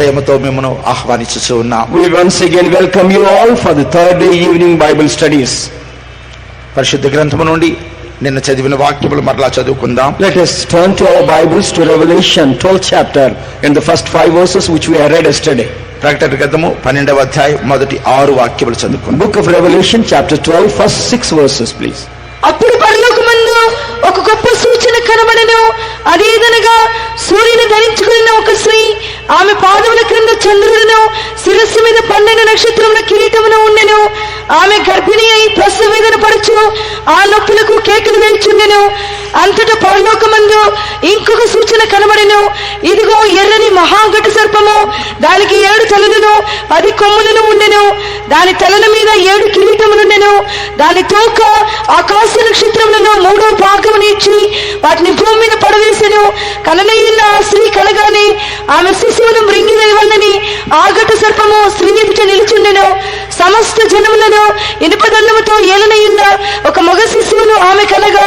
ప్రేమతో మిమ్మల్ని ఆహ్వానించుచూ ఉన్నాం. We once again welcome you all for the third day evening Bible studies. పరిశుద్ధ గ్రంథము నుండి నిన్న చదివిన వాక్యములు మరలా చదువుకుందాం. Let us turn to our Bibles to Revelation 12th chapter and the first 5 verses which we have read yesterday. ప్రకటన గ్రంథము 12వ అధ్యాయం మొదటి 6 వాక్యములు చదువుకుందాం. Book of Revelation chapter 12 first 6 verses please. అప్పుడు పరలోకమందు ఒక గొప్ప సూచన కనబడెను. అదేదనగా సూర్యుని ధరించుకున్న ఒక స్త్రీ, ఆమె పాదముల క్రింద చంద్రుడును, శిరస్సు మీద 12 నక్షత్రముల కిరీటమును ఉండెను. ఆమె గర్భిణి అయి ప్రసవ వేదన పడుచు ఆ నొప్పులకు కేకలు వేయుచుండెను. అంతటా పరలోకమందు ఇంకొక సూచన కనబడెను. ఇదిగో ఎర్రని మహాఘట సర్పము, దానికి 7 తలలను 10 కొమ్ములను ఉండెను. దాని తలల మీద 7 కిరీటములుండెను. దాని తోక ఆకాశ నక్షత్రములను 3వ భాగమును ఇచ్చి వాటిని భూమి మీద పడవేసెను. కననయ్యున్న ఆ స్త్రీ కలగానే ఆమె శిశువును మృంగివేయవలనని ఆ ఘట సర్పము స్త్రీ ఎదుట నిలుచుండెను. సమస్త జనములను ఇనుపదండముతో ఏలనయ్యున్న ఒక మగ శిశువును ఆమె కలగా,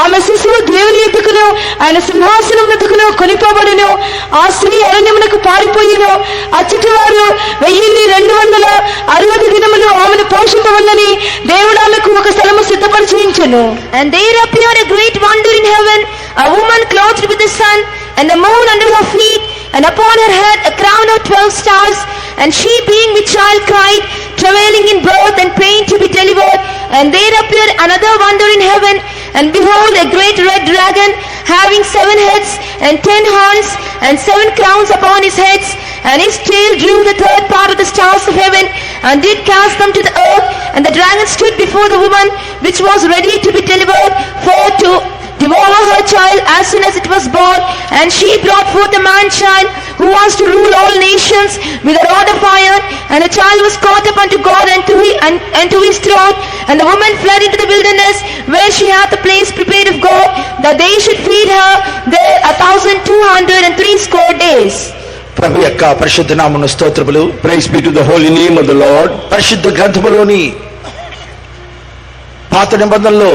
ఆమె శిశువు దేవుని ఎద్దుకును ఆయన సింహాసనం ఎద్దుకును కొనిపోబడెను. ఆ స్త్రీ అరణ్యమునకు పారిపోయిను. అచ్చటి వారు 1260 దినములు ఆమెను పోషింపవలనని దేవుడు ఆమెకు ఒక స్థలము సిద్ధపరిచించెను. And there appeared a great wonder in heaven, a woman clothed with the sun, and the moon under her feet, and upon her head a crown of 12 stars. And she, being with child, cried, travailing in birth and pain to be delivered. And there appeared another wonder in heaven, and behold, a great red dragon, having 7 heads and 10 horns, and 7 crowns upon his heads. And his tail drew the 3rd part of the stars of heaven, and did cast them to the earth. And the dragon stood before the woman, which was ready to be delivered, for to devour her child as soon as it was born. And she brought forth a man-child, who was to rule all nations with a rod of iron. And the child was caught up unto God and to his throne. And the woman fled into the wilderness, where she hath a place prepared of God, that they should feed her there 1260 days. ప్రభు యొక్క పరిశుద్ధ నామమున స్తోత్రములు. Praise be to the holy name of the Lord. పరిశుద్ధ గ్రంథములోని పాత నిబంధనలో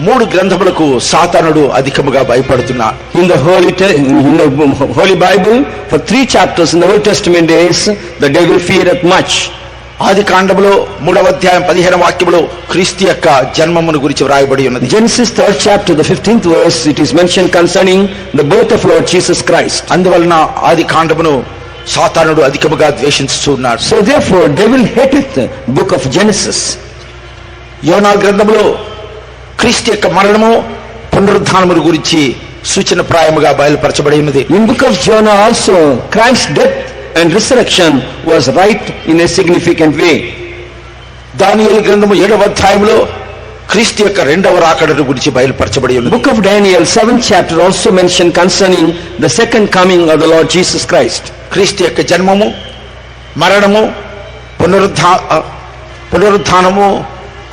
3 గ్రంథములకు సాతానుడు అధికముగా భయపడుతున్నాడు. In the Holy Bible, for 3 chapters in the Old Testament days, the devil feareth much. ఆది కాండములో 3వ అధ్యాయం 15వ వాక్యములో క్రీస్తు యొక్క జన్మమును గురించి వ్రాయబడి ఉన్నది. Genesis 3rd chapter, the 15th verse, it is mentioned concerning the birth of Lord Jesus Christ. అందువలన ఆది కాండమును సాతానుడు అధికముగా ద్వేషించుచున్నాడు. So therefore, devil hateth the book of Genesis. యోనా గ్రంథములో క్రీస్తు యొక్క మరణము పునరుద్ధానముల గురించి సూచన ప్రాయముగా బయలుపరచబడి ఉన్నది. In book of Jonah also, Christ's death and resurrection was right in a significant way. దానియేలు గ్రంథము 7వ అధ్యాయంలో క్రీస్తు యొక్క 2వ రాకడను గురించి బయలుపరచబడి ఉన్నది. Book of Daniel 7th chapter also mentioned concerning the second coming of the Lord Jesus Christ. క్రీస్తు యొక్క జన్మము, మరణము, పునరుద్ధానము,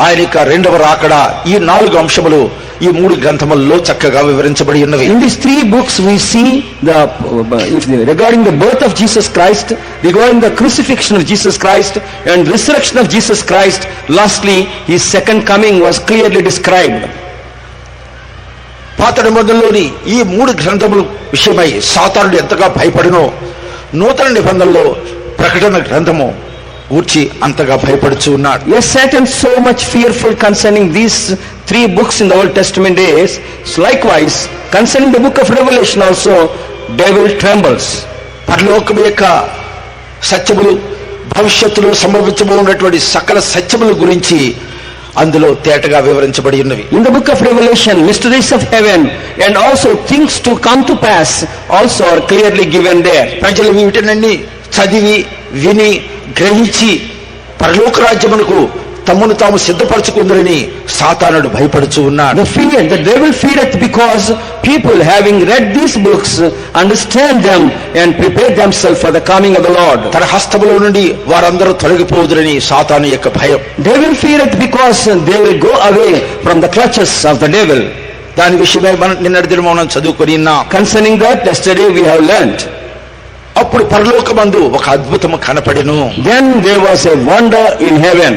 ఆయన యొక్క 2వ రాకడ, ఈ 4 అంశములు ఈ 3 గ్రంథములలో చక్కగా వివరించబడి ఉన్నవి. In these 3 books we see regarding the birth of Jesus Christ, regarding the crucifixion of Jesus Christ and resurrection of Jesus Christ. Lastly, his second coming was clearly described. పాత నిబంధనలోని ఈ 3 గ్రంథముల విషయమై సాతానుడు ఎంతగా భయపడినో నూతన నిబంధనలో ప్రకటన గ్రంథము ఊర్చి అంతగా భయపడుచు ఉన్నాడు. Yes, Satan so much fearful concerning these 3 books in the Old Testament days. Likewise, concerning the book of Revelation also, devil trembles. పరలోకము యొక్క సత్యములు, భవిష్యత్తులో సంభవించబోతున్నటువంటి సకల సత్యముల గురించి అందులో తేటగా వివరించబడి ఉన్నవి. In the book of Revelation, mysteries of heaven and also things to come to pass also are clearly given there. ప్రజలు వీటినన్నీ చదివి విని గ్రహించి పరలోక రాజ్యమునకు తమను తాము సిద్ధపరచుకుందరని సాతానుడు భయపడుచు ఉన్నాడు. The devil feareth because people having read these books understand them and prepare themselves for the coming of the Lord. తన హస్తములో నుండి వారందరూ తొలగిపోదురని సాతాను యొక్క భయం. Devil feareth because they will go away from the clutches of the devil. దాని విషయమై నిన్నటి దినం మనం చదువుకొని ఉన్నాం. Concerning that, yesterday we have learned. అప్పుడు పరలోకమందు ఒక అద్భుతము కనపడెను. Then there was a wonder in heaven.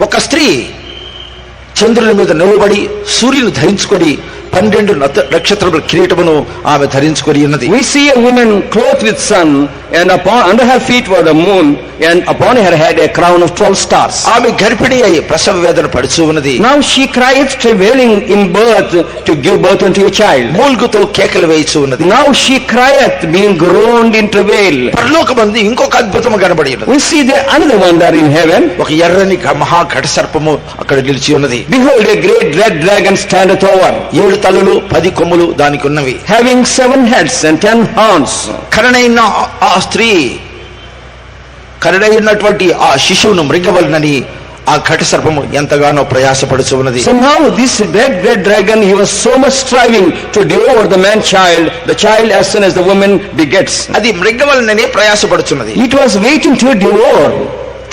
ఒక స్త్రీ చంద్రుని మీద నిలబడి సూర్యుని ధరించుకొని 12 నక్షత్రముల కిరీటమును ఆమె ధరించుకొని ఉన్నది. We see a woman clothed with sun, and under her feet was the moon, and upon her head a crown of 12 stars. ఆమె గర్భిణి అయి ప్రసవ వేదన పడుచు ఉన్నది. Now she crieth, travailing in birth, to give birth unto a child. మూల్గుతో కేకలు వేయిచు ఉన్నది. Now she crieth, being groaned in travail. పరలోకమందు ఇంకొక అద్భుతము కనబడి ఉన్నది. We see there another wonder in heaven. ఒక ఎర్రని మహా ఘట సర్పము అక్కడ నిలిచి ఉన్నది. Behold, a great red dragon standeth over, 7 తలలు 10 కొమ్ములు దానికి ఉన్నవి. having 7 heads and 10 horns. కరుణైన ఆ స్త్రీ కరుణైనటువంటి ఆ శిశువును మృంగవలనని ఆ ఘట సర్పము ఎంతగానో ప్రయాసపడుచు ఉన్నది. Somehow this red dragon, he was so much striving to devour the man child, the child as soon as the woman begets. అది మృంగవలనని ప్రయాసపడుచున్నది. It was waiting to devour.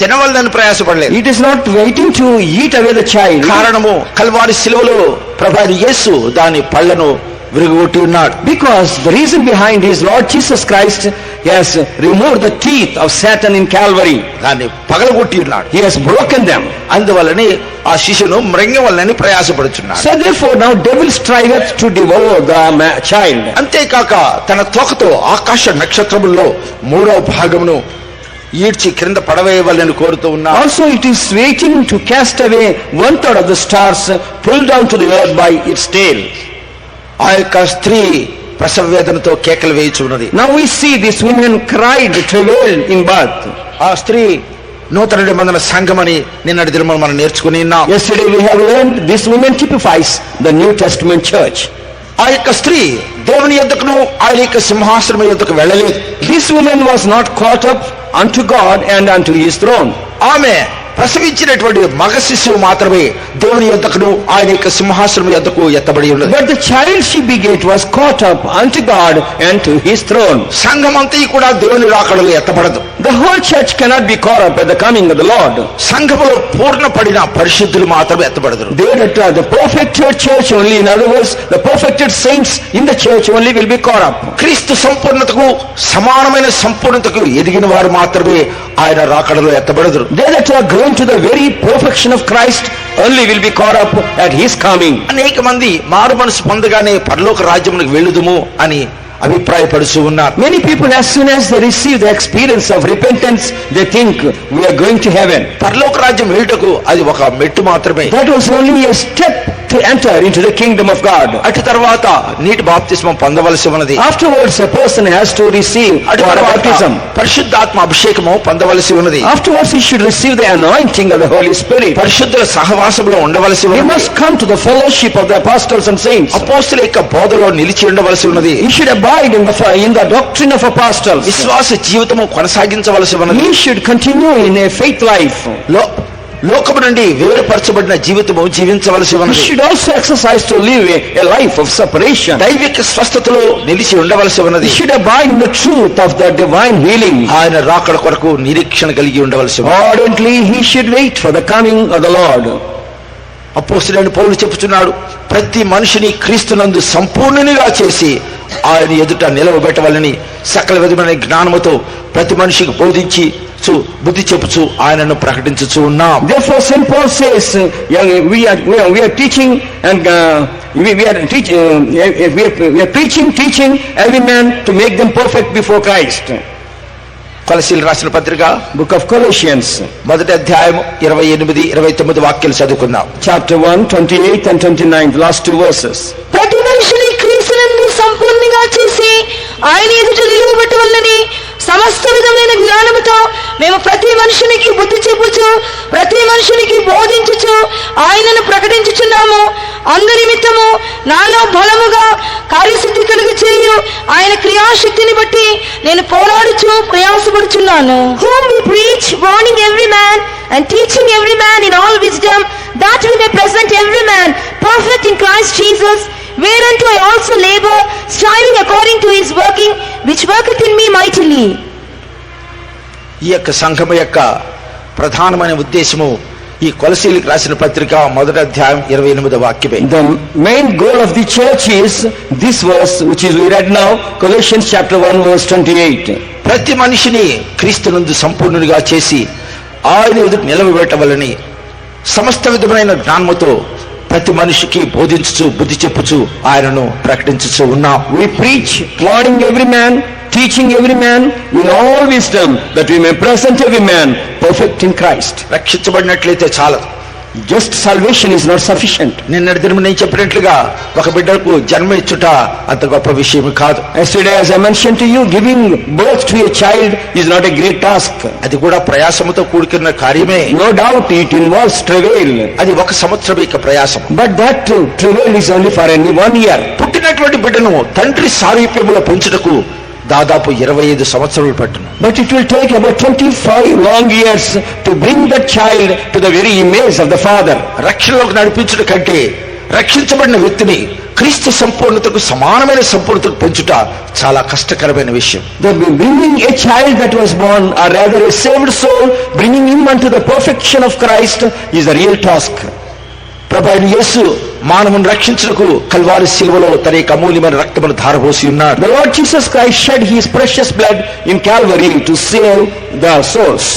తినవలనని ప్రయాసపడలేదు. It is not waiting to eat away the child. కారణము కల్వారి శిలువలో ప్రభువైన యేసు దాని పళ్ళను విరుగొట్టి ఉన్నాడు. Because the reason behind is Lord Jesus Christ has removed the teeth of Satan in Calvary. దాన్ని పగలగొట్టి ఉన్నాడు. He has broken them. అందువలనే ఆ శిశువును మృంగవలనని ప్రయాసపడుచున్నాడు. So therefore now devil striveth to devour the child. అంతేకాక తన తోకతో ఆకాశ నక్షత్రముల్లో 3వ భాగమును ఈడ్చి క్రింద పడవేయవలని కోరుతూ ఉన్నాడు. Also it is waiting to cast away 1/3 of the stars, pulled down to the earth by its tail. ఆ యొక్క స్త్రీ ప్రసవ వేదనతో కేకలు వేయిచు ఉన్నది. Now we see this woman cried, travailed in birth. ఆ స్త్రీ నూతన నిబంధన సంఘమని నిన్నటి దినమున మనం నేర్చుకుని ఉన్నాం. Yesterday we have learned this woman typifies the New Testament church. ఆ యొక్క స్త్రీ దేవుని యొద్దకును ఆయన యొక్క సింహాసనం యొద్దకు వెళ్ళలేదు. This woman was not caught up unto God and unto his throne. ఆమె ప్రసవించినటువంటి మగ శిశువు మాత్రమే దేవుని యొద్దకును ఆయన యొక్క సింహాసనం యొద్దకు ఎత్తబడి ఉన్నది. But the child she begat was caught up unto God and to his throne. సంఘమంతా కూడా దేవుని రాకడలో ఎత్తబడదు. The whole church cannot be caught up at the coming of the Lord. సంఘములో పూర్ణపడిన పరిశుద్ధులు మాత్రమే ఎత్తబడదురు. The perfected church only, in other words, the perfected saints in the church only will be caught up. క్రీస్తు సంపూర్ణతకు సమానమైన సంపూర్ణతకు ఎదిగిన వారు మాత్రమే ఆయన రాకడలో ఎత్తబడదురు. They that are grown to the very perfection of Christ only will be caught up at his coming. అనేక మంది మారు మనసు పొందగానే పరలోక రాజ్యమునకు వెళ్ళుదుము అని అభిప్రాయపడుతూ ఉన్నారు. Many people, as soon as they receive the experience of repentance, they think we are going to heaven. పరలోక రాజ్యం వెళ్ళుటకు అది ఒక మెట్టు మాత్రమే. That was only a step to enter into the kingdom of God. అటు తర్వాత నీటి బాప్తిస్మం పొందవలసి ఉన్నది. Afterwards a person has to receive water baptism. పరిశుద్ధాత్మ అభిషేకము పొందవలసి ఉన్నది. Afterwards he should receive the anointing of the Holy Spirit. పరిశుద్ధుల సహవాసంలో ఉండవలసి He ఉన్నది. must come to the fellowship of the apostles and saints. అపోస్తలుల యొక్క బోధలో నిలిచి ఉండవలసి ఉన్నది. He should abide in the doctrine of apostles. విశ్వాస జీవితము కొనసాగించవలసి ఉన్నది. He should continue in a faith life. లోకము నుండి వేరుపరచబడిన జీవితము జీవించవలసి He ఉన్నది. should also exercise to live a life of separation. దైవిక స్వస్థతలో నిలిచి ఉండవలసి ఉన్నది. He should abide in the truth of the divine healing. ఆయన రాకడ కొరకు నిరీక్షణ కలిగి ఉండవలసి ఉన్నది. Ardently he should wait for the coming of the Lord. అపోస్తలుడైన పౌలు చెప్పుచున్నాడు, ప్రతి మనిషిని క్రీస్తునందు సంపూర్ణునిగా చేసి ఆయన ఎదుట నిలవబెట్టవాలని సకల విధమైన జ్ఞానముతో ప్రతి మనిషికి బోధించి బుద్ధి చెప్పుచు ఆయనను ప్రకటించుచు ఉన్నాం. Therefore St. Paul says, we are teaching and we are teaching every man to make them perfect before Christ. కొలసీలు రాసిన పత్రిక Book of Colossians, మొదటి అధ్యాయం 28-29 వాక్యాలు చదువుకుందాం. chapter 1, 28 and 29, the last 2 verses. ప్రతి మనిషిని క్రీస్తునందు సంపూర్ణంగా చేసి ఆయన ఎదుట నిలువబెట్టవలనని సమస్త విధమైన జ్ఞానముతో మేము ప్రతి మనుషునికి బుద్ధి చెప్పుచు ప్రతి మనుషునికి బోధించుచు ఆయనను ప్రకటించుచున్నాము. అందునిమిత్తము నాలో బలముగా కార్యసిద్ధి కలుగు చేయు ఆయన క్రియాశక్తిని బట్టి నేను పోరాడుచు ప్రయాసపడుచున్నాను. Whom we preach, warning every man and teaching every man in all wisdom, that we may present every man perfect in Christ Jesus. Whereunto I also labor, striving according to his working, which worketh in me mightily. ఈ యొక్క సంఘము యొక్క ప్రధానమైన ఉద్దేశము ఈ కొలసీలకు రాసిన పత్రిక మొదటి అధ్యాయం 28వ వాక్యమే. The main goal of the church is this verse which is we read now, Colossians chapter 1 verse 28. ప్రతి మనిషిని క్రీస్తునందు సంపూర్ణునిగా చేసి ఆయన ఎదుట నిలవబెట్టవలని సమస్త విధమైన జ్ఞానముతో ప్రతి మనిషికి బోధించుచు బుద్ధి చెప్పుచు ఆయనను ప్రకటించుచు ఉన్నాం. We preach, warning every man, teaching every man in all wisdom, that we may present every man perfect in Christ. రక్షించబడినట్లయితే చాలదు. Just salvation is not sufficient. నిన్నటి దినం నేను చెప్పినట్లుగా ఒక బిడ్డకు జన్మ ఇచ్చుట అంత గొప్ప విషయం కాదు. Yesterday, as I mentioned to you, giving birth to a child is not a great task. అది కూడా ప్రయాసముతో కూడుకున్న కార్యమే. No doubt it involves travail. అది 1 సంవత్సరం యొక్క ప్రయాసం. But that travail is only for only 1 year. పుట్టినటువంటి బిడ్డను తండ్రి సారూప్యములో పెంచుటకు దాదాపు 25 సంవత్సరాలు పట్టును. But it will take about 25 long years to bring that child to the very image of the father. రక్షణలోకి నడిపించుట కంటే రక్షించబడిన వ్యక్తిని క్రీస్తు సంపూర్ణతకు సమానమైన సంపూర్ణతకు పెంచుట చాలా కష్టకరమైన విషయం. The bringing a child that was born, or rather a saved soul, bringing him unto the perfection of Christ is a real task. ప్రభువైన యేసు మానవుని రక్షించుటకు కల్వారి శిలువలో తన యొక్క అమూల్యమైన రక్తమును ధారపోసి ఉన్నాడు. The Lord Jesus Christ shed his precious blood in Calvary to save the souls.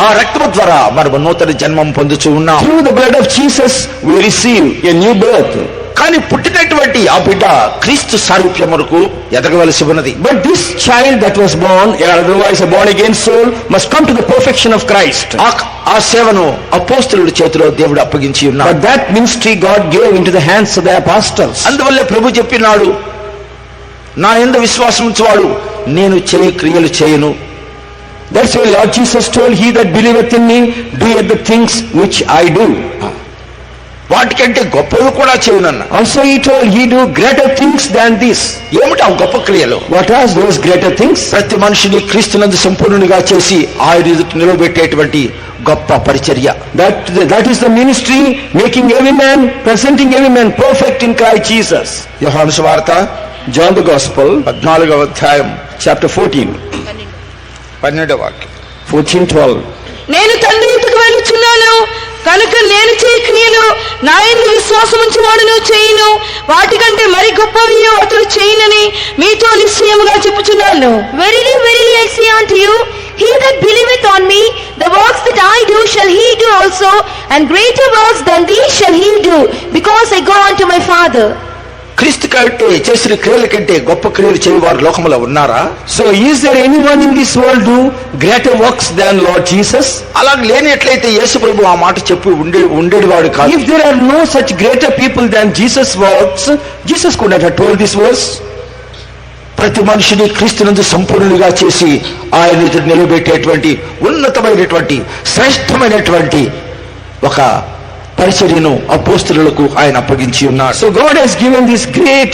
ఆ రక్తము ద్వారా మనము నూతన జన్మం పొందుచూ ఉన్నాం. Through the blood of Jesus we receive a new birth. కానీ పుట్టినటువంటి ఆ బిడ్డ క్రీస్తు సారూప్యమునకు ఎదగవలసి ఉన్నది. But this child that was born, or otherwise a born again soul, must come to the perfection of Christ. ఆ సేవను అపోస్తలుల చేతిలో దేవుడు అప్పగించి ఉన్నాడు. But that ministry God gave into the hands of the apostles. అందువల్ల ప్రభు చెప్పినాడు, నా యందు విశ్వాసం ఉంచువాడు నేను చేయ క్రియలు చేయను. That's why Lord Jesus told, he that believeth in me doeth the things which I do. వాటికంటే గొప్పవి కూడా చేయనన్న. Also he told, he do greater things than this. ఏమిటి ఆ గొప్ప క్రియలు? What are those greater things? ప్రతి మనిషిని క్రీస్తునందు సంపూర్ణునిగా చేసి ఆయన ఎదుట నిలబెట్టేటువంటి గొప్ప పరిచర్య. That is the ministry, making every man, presenting every man perfect in Christ Jesus. యోహాను సువార్త John the Gospel, 14వ అధ్యాయం chapter 14, 12వ వాక్యం. 14:12. నేను తండ్రి యొద్దకు వెళ్ళుచున్నాను కనుక నేను చేయ క్రియలు నా యందు విశ్వాసం ఉంచువాడును చేయును, వాటికంటే మరి గొప్పవి అతడు చేయునని మీతో నిశ్చయముగా చెప్పుచున్నాను. Verily, verily, I say unto you, he that believeth on me, the works that I do shall he do also, and greater works than these shall he do, because I go unto my Father. క్రీస్తు కంటే చేసిన క్రియల కంటే గొప్ప క్రియలు చేయవారు లోకములో ఉన్నారా? So is there anyone in this world do greater works than Lord Jesus? అలా లేనట్లయితే యేసు ప్రభు ఆ మాట చెప్పి ఉండేవాడు కాదు. If there are no such greater people than Jesus works, Jesus could not have told this verse. ప్రతి మనిషిని క్రీస్తునందు సంపూర్ణులుగా చేసి ఆయన ఎదుట నిలబెట్టేటువంటి ఉన్నతమైనటువంటి శ్రేష్టమైనటువంటి ఒక పరిచర్యను అపోస్తలులకు ఆయన అప్పగించి ఉన్నాడు. So God has given this great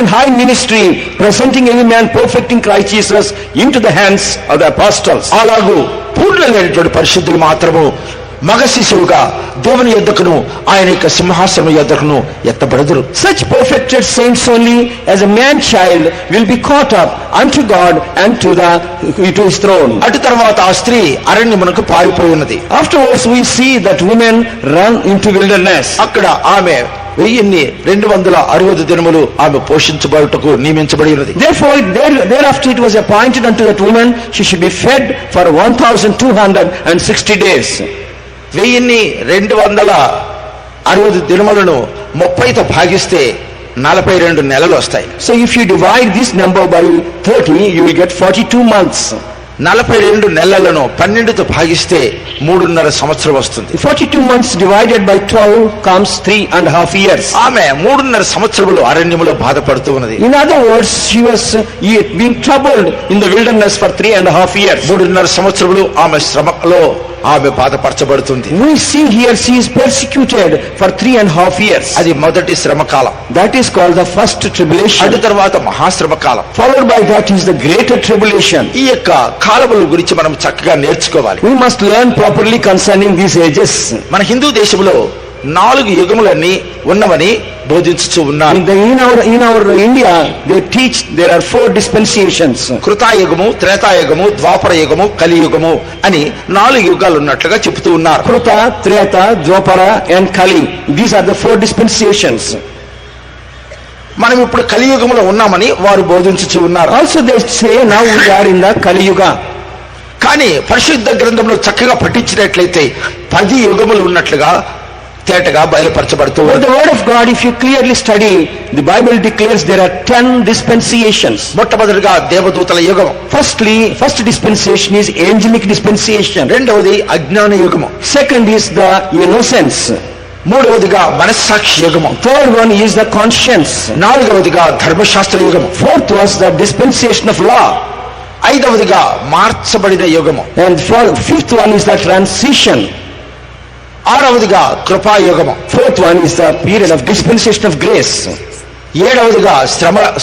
and high ministry, presenting every man perfect in Christ Jesus into the hands of the apostles. అలాగూ పూర్ణులైనటువంటి పరిశుద్ధులు మాత్రము మగ శిశువుగా దేవుని యొద్దకును ఆయన యొక్క సింహాసనం యొద్దకును ఎత్తబడదురు. Such perfected saints only as a man child will be caught up unto God and to his throne. అటు తర్వాత ఆ స్త్రీ అరణ్యమునకు పారిపోయి ఉన్నది. Afterwards we see that women run into wilderness. అక్కడ ఆమె 1260 దినములు ఆమె పోషించబడుటకు నియమించబడి ఉన్నది. Therefore thereafter it was appointed unto that woman, she should be fed for 1260 days. 1260 దినములను 30తో భాగిస్తే 42 నెలలు వస్తాయి. So if you divide this number by 30, you will get 42 months. 42 నెలలను 12తో భాగిస్తే 3.5 సంవత్సరం వస్తుంది. 42 months divided by 12 comes 3.5 years. ఆమె 3.5 సంవత్సరములు అరణ్యములో బాధపడుతూ ఉన్నది. In other words, she was being troubled in the wilderness for 3.5 years. 3.5 సంవత్సరములు ఆమె శ్రమలో ఆమె బాధపరచబడుతుంది. We see here she is persecuted for 3.5 years. అది మొదటి శ్రమకాలం. That is called the first tribulation. అటు తర్వాత మహాశ్రమకాలం. Followed by that is the greater tribulation. ఈ యొక్క కాలముల గురించి మనం చక్కగా నేర్చుకోవాలి. We must learn properly concerning these ages. మన హిందూ దేశంలో 4 యుగములన్నీ ఉన్నవని బోధించుతూ ఉన్నారు. In our India they teach there are 4 dispensations. కృతాయుగము, త్రేతాయుగము, ద్వాపర యుగము, కలియుగము అని 4 యుగాలు ఉన్నట్లుగా చెబుతూ ఉన్నారు. Kruta, Treta, Dwapara and Kali. These are the 4 dispensations. మనం ఇప్పుడు కలియుగములో ఉన్నామని వారు బోధించుతూ ఉన్నారు. Also they say now we are in the Kali Yuga. కానీ పరిశుద్ధ గ్రంథంలో చక్కగా పఠించినట్లయితే 10 యుగములు ఉన్నట్లుగా తేటగా బయలుపరచబడుతూ But ఉంది. the word of God, if you clearly study, the Bible declares there are 10 dispensations. మొట్టమొదటిగా దేవదూతల యుగం, First dispensation is angelic dispensation. రెండవది అజ్ఞాన యుగము, Second is the innocence. మూడవదిగా మనస్సాక్షి యుగము, Third one is the conscience. నాలుగవదిగా ధర్మశాస్త్ర యుగము, Fourth was the dispensation of law. ఐదవదిగా మార్చబడిన యుగము, And fifth one is the transition. ఆరవదిగా కృపాయుగము, Fourth one is the period of dispensation of grace. ఏడవదిగా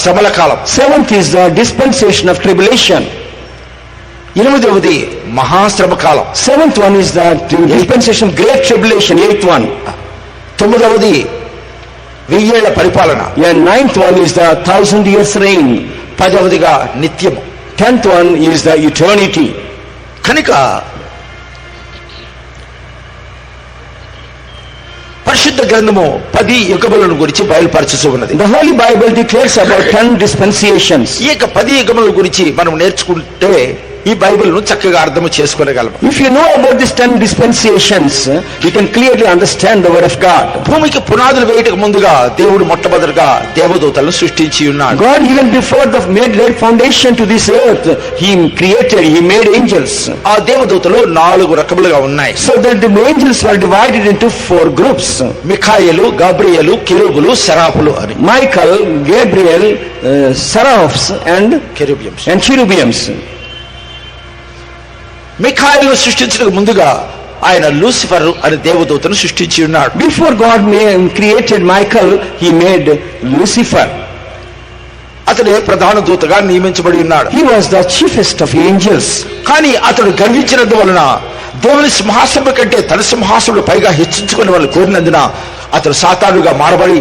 శ్రమల కాలం, Seventh is the dispensation of tribulation. ఎనిమిదవది మహాశ్రమ కాలం, Seventh one is the dispensation of great tribulation. Eighth one. తొమ్మిదవది 1000 ఏళ్ల పరిపాలన, And ninth one is the 1000 years reign. పదవదిగా నిత్యము. 10th one is the eternity. కనుక పరిశుద్ధ గ్రంథము 10 యుగములను గురించి బయలుపరచుచు ఉన్నది. The Holy Bible declares about 10 dispensations. ఈ యొక్క 10 యుగముల గురించి మనం నేర్చుకుంటే ఈ బైబిల్ను చక్కగా అర్థం చేసుకోగలం. If you know about these 10 dispensations, you can clearly understand the word of God. భూమికి పునాదులు వేయటకు ముందుగా దేవుడు మొట్టమొదటిగా దేవదూతలను సృష్టించి ఉన్నాడు. God even before the laid foundation to this earth, He made angels. ఆ దేవదూతలు 4 రకములుగా ఉన్నాయి. So that the angels were divided into 4 groups. మిఖాయేలు, Gabriel, కెరూబులు, సెరాఫులు అని. Michael, Gabriel, seraphs and కెరూబియమ్స్. cherubims. మిఖాయేలు సృష్టించడానికి ముందుగా ఆయన లూసిఫర్ అనే దేవదూతను సృష్టించి ఉన్నాడు. Before God created Michael, He made Lucifer. అతడే ప్రధాన దూతగా నియమించబడి ఉన్నాడు. He was the chiefest of angels. కానీ అతడు గర్వించినందువలన దేవుని సింహాసనం కంటే తన సింహాసనం పైగా హెచ్చించుకునే వాళ్ళు కోరినందున అతడు సాతానుగా మారబడి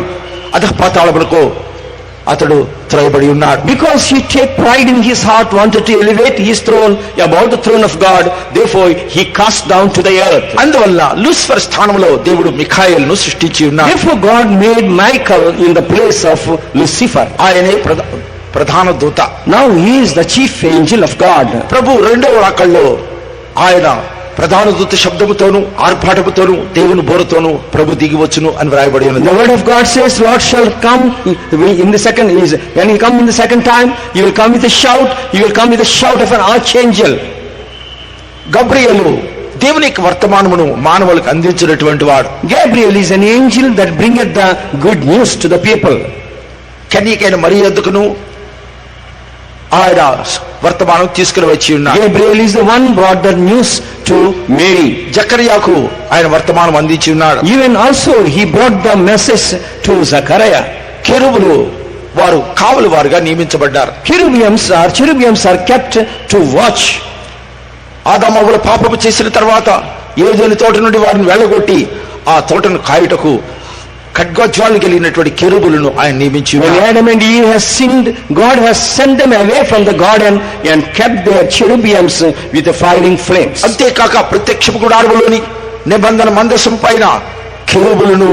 అధఃపాతాళములకు అతడు త్రోయబడి ఉన్నాడు. Because he take pride in his heart, wanted to elevate his throne above the throne of God, therefore he cast down to the earth. అందువల్ల లూసిఫర్ స్థానంలో దేవుడు మిఖాయేలును సృష్టించి ఉన్నాడు. Therefore God made Michael in the place of Lucifer. ఆయనే ప్రధాన దూత. Now he is the chief angel of God. ప్రభు రెండవ రాకల్లో ఆయన ప్రధాన దూత శబ్దముతోను ఆర్భాటముతోను దేవుని బోరతోను ప్రభు దిగివచ్చును అని వ్రాయబడి ఉన్నది. The word of God says, Lord shall come in the second, when he come in the second time, he will come with a shout, he will come with a shout of an archangel. Gabriel దేవుని యొక్క వర్తమానమును మానవులకు అందించినటువంటి వాడు. Gabriel is an angel that bringeth the good news to the people. కన్యకైన మరియ యొద్దకును ఆయన వర్తమానం తీసుకుని వచ్చి ఉన్నాడు. Gabriel is the one brought the news to Mary. జకర్యాకు ఆయన వర్తమానం అందించి ఉన్నాడు. Even also he brought the message to Zachariah. కెరూబులు వారు కావలి వారుగా నియమించబడ్డారు. Cherubims are kept to watch. ఆదామవ్వలు పాపము చేసిన తర్వాత ఏదైనా తోట నుండి వారిని వెళ్ళగొట్టి ఆ తోటను కాయుటకు ఖడ్గజ్వాలు కలిగినటువంటి కెరూబులను ఆయన నియమించి When ఉన్నాడు. Adam and Eve has sinned, God has sent them away from the garden and kept their cherubims with the firing flames. అంతేకాక ప్రత్యక్ష గుడారములోని నిబంధన మందసం పైన కెరూబులను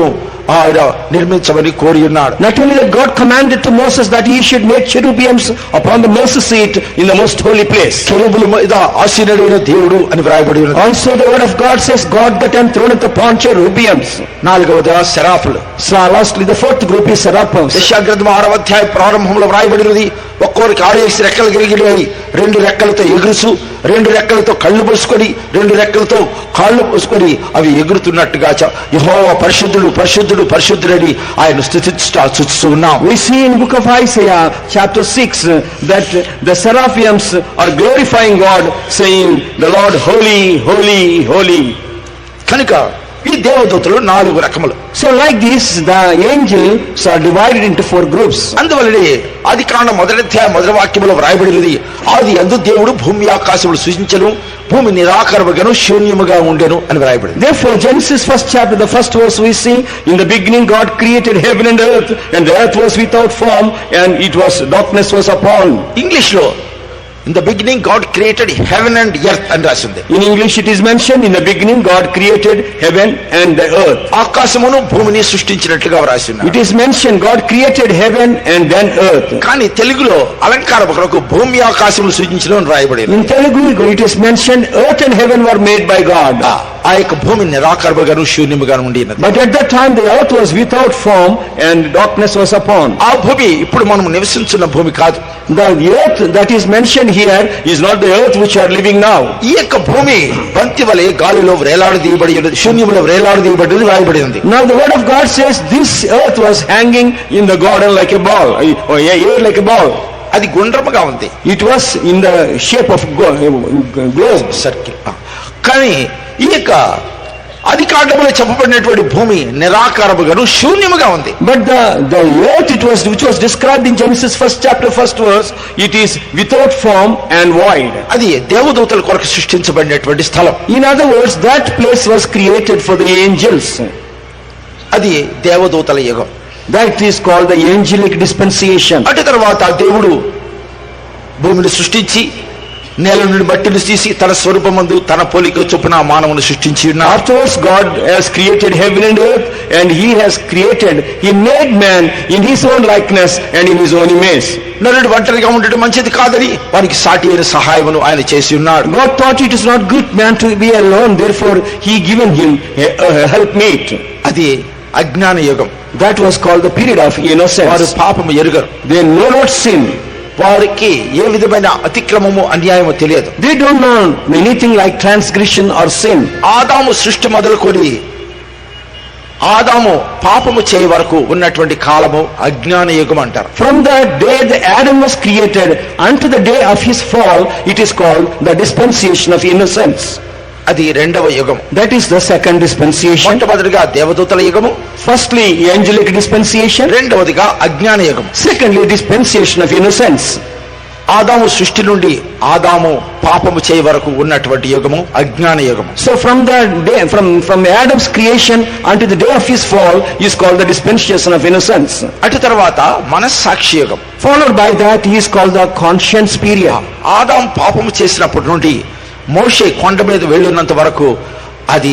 ఆయన నిర్మించమని కోరి ఉన్నాడు. Not only that God commanded to Moses that he should make cherubims upon the Moses seat in the most holy place. కెరూబుల మీద ఆసీనుడైన దేవుడు అని వ్రాయబడి ఉన్నది. Also the word of God says God that enthroneth upon cherubims. నాలుగవదిగా సెరాఫులు. So lastly the fourth group is seraphs. యెషయా 6వ అధ్యాయ ప్రారంభంలో వ్రాయబడినది, ఒక్కొరికి 6 రెక్కలు కలిగినవి, 2 రెక్కలతో ఎగురుచు, 2 రెక్కలతో కళ్ళు పోసుకొని, 2 రెక్కలతో కాళ్ళు పోసుకొని అవి ఎగురుతున్నట్టుగా యెహోవా పరిశుద్ధుడు పరిశుద్ధుడు పరిశుద్ధుడని ఆయన స్తుతిస్తూ ఉన్నాం. We see in book of Isaiah chapter 6 that the seraphims are glorifying God, saying the Lord holy holy holy. కనుక ఈ దేవదూతలు 4 రకములు. So like this the angels are divided into 4 groups. అందువల్లనే ఆదికాండం 1వ అధ్యాయం 1వ వాక్యములో వ్రాయబడినది, ఆది యందు దేవుడు భూమి ఆకాశములు సృజించెను, భూమి నిరాకారముగాను శూన్యముగా ఉండెను అని వ్రాయబడింది. Therefore Genesis 1st chapter the first verse we see, in the beginning God created heaven and earth, and the earth was without form and it was darkness was upon. English లో in the beginning God created heaven and earth అని రాసింది. In English it is mentioned, in the beginning God created heaven and the earth. ఆకాశమును భూమిని సృష్టించినట్లుగా రాసింది. It is mentioned God created heaven and then earth. కానీ తెలుగులో అలంకార కొరకు భూమి ఆకాశములు సృజించడం రాయబడింది. In Telugu it is mentioned earth and heaven were made by God. ఆ యొక్క భూమి నిరాకారముగాను శూన్యముగాను ఉండినది. But at that time the earth was without form and darkness was upon. ఆ భూమి ఇప్పుడు మనం నివసించున్న భూమి కాదు. The earth that is mentioned here is not the earth which are living now. ఈ యొక్క భూమి బంతి వలె గాలిలో వేలాడదీయబడి శూన్యములో వేలాడదీయబడి రాయబడింది. Now the word of God says this earth was hanging in the garden like a ball, or air like a ball. అది గుండ్రముగా ఉంది. It was in the shape of globe. Circle. కానీ ఈ యొక్క ఆది కాండములో చెప్పబడినటువంటి భూమి నిరాకారముగాను శూన్యముగా ఉంది. But the earth which was described in Genesis 1st chapter 1st verse, it is without form and void. అది దేవదూతల కొరకు సృష్టించబడినటువంటి స్థలం. In other words, that place was created for the angels. అది దేవదూతల యుగం. That is called the angelic dispensation. అటు తర్వాత దేవుడు భూమిని సృష్టించి నేల నుండి మట్టిని తీసి తన స్వరూపమందు తన పోలిక చొప్పున మానవుని సృష్టించి ఉన్నాడు. Afterwards God has created heaven and earth, and he made man in his own likeness and in his own image. నరుడు ఒంటరిగా ఉండటం మంచిది కాదని వానికి సాటి అయిన సహాయమును ఆయన చేసి ఉన్నాడు. God thought it is not good man to be alone, therefore he given him a helpmate. అది అజ్ఞాన యుగం. That was called the period of వారు innocence. పాపము ఎరుగరు. They know not sin. వారికి ఏ విధమైన అతిక్రమము అన్యాయము తెలియదు. They don't know anything like transgression or sin. ఆదాము సృష్టి మొదలుకొని ఆదాము పాపము చేయ వరకు ఉన్నటువంటి కాలము అజ్ఞాన యుగం అంటారు. From the day that Adam was created unto the day of his fall, it is called the dispensation of innocence. అది రెండవ యుగం. That is the second dispensation. మొట్టమొదటిగా దేవదూతల యుగము, Firstly, angelic dispensation. రెండవదిగా అజ్ఞాన యుగం. Secondly, dispensation of innocence. ఆదాము సృష్టి నుండి ఆదాము పాపము చేయ వరకు ఉన్నటువంటి యుగము అజ్ఞాన యుగము. So from the day, from Adam's creation unto the day of his fall is called the dispensation of innocence. అటు తర్వాత మనస్సాక్షి యుగం. Followed by that is called the conscience period. ఆదాము పాపము చేసినప్పటి నుండి మోషే కొండ మీద వెళ్ళినంత వరకు అది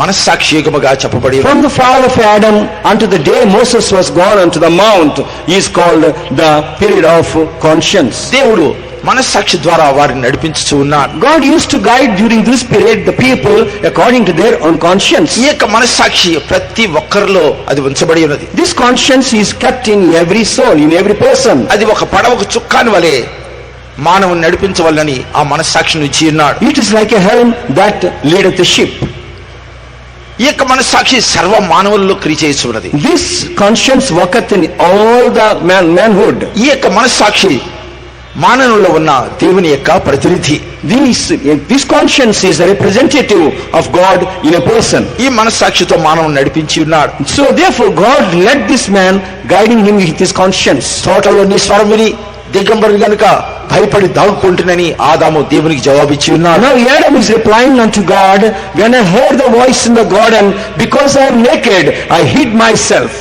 మనస్సాక్షి యుగముగా చెప్పబడి. From the fall of Adam unto the day Moses was gone unto the mount is called the period of conscience. దేవుడు మనస్సాక్షి ద్వారా వారిని నడిపించుతూ ఉన్నాడు. God used to guide during this period the people according to their own conscience. ఈ యొక్క మనస్సాక్షి ప్రతి ఒక్కరిలో అది ఉంచబడి ఉన్నది. This conscience is kept in every soul, in every person. అది ఒక పడవకు చుక్కాని వలె మానవుని నడిపించవలని ఆ మనస్సాక్షిని ఇచ్చి ఉన్నాడు. It is like a helm that leadeth the ship. ఈ యొక్క మనస్సాక్షి సర్వ మానవుల్లో క్రియ చేస్తున్నది. This conscience worketh in all the manhood. ఈ యొక్క మనస్సాక్షి మానవుల్లో ఉన్న దేవుని యొక్క ప్రతినిధి. This conscience is a representative of God in a person. ఈ మనస్సాక్షితో మానవుని నడిపించి ఉన్నాడు. So therefore God led this man, guiding him with his conscience. తోటలో నీ స్వరం విని దిగంబరుడు గనుక భయపడి దాగుకుంటునని ఆదాము దేవునికి జవాబిచ్చి ఉన్నాడు. Now Adam is replying unto God, when I heard the voice in the garden, because I am naked, I hid myself.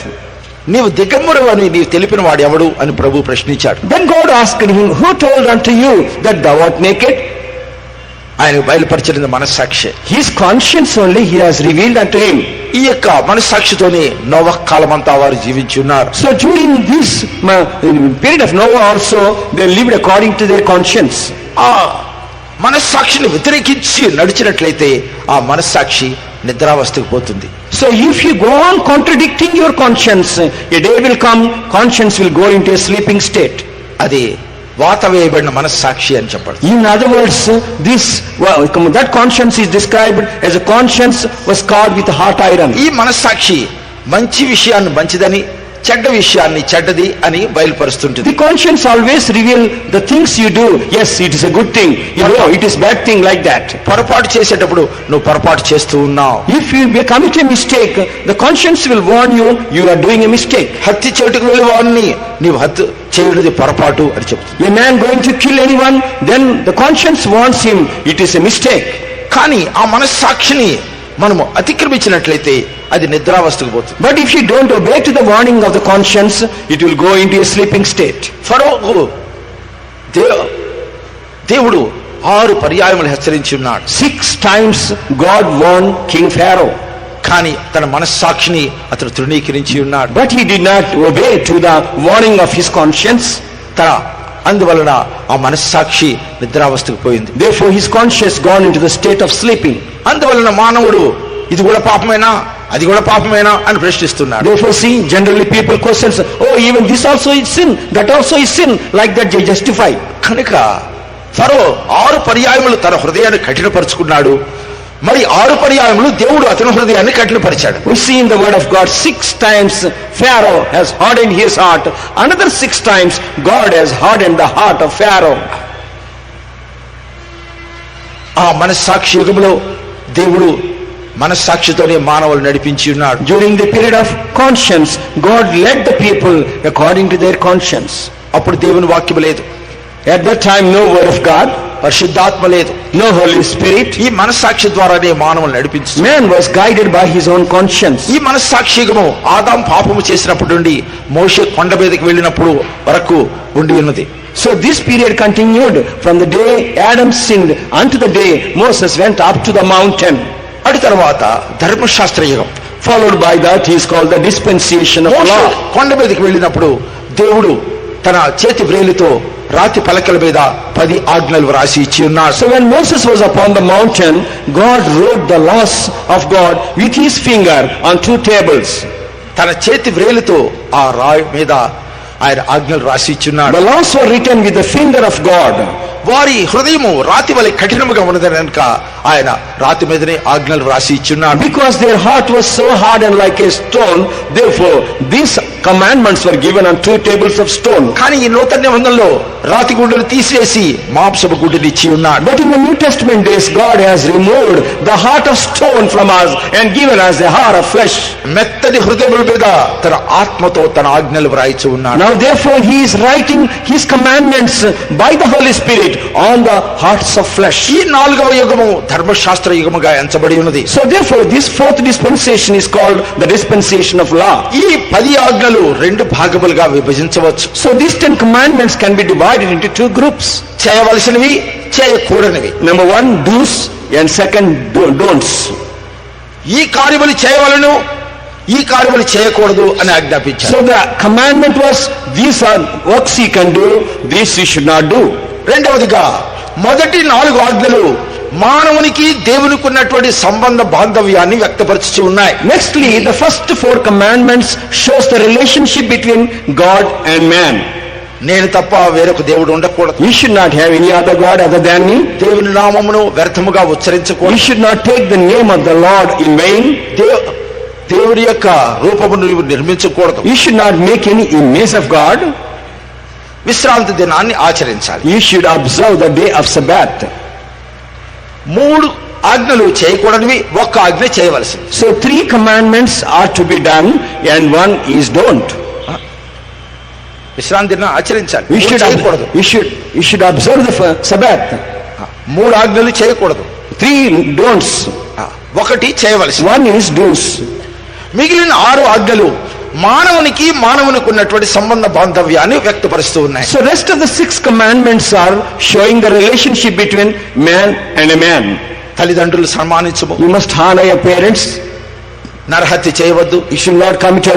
నీవు దిగంబరుడు అని నీవు తెలిపిన వాడు ఎవడు అని ప్రభు ప్రశ్నించాడు. Then God asked him, who told unto you that thou art naked? ఆయన బయలుపరిచిన మనస్సాక్షి. His conscience only he has revealed unto him. ఈ యొక్క మనస్సాక్షితోనే నోవహ్ కాలమంతా వారు జీవించి ఉన్నారు. So during this period of Noah also they lived according to their conscience. ఆ మనస్సాక్షిని వ్యతిరేకించి నడిచినట్లయితే ఆ మనస్సాక్షి నిద్రావస్థకు పోతుంది. So if you go on contradicting your conscience, a day will come, conscience will go into a sleeping state. అది వాత వేయబడిన మనస్సాక్షి అని చెప్పారు. In other words, that conscience is described as a conscience was scarred with hot iron. ఈ మనస్సాక్షి మంచి విషయాన్ని మంచిదని చెడ్డ విషయాన్ని చెడ్డది అని బయలుపరుస్తుంటుంది. The conscience always reveal the things you do. Yes, it is a good thing. You know, it is bad thing like that. పొరపాటు చేసేటప్పుడు నువ్వు పొరపాటు చేస్తూ ఉన్నావు. If you commit a mistake, the conscience will warn you, you are doing a mistake. హత్య చేయుటకు వెళ్ళేవాడిని నీవు హత్య చేయుటది పొరపాటు అని చెప్తుంది. A man going to kill anyone, then the conscience warns him, it is a mistake. కానీ ఆ మనస్సాక్షిని మనము అతిక్రమించినట్లయితే అది నిద్రావస్థకు పోతుంది. But if you don't obey to the warning of the conscience, it will go into a sleeping state. ఫరోకు దేవుడు 6 పర్యాయములు హెచ్చరించి ఉన్నాడు. 6 times God warned King Pharaoh. కానీ తన మనస్సాక్షిని అతను తృణీకరించి ఉన్నాడు. But he did not obey to the warning of his conscience. అందువలన ఆ మనస్సాక్షి నిద్రావస్థకు పోయింది. Therefore his conscience gone into the state of sleeping. అందువలన మానవుడు ఇది కూడా పాపమేనా, అది కూడా పాపమేనా అని ప్రశ్నిస్తున్నాడు. Therefore see, generally people questions, oh even this also is sin, that also is sin, like that they justify. కనుక ఫరో 6 పర్యాయములు తన హృదయాన్ని కఠినపరుచుకున్నాడు. మరి 6 పర్యాయములు దేవుడు అతని హృదయాన్ని కఠినపరిచాడు. We see in the word of God 6 times Pharaoh has hardened his heart. Another 6 times God has hardened the heart of Pharaoh. ఆ మనస్సాక్షి యుగంలో దేవుడు మనస్సాక్షితోనే మానవులు నడిపించి ఉన్నాడు. During the period of conscience, God led the people according to their conscience. అప్పుడు దేవుని వాక్యం లేదు. At that time no word of God, పరిశుద్ధాత్మ లేదు, no Holy Spirit. ఈ మనస్సాక్షి ద్వారానే మానవులు నడిపించు. Man was guided by his own conscience. ఈ మనస్సాక్షి యుగము ఆదాం పాపము చేసినప్పటి నుండి మోషే కొండ మీదకి వెళ్ళినప్పుడు వరకు ఉండి ఉన్నది. So this period continued from the day Adam sinned unto the day Moses went up to the mountain. అటు తర్వాత ధర్మశాస్త్ర యుగం, Followed by that he is called the dispensation of Moshe law. కొండ మీదకి వెళ్ళినప్పుడు దేవుడు తన చేతి వ్రేలితో రాతి పలకల మీద 10 ఆజ్ఞలు రాసి ఇచ్చి ఉన్నాడు. So when Moses was upon the mountain, God wrote the laws of God with his finger on 2 tables. తన చేతి వ్రేలితో ఆ రాయి మీద ఆయన ఆజ్ఞలు రాసి ఇచ్చున్నాడు. The laws were written with the finger of God. వారి హృదయము రాతి వలె కఠినముగా ఉన్నదని కనుక ఆయన రాతి మీదనే ఆజ్ఞలు రాసి ఇచ్చున్నాడు. Because their heart was so hardened like a stone, therefore these commandments were given on 2 tables of stone. కానీ ఈ నూతన నిబంధనలో రాతి గుండెను తీసివేసి మాంసపు గుండెని ఇచ్చి ఉన్నాడు. But in the New Testament days, God has removed the heart of stone from us and given us a heart of flesh. మెత్తని హృదయముల మీద తన ఆత్మతో తన ఆజ్ఞలు వ్రాయిచి ఉన్నాడు. Now therefore he is writing his commandments by the Holy Spirit on the hearts of flesh. ఈ 4వ యుగము ధర్మశాస్త్ర యుగముగా ఎంచబడి ఉన్నది. So therefore this 4th dispensation is called the dispensation of law. ఈ 10 ఆజ్ఞలు 2 భాగములుగా విభజించవచ్చు. So these 10 commandments can be divided into 2 groups. చేయవలసినవి, చేయకూడనివి. Number 1, do's, and second, don'ts. ఈ కార్యములు చేయవలను, ఈ కార్యములు చేయకూడదు అని ఆజ్ఞాపించారు. So the commandment was, these are works you can do, these you should not do. రెండవదిగా మొదటి 4 ఆజ్ఞలు మానవునికి దేవునికి ఉన్నటువంటి సంబంధ బాంధవ్యాన్ని వ్యక్తపరుచుతూ ఉన్నాయి. Nextly, the first 4 commandments shows the relationship between God and man. నేను తప్ప వేరొక దేవుడు ఉండకూడదు. You should not have any other God other than me. దేవుని నామమును వ్యర్థముగా You ఉచ్చరించకూడదు. should not take the name of the Lord in vain. దేవుని యొక్క రూపమును నీవు నిర్మించకూడదు. You should not make any image of God. విశ్రాంతి దినాన్ని ఆచరించాలి. You should observe the day of Sabbath. 3 ఆజ్ఞలు చేయకూడనివి, 1 ఆజ్ఞ చేయవలసింది. So 3 commandments are to be done and 1 is don't. విశ్రాంతి దినాన్ని ఆచరించాలి. You should చేయకూడదు. you should observe the Sabbath. 3 ఆజ్ఞలు చేయకూడదు, 3 don'ts. 1 చేయవలసింది. 1 is do's. మిగిలిన 6 ఆజ్ఞలు మానవునికి ఉన్నటువంటి సంబంధ బాంధవ్యాన్ని వ్యక్తపరుస్తూ ఉన్నాయి. So rest of the 6 commandments are showing the relationship between man and a man. తల్లిదండ్రులు సన్మానించము, You must honor your parents. నరహత్య చేయవద్దు, You should not commit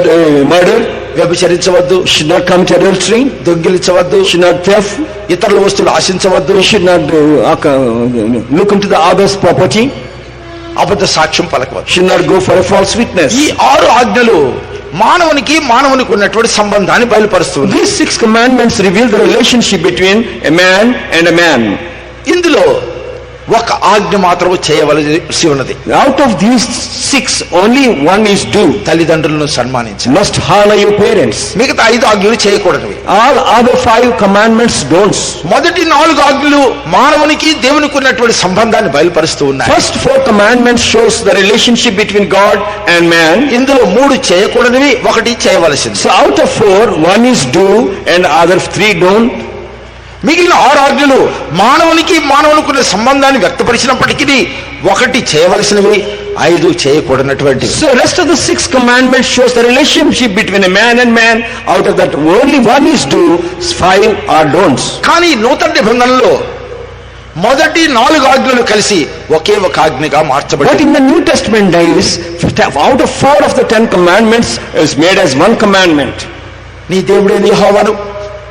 murder. వ్యభిచరించవద్దు, You should not commit adultery. దొంగిలించవద్దు, You should not theft. ఇతరుల వస్తువులు ఆశించవద్దు, You should not look into the other's property. అబద్ధ సాక్ష్యం పలకవద్దు. You should not go for a false witness. ఈ 6 ఆజ్ఞలు మానవునికి ఉన్నటువంటి సంబంధాన్ని బయలుపరుస్తుంది. These 6 commandments reveal the relationship between a man and a man. ఇందులో 1 ఆజ్ఞ మాత్రం చేయవలసి ఉన్నది. Out of these 6, only 1 is due. తల్లిదండ్రులను సన్మానించాలి. Must honor your parents. మిగతా 5 ఆజ్ఞలు చేయకూడనివి. All other 5 commandments don'ts. మొదటి 4 ఆజ్ఞలు మానవునికి దేవునికి ఉన్నటువంటి సంబంధాన్ని బయలుపరుస్తూ ఉన్నాయి. First 4 commandments shows the relationship between God and man. ఇందులో 3 చేయకూడనివి, 1 చేయవలసింది. So out of 4, 1 is due and other 3 don't. మిగిలిన 6 ఆజ్ఞలు మానవునికి ఉన్న సంబంధాన్ని వ్యక్తపరిచినప్పటికీ 1 చేయవలసినవి, 5 చేయకూడనటువంటివి. So rest of the 6 commandments shows the relationship between a man and man. Out of that, only 1 is due, 5 are don'ts. కానీ నూతన నిబంధనలో మొదటి 4 ఆజ్ఞలు కలిసి ఒకే ఒక ఆజ్ఞగా But మార్చబడింది. in the New Testament days, out of 4 of the 10 commandments is made as one commandment. నీ దేవుడైన యెహోవాను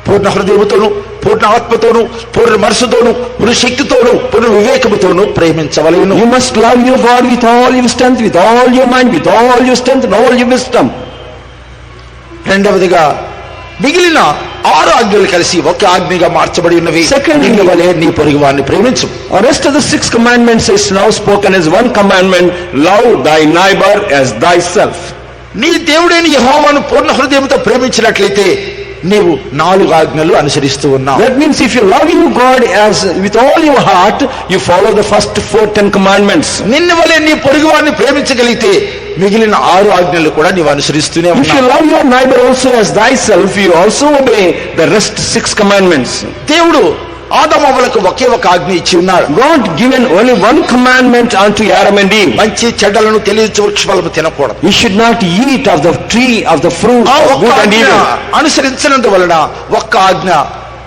పూర్ణ హృదయముతోను, పూర్ణ ఆత్మతోను, పూర్ణ మనసుతోను, పూర్ణ శక్తితోను, పూర్ణ వివేకముతోను ప్రేమించవలెను. You must love your God with all your strength, with all your mind, with all your strength and all your wisdom. రెండవదిగా మిగిలిన 6 ఆజ్ఞలు కలిసి ఒకే ఆజ్ఞగా మార్చబడి ఉన్నవి. Secondly, నిన్ను వలె నీ పొరుగువాన్ని ప్రేమించు. The rest of the 6 commandments is now spoken as one commandment, love thy neighbor as thyself. నీ దేవుడైన యెహోవాను పూర్ణ హృదయంతో ప్రేమించినట్లయితే నీవు 4 ఆజ్ఞలు అనుసరిస్తూ ఉన్నావు. That means if you love your God as with all your heart, you follow the first 4 10 commandments. నిన్ను వలె నీ పొరుగువాన్ని ప్రేమించగలిగితే మిగిలిన 6 ఆజ్ఞలు కూడా నీవు అనుసరిస్తూనే If you ఉన్నావు. love your neighbor also as thyself, you also obey the rest 6 commandments. దేవుడు ఆదామవ్వలకు ఒకే ఒక ఆజ్ఞ ఇచ్చి ఉన్నాడు. God given only one commandment unto Adam and Eve. మంచి చెడ్డలను తెలియచు వృక్షఫలము తినకూడదు. You should not eat of the tree of the fruit ఆ of ఒక్క good and ఆజ్ఞ evil. అనుసరించినందువలన ఒక్క ఆజ్ఞ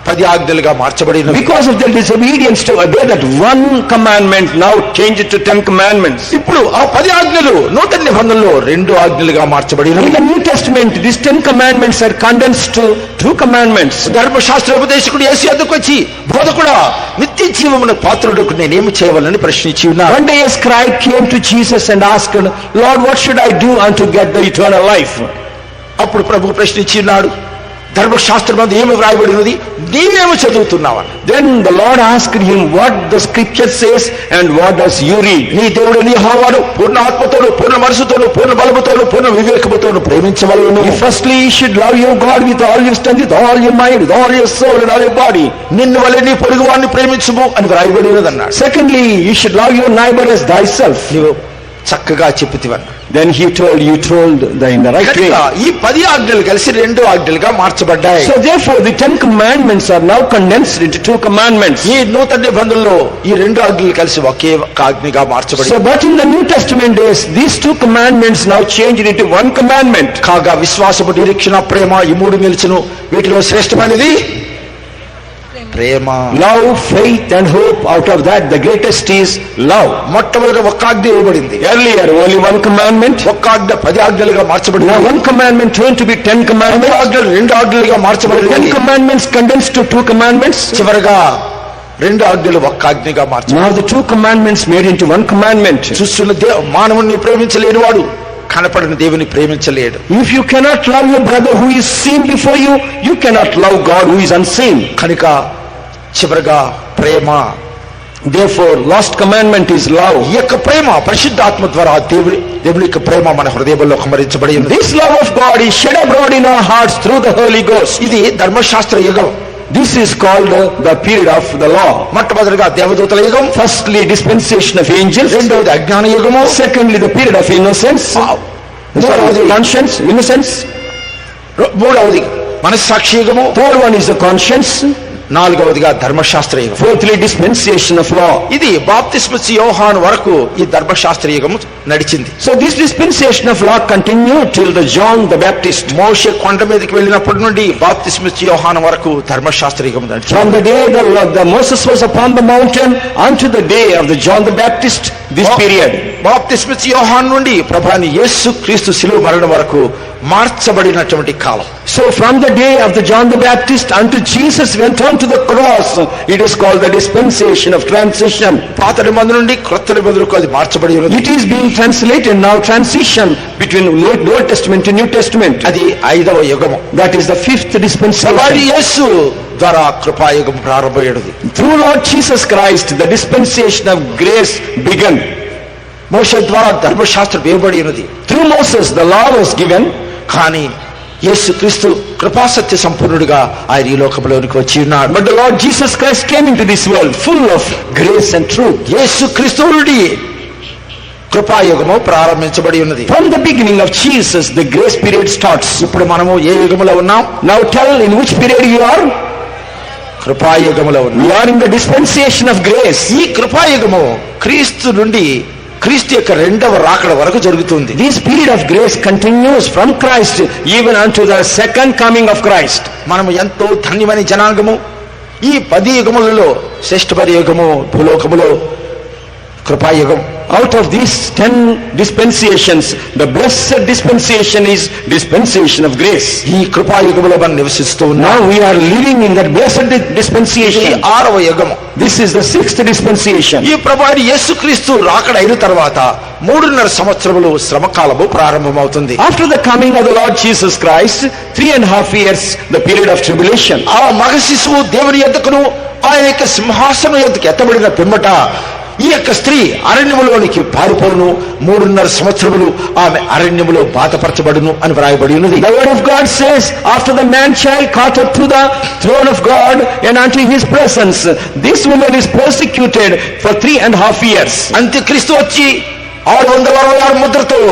10 ఆజ్ఞలుగా మార్చబడినది. Because of their disobedience to obey that one commandment, now change it to 10 commandments. ఇప్పుడు ఆ 10 ఆజ్ఞలు నూతన నిబంధనలో 2 ఆజ్ఞలుగా మార్చబడినవి. In the New Testament, these 10 commandments are condensed to 2 commandments. ధర్మశాస్త్ర ఉపదేశకుడు యేసు యొద్దకు వచ్చి, బోధకుడా, నిత్య జీవమున పాత్రుడకు నేనేమి చేయవలని ప్రశ్నించి ఉన్నాడు. One day a scribe came to Jesus and asked, Lord, what should I do unto get the eternal life? అప్పుడు ప్రభు ప్రశ్నించి ఉన్నాడు, ధర్మశాస్త్రమందు ఏమి వ్రాయబడినది, నీవేమి చదువుతున్నావా? Then the Lord asked him what the scripture says and what does you read? నీ దేవుడు నీ యెహోవాను పూర్ణ ఆత్మతోను, పూర్ణ మనసుతోను, పూర్ణ బలముతోను, పూర్ణ వివేకముతోను ప్రేమించవలెను. Firstly, you should love your God with all your strength, with all your mind, with all your soul and all your body. నిన్ను వలె నీ పొరుగువాన్ని ప్రేమించుము అని వ్రాయబడినది అన్నాడు. Secondly, you should love your neighbor as thyself. నీవు చక్కగా చెప్పితివన్న. Then he told in the right way. కనుక ఈ 10 ఆజ్ఞలు కలిసి 2 ఆజ్ఞలుగా మార్చబడ్డాయి. So therefore, the 10 commandments are now condensed into 2 commandments. ఈ నూతన నిబంధనలో ఈ 2 ఆజ్ఞలు కలిసి ఒకే ఒక ఆజ్ఞగా మార్చబడింది. So but in the New Testament days, these 2 commandments now changed into 1 commandment. కాగా విశ్వాసము, నిరీక్షణ, ప్రేమ ఈ 3 నిలిచును. వీటిలో శ్రేష్టమైనది ప్రేమ. Love, faith and hope, out of that the greatest is love. మొట్టమొదటి ఒక్క ఆజ్ఞ ఇవ్వబడింది. Earlier only 1 commandment. ఒక్క ఆజ్ఞ 10 ఆజ్ఞలుగా మార్చబడింది. Now 1 commandment turned to be 10 10 commandments. ఆజ్ఞలు 2 ఆజ్ఞలుగా 10 మార్చబడింది. commandments condensed to 2 commandments. చివరగా 2 ఆజ్ఞలు ఒక్క ఆజ్ఞగా మార్చబడింది. Now the 2 commandments made into 1 commandment. చూస్తున్న మానవుని ప్రేమించలేని వాడు కనపడిన దేవుని ప్రేమించలేడు. If you cannot love your brother who is seen before you, you cannot love God who is unseen. కనుక చివరగా ప్రేమ. Therefore, last commandment is love. ఈ యొక్క ప్రేమ పరిశుద్ధాత్మ ద్వారా దేవుని యొక్క ప్రేమ మన హృదయంలో కుమ్మరించబడి ఉంది. This love of God is shed abroad in our hearts through the Holy Ghost. ఇది ధర్మశాస్త్ర యుగం. This is called the period of the law. మొట్టమొదటిగా దేవదూతల యుగం, Firstly, dispensation of angels. రెండవది అజ్ఞాన యుగము, Secondly, the period of innocence. మూడవది Conscience, innocence. మూడవది మనస్సాక్షి యుగము, Third one is the conscience. నాలుగవదిగా ధర్మశాస్త్ర యుగం. Fourthly, dispensation of law. ఇది బాప్తిస్మసి యోహాను వరకు ఈ ధర్మశాస్త్ర యుగము నడిచింది. So this dispensation of law continued till the John the Baptist. మోషే కొండ మీదకి వెళ్ళినప్పటి నుండి బాప్తిస్మసి యోహాను వరకు ధర్మశాస్త్ర యుగం నడిచింది. From the day the Moses was upon the mountain unto the day of the John the Baptist, this period. బాప్తిస్మసి యోహాను నుండి ప్రభువైన యేసు క్రీస్తు శిలువ మరణం వరకు మార్చబడినటువంటి కాలం. So from the day of the John the Baptist unto Jesus went on to the cross, it is called the dispensation of transition. పాత నిబంధన నుండి క్రొత్త నిబంధనకు అది మార్చబడి ఉన్నది. It is being translated now, transition between Old Testament and New Testament. అది 5వ యుగము. That is the 5th ప్రభువైన dispensation. యేసు ద్వారా కృపాయుగం ప్రారంభమైనది. Through Lord Jesus Christ, the dispensation of grace began. మోషే ద్వారా ధర్మశాస్త్రం ఇవ్వబడి ఉన్నది. Through Moses, the law was given. కానీ యేసు క్రీస్తు కృపాసత్య సంపూర్ణుడిగా ఆయన ఈ లోకంలోనికి వచ్చి ఉన్నాడు. But the Lord Jesus Christ came into this world full of grace and truth. యేసు క్రీస్తు నుండి కృపాయుగము ప్రారంభించబడి ఉన్నది. From the beginning of Jesus, the grace period starts. ఇప్పుడు మనము ఏ యుగములో ఉన్నాం? Now tell in which period you are? కృపాయుగములో ఉన్నాం. We are in the dispensation of grace. ఈ కృపాయుగము క్రీస్తు నుండి క్రీస్తు యొక్క 2వ రాకడ వరకు జరుగుతుంది. This period of grace continues from Christ even unto the second coming of Christ. మనము ఎంతో ధన్యమైన జనాంగము. ఈ 10 యుగములలో శ్రేష్ఠమైన యుగము భూలోకములో కృపాయుగం. Out of these 10 dispensations, the blessed dispensation is dispensation of grace. ఈ కృపాయుగములో మనం నివసిస్తూ ఉన్నాం. Now we are living in that blessed ఈ dispensation. 6వ యుగము. This is the 6th dispensation. ఈ ప్రభువైన యేసుక్రీస్తు రాకడ అయిన తర్వాత 3.5 సంవత్సరములు శ్రమకాలము ప్రారంభమవుతుంది. After the coming of the Lord Jesus Christ, 3.5 years, the period of tribulation. ఆ మగ శిశువు దేవుని యొద్దకును ఆయన యొక్క సింహాసనం యొద్దకు ఎత్తబడిన పిమ్మట ఈ యొక్క స్త్రీ అరణ్యములోనికి పారిపోను. 3.5 సంవత్సరములు ఆమె అరణ్యములో బాధపరచబడును అని వ్రాయబడి ఉన్నది. The word of God says, after the man child caught up to the throne of God and unto his presence, this woman is persecuted for 3.5 years. అంత్యక్రీస్తు వచ్చి 666 ముద్రతో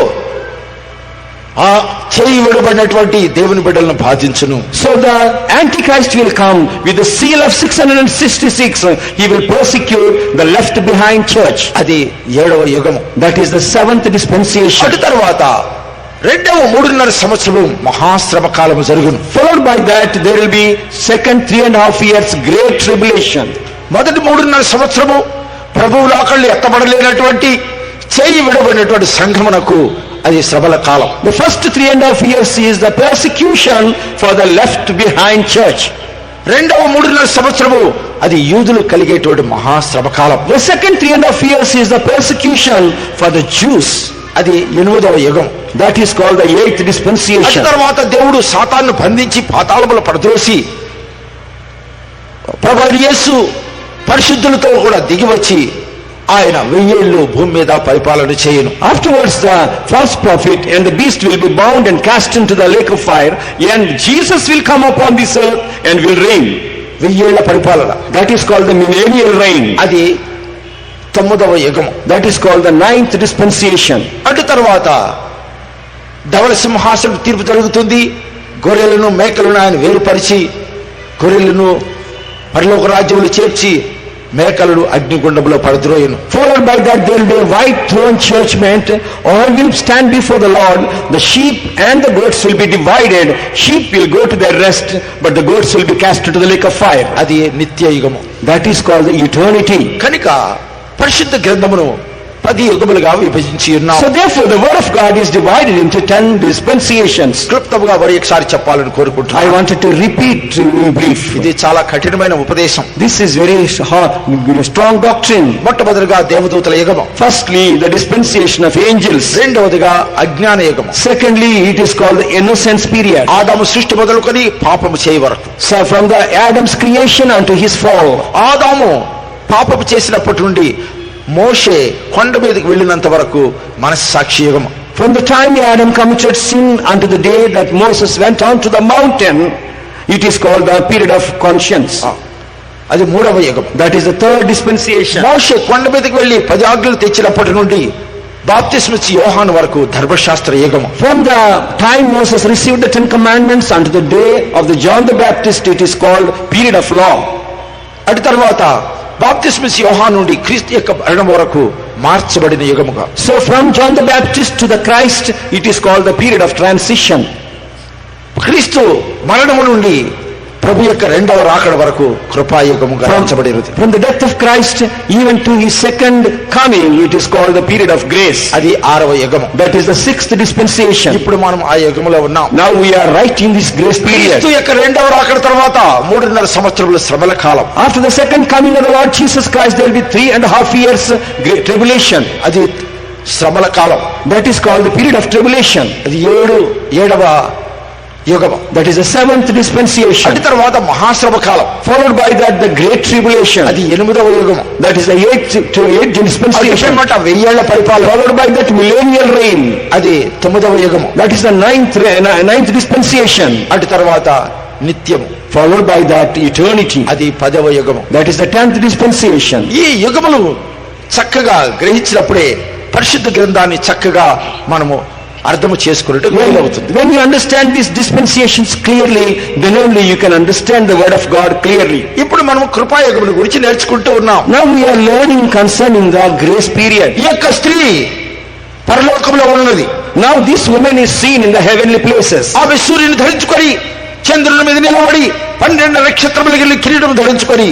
ఆ చేయి విడబడినటువంటి దేవుని బిడ్డలను బాధించును. So the Antichrist will come with the seal of 666. He will persecute the left behind church. అది 7వ యుగము. That is the 7th dispensation. అటు తర్వాత 2వ 3.5 సంవత్సరం మహాశ్రమ కాలము జరుగును. Followed by that, there will be second 3.5 years great tribulation. మొదటి 3.5 సంవత్సరము ప్రభువు రాకళ్ళు ఎత్తబడలేనటువంటి చేయి విడబడినటువంటి సంఘమునకు అది శ్రమల కాలం. The first 3.5 years is the persecution for the left behind church. 2వ 3.5 సంవత్సరము అది యూదులు కలిగేటువంటి మహాశ్రమ కాలం. The second 3.5 years is the persecution for the Jews. అది 8వ యుగం. That is called the 8th అటు dispensation. తర్వాత దేవుడు సాతాను బంధించి పాతాళములో పడద్రోసి ప్రభువైన యేసు పరిశుద్ధులతో కూడా దిగివచ్చి ఆయన 1000 ఏళ్ళు భూమి మీద పరిపాలన చేయను. Afterwards, the false prophet and the beast will be bound and cast into the lake of fire, and Jesus will come upon this earth and will reign. 1000 ఏళ్ల పరిపాలన. That is called the millennial reign. అది 9వ యుగము. That is called the 9th dispensation. అటు తర్వాత ధవళ సింహాసనం తీర్పు జరుగుతుంది. గొర్రెలను మేకలను ఆయన వేరుపరిచి గొర్రెలను పరలోక రాజ్యములు చేర్చి మేకలను అగ్నిగుండంలో పడద్రోయును. Followed by that, there will be a white throne judgment. All will stand before the Lord. The sheep and the goats will be divided. Sheep will go to their rest, but the goats will be cast into the lake of fire. అది నిత్య యుగము. That is called the eternity. కనుక పరిశుద్ధ గ్రంథమును 10 యుగములుగా విభజించి ఉన్నాం. So therefore, the word of God is divided into 10 dispensations. క్లుప్తంగా మరి ఒకసారి చెప్పాలని I కోరుకుంటున్నాను. wanted to repeat in brief. ఇది చాలా కఠినమైన ఉపదేశం. This is very strong doctrine. మొట్టమొదటిగా దేవదూతల యుగము. Firstly, the dispensation of angels. రెండవదిగా అజ్ఞాన యుగము. Secondly, it is called the innocence period. ఆదాము సృష్టి మొదలుకొని పాపము చేయ వరకు. So from the Adam's creation unto his fall. ఆదాము పాపము చేసినప్పటి నుండి మోషే కొండ మీదకి వెళ్ళినంత వరకు మనస్సాక్షి యుగము. From the time Adam committed sin unto the day that Moses went on to the mountain, it is called the period of conscience. అది 3వ యుగం. That is the third dispensation. మోషే కొండ మీదకి వెళ్ళి 10 ఆజ్ఞలు తెచ్చినప్పటి నుండి బాప్తిస్మిచ్చి యోహాను వరకు ధర్మశాస్త్ర యుగము. From the time Moses received the 10 commandments unto the day of the John the Baptist, it is called period of law. అటు తర్వాత బాప్తిస్మిచ్చి యోహాను నుండి క్రీస్తు యొక్క మరణం వరకు మార్చబడిన యుగముగా. So from John the Baptist to the Christ, it is called the period of transition. క్రీస్తు మరణము నుండి ప్రభు యొక్క 2వ రాకడ వరకు కృపాయుగముగా మార్చబడినది. From the death of Christ even to his second coming, it is called the period of grace. అది 6వ యుగము. That is the 6th dispensation. ఇప్పుడు మనం ఆ యుగములో ఉన్నాం. Now we are right in this grace period. క్రీస్తు యొక్క 2వ రాకడ తర్వాత 3.5 సంవత్సరముల శ్రమల కాలం. After the second coming of the Lord Jesus Christ, there will be 3.5 years great tribulation. అది శ్రమల కాలం. That is called the period of tribulation. అది 7వ యుగము. That is the 7th dispensation. అటు తర్వాత మహాశ్రమ కాలం. Followed by that, the great tribulation. అది 8వ యుగము. That is the 8th dispensation. 1000 ఏళ్ల పరిపాలన. Followed by that millennial reign. అది 9వ యుగము. That is the 9th dispensation. అటు తర్వాత నిత్యము. Followed by that eternity. అది 10వ యుగము. That is the 10th dispensation. ఈ యుగములు చక్కగా గ్రహించినప్పుడే పరిశుద్ధ గ్రంథాన్ని చక్కగా మనము అర్థము చేసుకున్నట్టు వీలవుతుంది. When you understand these dispensations clearly, then only you can understand the word of God clearly. ఇప్పుడు మనం కృపాయుగముల గురించి నేర్చుకుంటూ ఉన్నాం. Now we are learning concerning the grace period. ఈ యొక్క స్త్రీ పరలోకంలో ఉన్నది. Now this woman is seen in the heavenly places. ఆమె సూర్యుని ధరించుకొని చంద్రుని మీద నిలబడి 12 నక్షత్రములు కిరీటం ధరించుకొని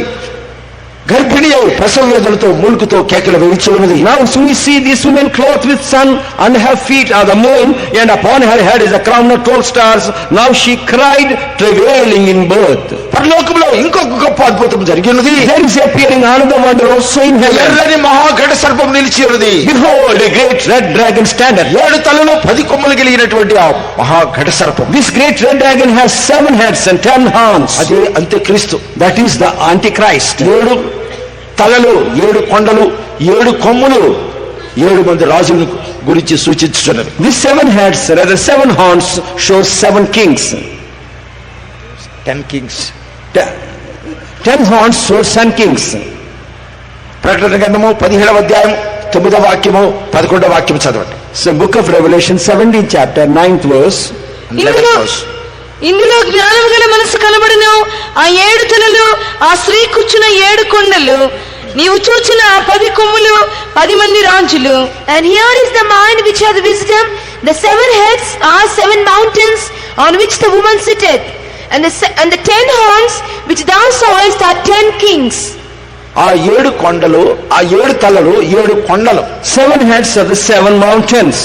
గర్భిణి అయి ప్రసవ వేదనతో మూలుగుతో కేకలు వేయించి ఉన్నది. Now so we see this woman clothed with sun, and her feet are the moon, and upon her head is a crown of 12 stars. Now she cried, travailing in birth. పరలోకంలో ఇంకొక గొప్ప అద్భుతం జరిగి ఉన్నది. There is appearing another wonder also in heaven. ఎర్రని మహాఘట సర్పం నిలిచి ఉన్నది. Behold, a great red dragon standeth. 7 తలలు 10 కొమ్మలు కలిగినటువంటి ఆ మహాఘట సర్పం. This great red dragon has 7 heads and 10 horns. అదే అంత్యక్రీస్తు. That is the Antichrist. 7 తలలు, 7 కొండలు, 7 కొమ్ములు 7 మంది రాజులను గురించి సూచించుతున్నది. These 7 heads, rather 7 horns, shows 7 kings. 10 Kings. 10 horns shows 10 kings. ప్రకటన గ్రంథము 17వ అధ్యాయం 9వ వాక్యము 11వ వాక్యం చదవండి. So book of Revelation 17 chapter 9th verse. ఇందులో జ్ఞానము గల మనసు కనబడును. ఆ 7 తలలు, ఆ స్త్రీ కూర్చున్న 7 కొండలు, నీవు చూచిన ఆ 10 కొమ్ములు, 10 మంది రాజులు. And here is the mind which hath wisdom. The 7 heads are 7 mountains on which the woman sitteth. And the 10 horns which thou sawest are 10 kings. ఆ 7 కొండలు, ఆ 7 తలలు, 7 కొండలు. 7 heads are the 7 mountains.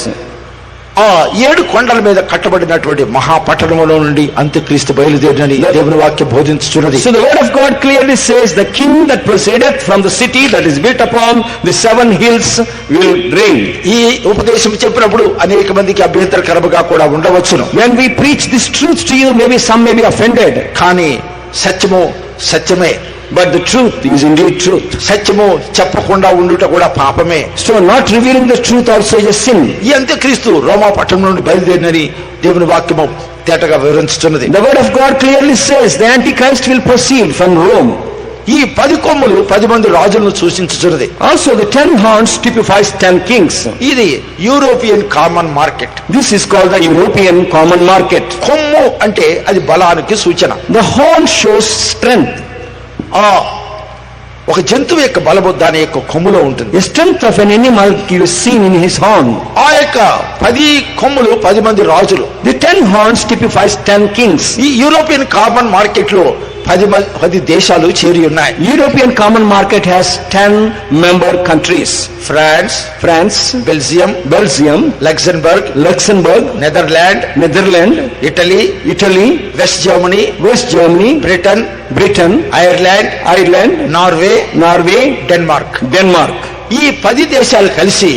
ఆ 7 కొండల మీద కట్టబడినటువంటి మహాపట్టణములో నుండి అంత్యక్రీస్తు బయలుదేరినని దేవుని వాక్యం బోధించుచున్నది. So the word of God clearly says the king that proceedeth from the city that is built upon the 7 hills will reign. ఈ ఉపదేశం చెప్పినప్పుడు అనేక మందికి అభ్యంతరకరముగా కూడా ఉండవచ్చును. When we preach this truth to you, maybe some may be offended. కానీ సత్యము సత్యమే. But the truth is indeed truth. సత్యము చెప్పకుండా ఉండుట కూడా పాపమే. So not revealing the truth also is a sin. ఈ అంత్యక్రీస్తు రోమా పట్టణం నుండి బయలుదేరినని దేవుని వాక్యము తేటగా వివరించుతున్నది. The word of God clearly says the Antichrist will proceed from Rome. ఈ 10 కొమ్ములు 10 మంది రాజులను సూచించుచున్నది. Also the 10 horns typifies 10 kings. ఇది European common market. This is called the European common market. కొమ్ము అంటే అది బలానికి సూచన. The horn shows strength. ఆ ఒక జంతువు యొక్క బలము దాని యొక్క కొమ్ములో ఉంటుంది. The strength of an animal is seen in his horn. ఆ యొక్క 10 కొమ్ములు 10 మంది రాజులు. The 10 horns typifies 10 kings. ఈ యూరోపియన్ కామన్ మార్కెట్ లో 10 దేశాలు చేరి ఉన్నాయి. European common market has 10 member countries. France, Belgium, Luxembourg, Netherlands, Italy, West Germany, Britain, Ireland, Norway, Denmark. ఈ 10 దేశాలు కలిసి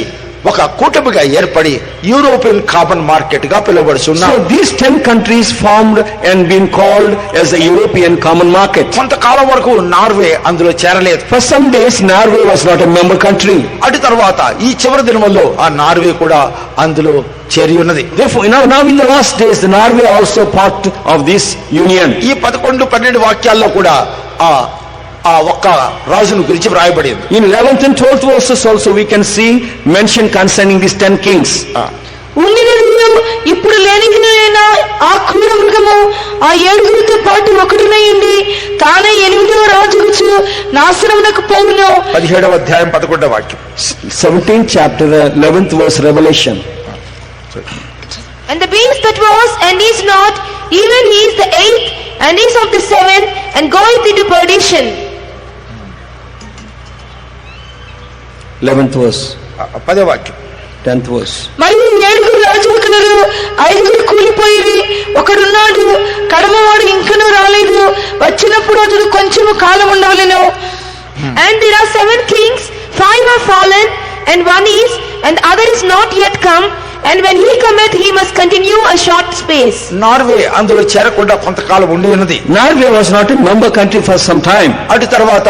ఒక కూటమిగా ఏర్పడి యూరోపియన్ కామన్ మార్కెట్ గా పిలువబడుచున్నారు. So these 10 countries formed and been called as the European common market. కొంతకాలం వరకు Norway అందులో చేరలేదు. For some days Norway was not a member country. అటు తర్వాత ఈ చివరి దినముల్లో ఆ నార్వే కూడా అందులో చేరి ఉన్నది. Therefore now in the last days the Norway also part of this union. ఈ 11-12 వాక్యాల్లో కూడా ఆ ఒక్క రాజును గురించి వ్రాయబడింది. In 11th and 12th verses also we can see mention concerning these 10 kings. ఉండినను ఇప్పుడు లేనినైనా ఆ క్రూర మృగము ఆ 7గురితో పాటు ఒకటినయ్యింది తానే 8వ రాజుగుచు నాశనమునకు పోవును. 17వ అధ్యాయం 11వ వాక్యం. 17th chapter 11th verse Revelation. And the beast that was and is not, even he is the 8th and is of the 7th and goeth into perdition. 11th verse. 10వ వాక్యం. 10th verse. మరియు 7 రాజులు colour, 5 కూలిపోయి ఒకడున్నాడు, కడమవాడు ఇంకనూ రాలేదు, వచ్చినప్పుడు అతడు కొంచెము కాలం ఉండవలెను. And there are 7 kings, 5 are fallen and 1 is, and the other is not yet come. And when he cometh, he must continue a short space. Norway అందులో చేరకుండా కొంతకాలం ఉండి ఉన్నది. Norway was not a member country for some time. అటు తర్వాత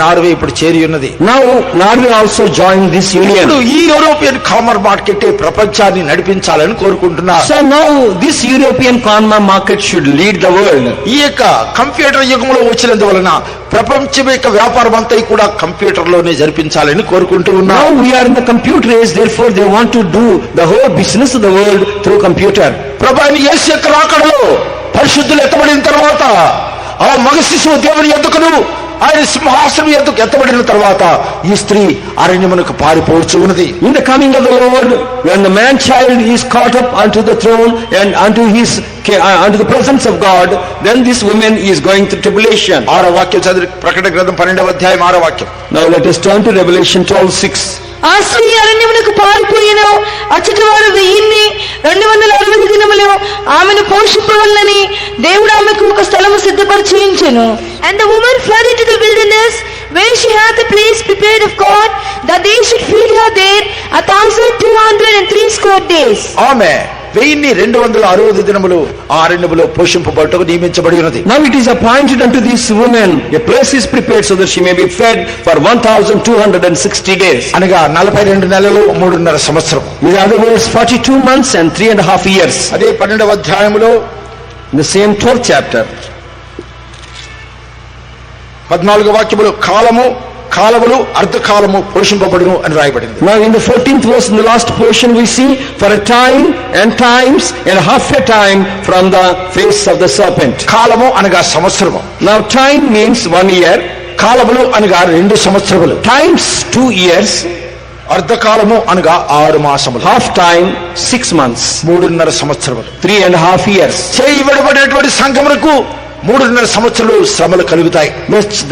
Norway ఇప్పుడు చేరి ఉన్నది. Now Norway also joined this union. ఇప్పుడు ఈ యూరోపియన్ కామన్ మార్కెట్ ప్రపంచాన్ని నడిపించాలని కోరుకుంటున్నారు. So now this European common market should lead the world. ఈ యొక్క కంప్యూటర్ యుగంలో వచ్చినందువలన ప్రపంచం యొక్క వ్యాపారం అంతా కూడా కంప్యూటర్ లోనే జరిపించాలని కోరుకుంటూ ఉన్నారు. Now we are in the computer age, therefore they want to do the whole business of the world through computer. ప్రభువైన యేసు యొక్క రాకడలో పరిశుద్ధులు ఎత్తబడిన తర్వాత ఆ మగ శిశువు దేవుని యొద్దకును ఆయన సింహాసనం ఎత్తుకు ఎత్తబడిన తర్వాత ఈ స్త్రీ అరణ్యమునకు పారిపోవచ్చు ఉన్నది. In the coming of the Lord, when the man child is caught up unto the throne and unto the presence of God, then this woman is going through tribulation. 6వ వాక్యం చదివి ప్రకటన గ్రంథం 12వ అధ్యాయం 6వ వాక్యం. Now let us turn to Revelation 12:6. ఆ స్త్రీ అరణ్యమునకు పారిపోయిన అచ్చటి వారు 1260 దినములు ఆమెను పోషింపవలనని దేవుడు ఆమెకు ఒక స్థలము సిద్ధపరిచేయించెను. And the woman fled into the wilderness, where she had the place prepared of God, that they should feed her there 1260 days. ఆమె 1260 దినములు ఆ అరణ్యములో పోషింపబడుటకు నియమించబడి ఉన్నది. Now it is appointed unto this woman a place is prepared so that she may be fed for 1260 days. అనగా 42 నెలలు 3.5 సంవత్సరం. In other words, 42 months and 3.5 years. అదే 12వ అధ్యాయములో In the same 12th chapter, 14వ వాక్యములో కాలములు అర్ధకాలము పోషింపబడును అని రాయబడింది. now in the 14th verse, in the last portion, we see for a time and times and half a time from the face of the serpent. కాలము అనగా సంవత్సరము. Now time means 1 year, కాలములు అనగా 2 సంవత్సరములు. times 2 years, అర్ధకాలము అనగా 6 మాసములు. half time 6 months, 3.5 సంవత్సరములు. 3.5 years. చేయబడబడినటువంటి సంఘములకు 3.5 సంవత్సరాలు శ్రమలు కలుగుతాయి.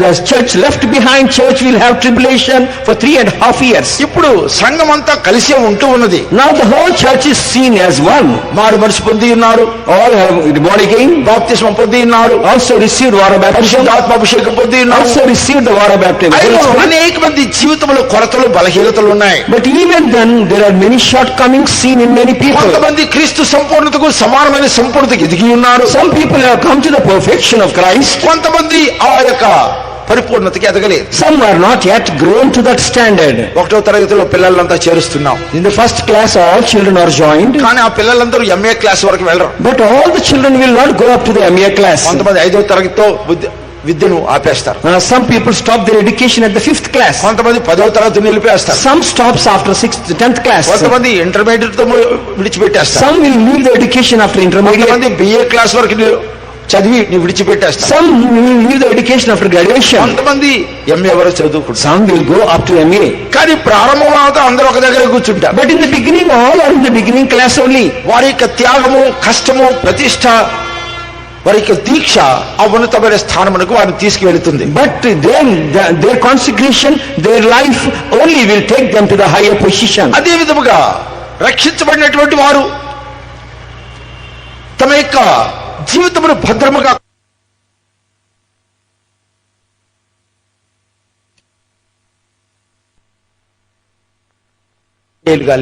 The church left behind, church will have tribulation for 3.5 years. ఇప్పుడు సంఘం అంతా కలిసే ఉంటూ ఉన్నది. Now the whole church is seen as one. మారు మనసు పొంది ఉన్నారు, All have born again, బాప్తిస్మం పొంది ఉన్నారు, also received water baptism, పరిశుద్ధాత్మాభిషేకం పొంది ఉన్నారు. also received the water baptism. అయినా అనేక మంది జీవితంలో కొరతలు బలహీనతలు ఉన్నాయి. But even then there are many shortcomings seen in many people. కొంతమంది క్రీస్తు సంపూర్ణతకు సమానమైన సంపూర్ణతకు ఎదిగి ఉన్నారు. Some people have come to the perfection of Christ. కొంతమంది ఆ యొక్క పరిపూర్ణతకి ఎదగలేదు. Some are not yet grown to that standard. 1వ తరగతిలో పిల్లలంతా చేరుస్తున్నాం. In the first class all children are joined, కానీ ఆ పిల్లలందరూ MA క్లాస్ వరకు వెళ్ళరు. but all the children will not go up to the MA class. కొంతమంది 5వ తరగతితో విద్యను ఆపేస్తారు. Some people stop their education at the 5th class. కొంతమంది 10వ తరగతి నిలిపేస్తారు. Some stops after 6th 10th class. కొంతమంది ఇంటర్మీడియట్ తో విడిచిపెట్టేస్తారు. Some will leave the education after intermediate. కొంతమంది BA క్లాస్ వరకు చదివి విడిచిపెట్టేస్తారు. Some will leave the education after graduation. కొంతమంది MA వరకు చదువుకుంటారు. Some will go up to MA. కానీ ప్రారంభంలో అందరూ ఒక దగ్గర కూర్చుంటారు. But in the beginning all are in the beginning class only. వారి యొక్క త్యాగము, కష్టము, ప్రతిష్ట, వారి యొక్క దీక్ష ఆ ఉన్నతమైన స్థానమునకు వారిని తీసుకువెళుతుంది. But then their consecration, their life only will take them to the higher position. అదే విధముగా రక్షించబడినటువంటి వారు తమ యొక్క జీవితమును భద్రముగా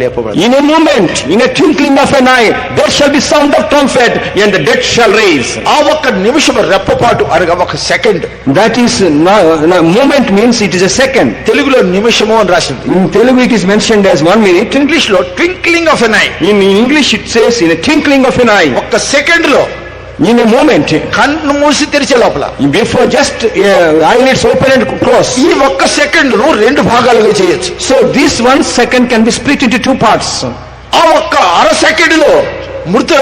లేపబడతారు. In a moment, in a twinkling of an eye, there shall be sound of trumpet, and the dead shall raise. ఆ ఒక్క నిమిషం రెప్పపాటు అనగా ఒక second. That is, moment means it is a second. తెలుగులో నిమిషము అని రాసింది. In Telugu it is mentioned as 1 minute. English లో twinkling of an eye. In English it says in a twinkling of an eye. ఒక్క second లో, In a moment, కన్ను మూసి తెరిచే లోపల, before just eyelids open and close. ఈ ఒక్క second ను 2 భాగాలుగా చేయొచ్చు. So this 1 second can be split into 2 parts. ఆ ఒక్క అర సెకండ్ లో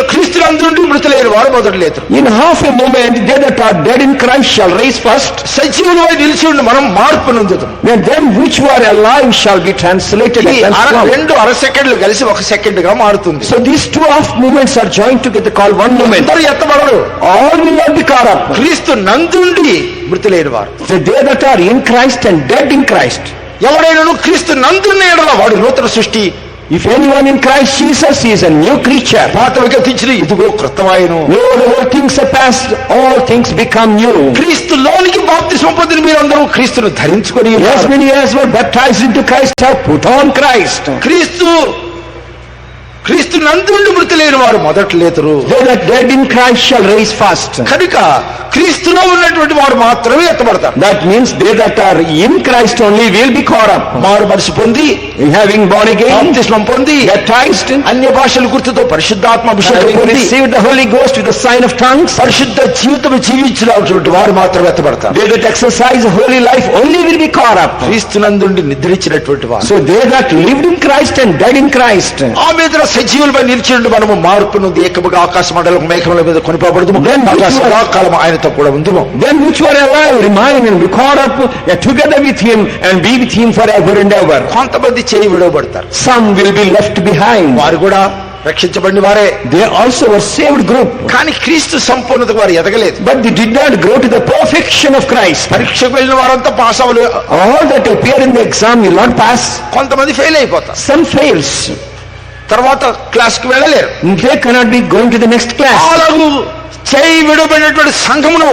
క్రీస్తునందు మృతులైన వారు మొదట లేరు. In half a moment, they that are dead in Christ shall rise first. సజీవులై నిలిచి ఉండి మనం మార్పు నొందుతాం. Then them which were alive shall be translated and transformed. 2 అర సెకండ్లు కలిసి 1 సెకండ్ గా మారుతుంది. So these 2 half moments are joined together called 1 moment. అందరూ ఎత్తబడరు. All will not be caught up. క్రీస్తు నందుండి మృతులైన వారు, So they that are in Christ and dead in Christ. ఎవరైనా క్రీస్తు నందున్న ఎడల వాడు నూతన సృష్టి. If anyone in Christ Jesus is a new creature. పాతవి గతించిన ఇదిగో క్రొత్తమాయెను. Lord, all things are past, all things become new. క్రీస్తులోనికి బాప్తిస్మం పొందిన మీరందరూ క్రీస్తును ధరించుకొని As many as were baptized into Christ have put on Christ. క్రీస్తు నందుండి మృతులైన వారు మొదట లేతురు. They that dead in Christ shall rise first. కనుక క్రీస్తులో ఉన్నటువంటి వారు మాత్రమే ఎత్తబడతారు. That means they that are in Christ only will be caught up. మారు మనసు పొంది, Having born again, బాప్తిస్మం పొంది, baptized, అన్య భాషల గుర్తుతో పరిశుద్ధాత్మ అభిషేకం having పొంది, received the Holy Ghost with the sign of tongues, పరిశుద్ధ జీవితం జీవించినటువంటి వారు మాత్రమే ఎత్తబడతారు. they that exercise a holy life only will be caught up. క్రీస్తునందుండి నిద్రించినటువంటి వారు, So they that lived in Christ and died in Christ, ఆ మీద సజీవులపై నిలిచి ఉండి మనము మార్పు నుండి ఏకముగా ఆకాశ మండలం మేఘముల మీద కొనిపోబడదు. సదాకాలం ఆయన ఆయనతో కూడా ఉందుము. Then which were alive remain and be caught up together with him and be with him forever and ever. కొంతమంది చేయి విడవబడతారు, Some will be left behind. వారు కూడా రక్షించబడిన వారే, They also were saved group, కానీ క్రీస్తు సంపూర్ణతకు వారు ఎదగలేదు. but they did not grow to the perfection of Christ. పరీక్షకు వెళ్ళిన వారంతా పాస్ అవ్వలేదు, All that appear in the exam will not pass. కొంతమంది ఫెయిల్ అయిపోతారు, Some fails. తర్వాత క్లాస్ కి వెళ్ళలేరు. They cannot be going to the next class. అలాగూ చేయి విడవబడినటువంటి సంఘమును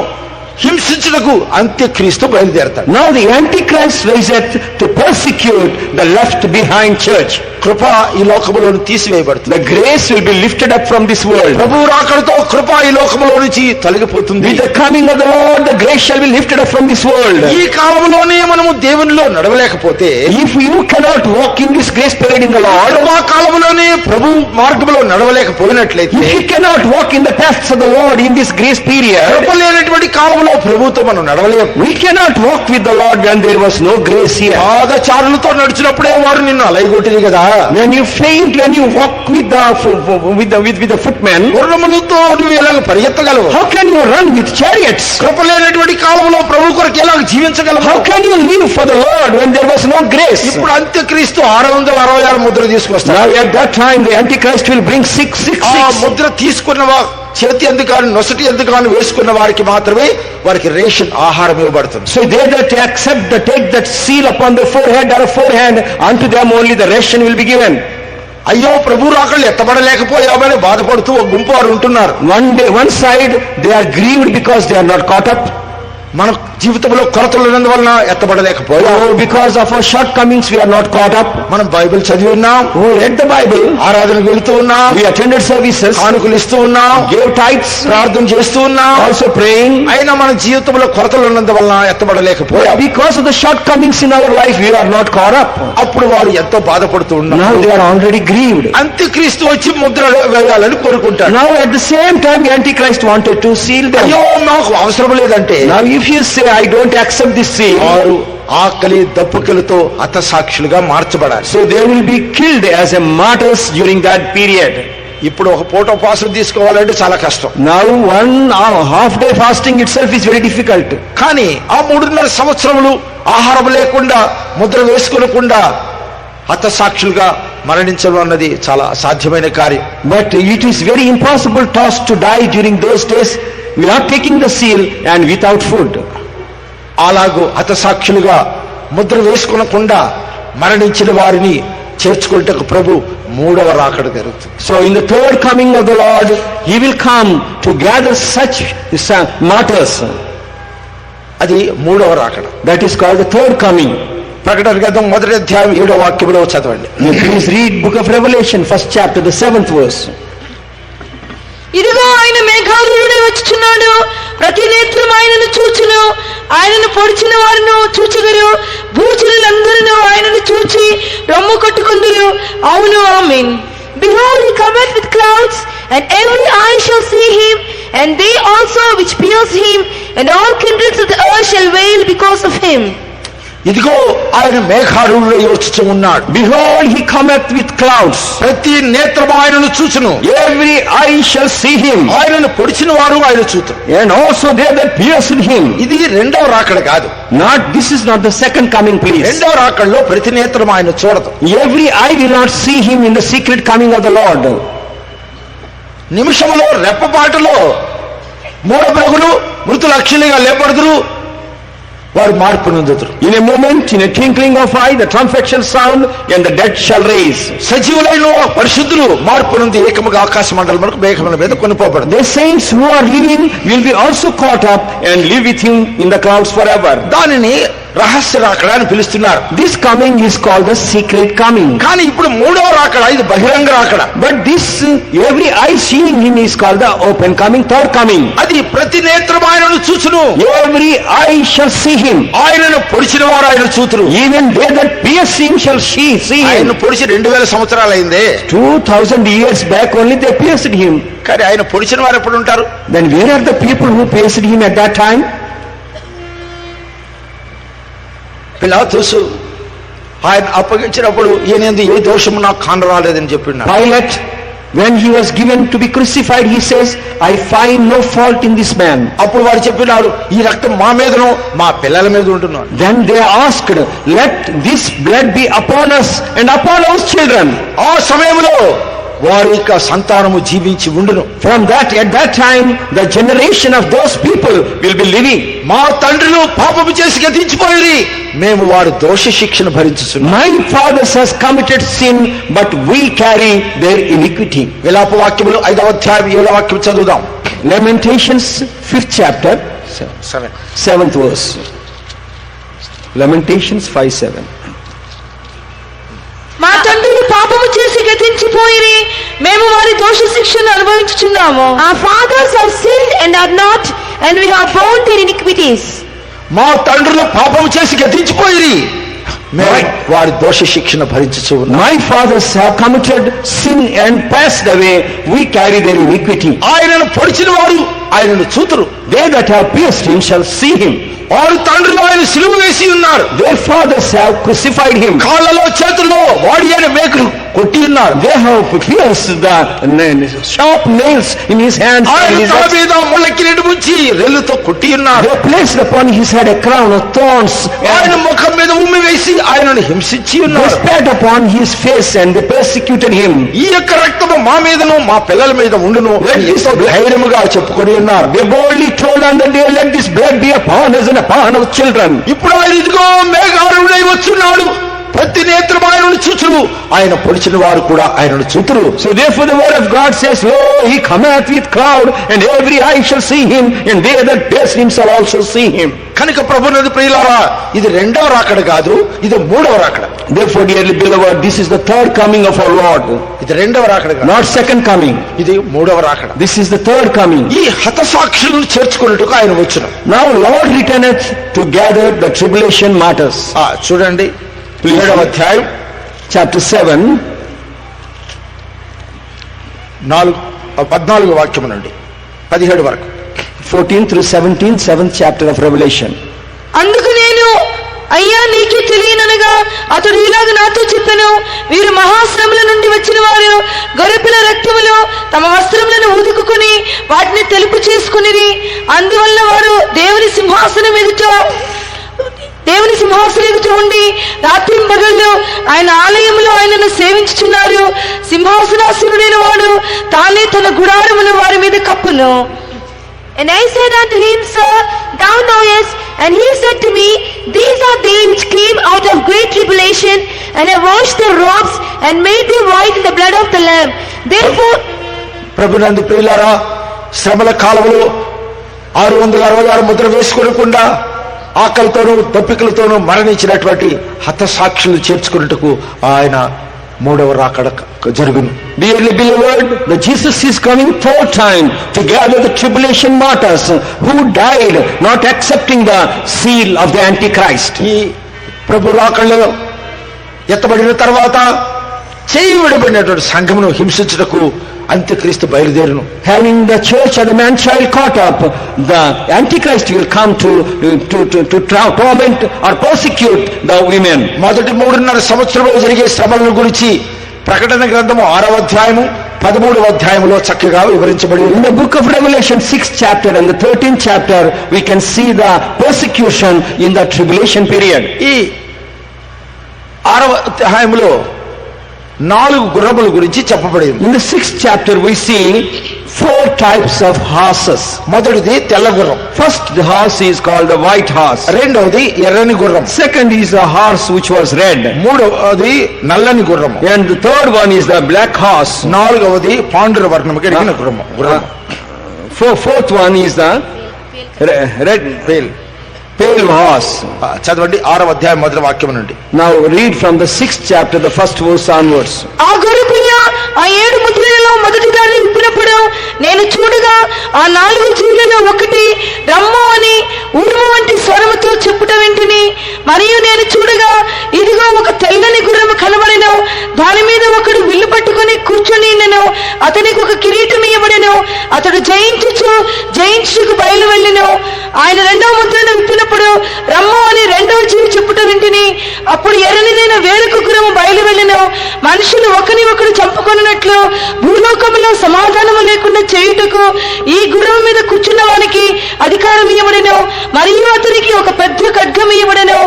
హింసించుటకు అంత్యక్రీస్తు బయలుదేరతాడు. Now the Antichrist riseth to persecute the left behind church. కృప ఈ లోకములోని తీసివేయబడుతుంది. The grace will be lifted up from this world. ప్రభువు రాకడతో కృప ఈ లోకములో నుంచి తొలగిపోతుంది. With the coming of the Lord, the grace shall be lifted up from this world. ఈ కాలంలోనే మనము దేవునిలో నడవలేకపోతే, If you cannot walk in this grace period in the Lord, కృపా కాలంలోనే ప్రభు మార్గములో నడవలేకపోయినట్లయితే, if you cannot walk in the paths of the Lord in this grace period, కృప లేనటువంటి కాలంలో ప్రభువుతో మనం నడవలేము. we cannot walk with the Lord when there was no grace here. పాదచారులతో నడిచినప్పుడే వారు నిన్ను అలైగొట్టింది కదా. When you faint, when you walk with the footmen, గుర్రములతో నువ్వు ఎలాగ పరిగెత్తగలవు? how can you run with chariots? కృప లేనటువంటి కాలంలో ప్రభు కొరకు ఎలాగ జీవించగలవు? How can you live for the Lord when there was no grace? ఇప్పుడు అంత్యక్రీస్తు 666 ముద్ర తీసుకొస్తాడు. Now at that time the Antichrist will bring 666. Mudra తీసుకున్న చేతి ఎందుకు కానీ నొసటి ఎందుకు కానీ వేసుకున్న వారికి మాత్రమే వారికి రేషన్ ఆహారం ఇవ్వబడుతుంది. So they that take that seal upon the forehead or forehand, unto them only the ration will be given. అయ్యో ప్రభు రాకళ్ళు ఎత్తబడలేకపోయామని బాధపడుతూ ఒక గుంపు వారు ఉంటున్నారు. One side they are grieved because they are not caught up. మన జీవితంలో కొరతలు ఉన్నందువలన ఎత్తబడలేకపోయాం. Because of our shortcomings we are not caught up. మనం బైబిల్ చదివి ఉన్నాం, We read the Bible, ఆరాధనకు వెళుతూ ఉన్నాం, we attended services, కానుకలు ఇస్తూ ఉన్నాం, gave tithes, ప్రార్థన చేస్తూ ఉన్నాం, also praying. అయినా మన జీవితంలో కొరతలు ఉన్నందువలన ఎత్తబడలేకపోయాం. Because of the shortcomings in our life we are not caught up. అప్పుడు వారు ఎంతో బాధపడుతూ Now ఉన్నారు. they are already grieved. అంత్యక్రీస్తు వచ్చి ముద్ర వేయాలని కోరుకుంటారు. Now at the same time the Antichrist wanted to seal them. అయ్యో నాకు అవసరం లేదంటే, Now if you say I don't accept this seal, వారు ఆకలి దప్పుకలతో హతసాక్షులుగా మార్చబడాలి. so they will be killed as a martyrs during that period. ఇప్పుడు ఒక పూట ఉపవాసం తీసుకోవాలంటే చాలా కష్టం. Now one half day fasting itself is very difficult. కానీ ఆ 3.5 సంవత్సరములు ఆహారం లేకుండా ముద్ర వేసుకోకుండా హతసాక్షులుగా మరణించడం అన్నది చాలా అసాధ్యమైన కార్యం. But it is very impossible to us to die during those days without taking the seal and without food. అలాగూ హతసాక్షులుగా ముద్ర వేసుకొనకుండా మరణించిన వారిని చేర్చుకుంటకు ప్రభు 3వ రాకడ జరుగుతుంది. So in the third coming of the Lord, he will come to gather such martyrs. అది 3వ రాకడ. That is called the third coming. ప్రకటన గ్రంథం 1వ అధ్యాయం 7వ వాక్యంలో చదవండి. Please read book of Revelation, 1st chapter, the 7th verse. ఇదిగో ఆయన మేఘారూఢుడై వచ్చుచున్నాడు, ప్రతి నేత్రం ఆయనను చూచును, ఆయనను పొడిచిన వారును చూచుదురు, భూజనులందరూ ఆయనను చూచి రొమ్ము కొట్టుకుందురు. అవును, ఆమేన్. Behold, he cometh with clouds, and every eye shall see him, and they also which pierced him, and all kindreds of the earth shall wail because of him. ఇదిగో ఆయన మేఘారూఢుడై వచ్చుచు ఉన్నాడు. Behold, he cometh with clouds. ప్రతి నేత్రము ఆయనను చూచును, Every eye shall see him, ఆయనను పొడిచిన వారు ఆయన చూతురు. and also they that pierced him. ఇది 2వ రాకడ కాదు. This is not the second coming, please. 2వ రాకడలో ప్రతి నేత్రం ఆయన చూడదు. Every eye will not see him in the secret coming of the Lord. నిమిషంలో రెప్పపాటులో 3 ప్రగులు మృతులు అక్షులుగా లేపడుదురు, వారు మార్పు నొందుదురు. In a moment, in a twinkling of eye, the trumpet shall sound, and the dead shall raise. సజీవులైన పరిశుద్ధులు మార్పు నొంది ఏకముగా ఆకాశ మండలమునకు మేఘముల మీద కొనిపోబడదు. The saints who are living will be also caught up and live with him in the clouds forever. దానిని రహస్య రాకడ అని పిలుస్తున్నారు. This coming is called the secret coming. కానీ ఇప్పుడు 3వ రాకడ, ఇది బహిరంగ రాకడ. But this, every eye seeing him is called the open coming, third coming. అది ప్రతి నేత్రం ఆయనను చూచును, Every eye shall see him. ఆయనను పొడిచిన వారు ఆయన చూతురు. Even they that pierce him shall see ఆయన him. పొడిచి 2000 సంవత్సరాలు అయిందే, 2000 years back only they pierced him. కానీ ఆయన పొడిచిన వారు ఎప్పుడు ఉంటారు? Then where are the people who pierced him at that time? పిలాతుసు ఆయన అప్పగించినప్పుడు ఈయనందు ఏ దోషము నాకు కానరాలేదని చెప్పినాడు. Pilate, When he was given to be crucified, he says, I find no fault in this man. అప్పుడు వారు చెప్పినారు, ఈ రక్తం మా మీదను మా పిల్లల మీద ఉంటున్నాడు. Then they asked, let this blood be upon us and upon our children. ఆ సమయంలో వారి యొక్క సంతానము జీవించి ఉండును. From that, at that time, the generation of those people will be living. మా తండ్రులు పాపము చేసి గతించిపోయి మేము వారి దోష శిక్షను భరించుచున్నాం. My fathers has committed sin, but we carry their iniquity. విలాప వాక్యములు 5వ అధ్యాయం 7వ వాక్యం చదువుదాం. Lamentations 5th chapter, 7th verse. Lamentations 5:7. మా తండ్రులు పాపము చేసి గతించిపోయిరి, మేము వారి దోష శిక్షను అనుభవించుచున్నాము. Our fathers have sinned and are not, and we have borne their iniquities. మా తండ్రులు పాపము చేసి గతించిపోయి మేము వారి దోష శిక్షను భరించుచు ఉన్నాం. My fathers have committed sin and passed away, we carry their iniquity. ఆయనను పొడిచిన వారు ఆయనను చూతురు. They that have pierced him shall see him. వారు తండ్రులు ఆయన సిలువ వేసి ఉన్నారు. Their fathers have crucified him. కాళ్ళలో చేతుల్లో వాడి అయిన మేకులు కొట్టి ఉన్నారు. They have pierced the sharp nails in his hands and ఆయన his తల hands. మీద ముళ్ళ కిరీటం ఉంచి రెల్లుతో కొట్టి ఉన్నారు. They placed upon his head a crown of thorns ఆయన and ముఖం మీద ఉమ్మి వేసి ఆయనను హింసించి they ఉన్నారు. spat upon his face and they persecuted him. ఈ యొక్క రక్తము మా మీదను మా పిల్లల మీద ఉండును అని ఎంతో ధైర్యముగా చెప్పుకొని ఉన్నారు. They boldly told on the day, let this blood be upon us and upon our children. ఇప్పుడు ఆయన ఇదిగో మేఘారుడై వచ్చున్నాడు, ప్రతి నేత్రం ఆయనను చూచును, ఆయన పొడిచిన వారు కూడా ఆయనను చూతురు. So therefore the word of God says, lo, he cometh with cloud, and every eye shall see him, and they that pierced him shall also see him. కనుక ప్రభునందు ప్రియులారా, ఇది రెండవ రాకడ కాదు, ఇది మూడవ రాకడ. Therefore, dearly beloved, this is the third coming of our Lord, ఇది రెండవ రాకడ కాదు, not second coming. ఇది మూడవ రాకడ. This is the third coming. ఈ హతసాక్షులను చేర్చుకున్నట్టుగా ఆయన వచ్చును. Now Lord returneth to gather the tribulation martyrs. చూడండి 7వ అధ్యాయం Chapter 7, 14వ వాక్యము నుండి 17 వరకు. 14 through 17, 7th chapter of Revelation. అందుకు నేను, అయ్యా నీకే తెలియననగా అతడు ఇలాగ నాతో చెప్పెను, వీరు మహాశ్రమల నుండి వచ్చిన వారు గొర్రెపిల్ల రక్తములో తమ వస్త్రములను ఉదుకుని వాటిని తెలుపు చేసుకునిరి. అందువల్ల వారు దేవుని సింహాసనం ఎదుట ఉండి రాత్రి పగళ్ళు ఆయన ఆలయంలో ఆయనను సేవించుచున్నారు. సింహాసనాసనుడైన వాడు తానే తన గుడారమును వారి మీద కప్పును. And I said unto him, Sir, thou knowest. And he said to me, these are they which came out of great tribulation, and have washed their robes, and made them white in the blood of the Lamb. Therefore, ప్రభునందు ప్రియులారా, శ్రమల కాలంలో 666 ముద్ర వేసుకోకుండా ఆకలితోనూ దప్పికలతోనూ మరణించినటువంటి హతసాక్షులు చేర్చుకున్నట్టుకు ఆయన మూడవ రాకడ జరుగును. Dearly beloved, the Jesus is coming third time to gather the tribulation martyrs who died not accepting the seal of the Antichrist. ఈ ప్రభు రాకడలో ఎత్తబడిన తర్వాత చేయి విడబడినటువంటి సంఘమును హింసించుటకు అంత్యక్రీస్తు బయలుదేరును. Having the church or the man-child caught up, the Antichrist will come to torment or persecute the women. మొదటి 3.5 సంవత్సరంలో జరిగే శ్రమలను గురించి ప్రకటన గ్రంథము 6వ అధ్యాయము 13వ అధ్యాయములో చక్కగా వివరించబడి In the book of Revelation 6th chapter and the 13th chapter, we can see the persecution in the tribulation period. ఈ 6వ అధ్యాయములో 4 గుర్రముల గురించి చెప్పబడింది. In the 6th chapter, we see 4 types of horses. మొదటిది తెల్ల గుర్రం, First, the horse is called the white horse. రెండవది ఎర్రని గుర్రం, Second is the horse which was red. మూడవది నల్లని గుర్రము, And the third one is the black horse. నాలుగవది పాండుర వర్ణము కలిగిన గుర్రము. Fourth one is the red pale horse. చదవండి 6వ అధ్యాయం మొదటి వాక్యం నుండి. Now read from the 6th chapter, the first verse onwards. ఆ గొర్రెపిల్ల ఆ 7 ముద్రలలో మొదటి దాన్ని విప్పినప్పుడు నేను చూడగా ఆ 4 జీవులలో ఒకటి రమ్ము అని ఉరుము వంటి స్వరముతో చెప్పుట వింటిని. మరియు నేను చూడగా ఇదిగో ఒక తెల్లని గుర్రము కనబడెను, దాని మీద ఒకడు విల్లు పట్టుకుని కూర్చొని ఉండెను. అతనికి ఒక కిరీటం ఇవ్వబడెను. అతడు జయించుచు బయలు వెళ్ళెను. ఆయన రెండవ ముద్రను విప్పినప్పుడు రమ్ము అని రెండవ జీవి చెప్పుట వింటిని. అప్పుడు ఎర్రనిదైన వేరొక గుర్రము బయలు వెళ్ళెను. మనుషులు ఒకని ఒకడు చంపుకొనున్నట్లు భూలోకములో సమాధానము లేకుండా చేయుటకు ఈ గుర్రము మీద కూర్చున్న వానికి అధికారం ఇవ్వబడెను. మరియు అతనికి ఒక పెద్ద ఖడ్గం ఇవ్వబడెను.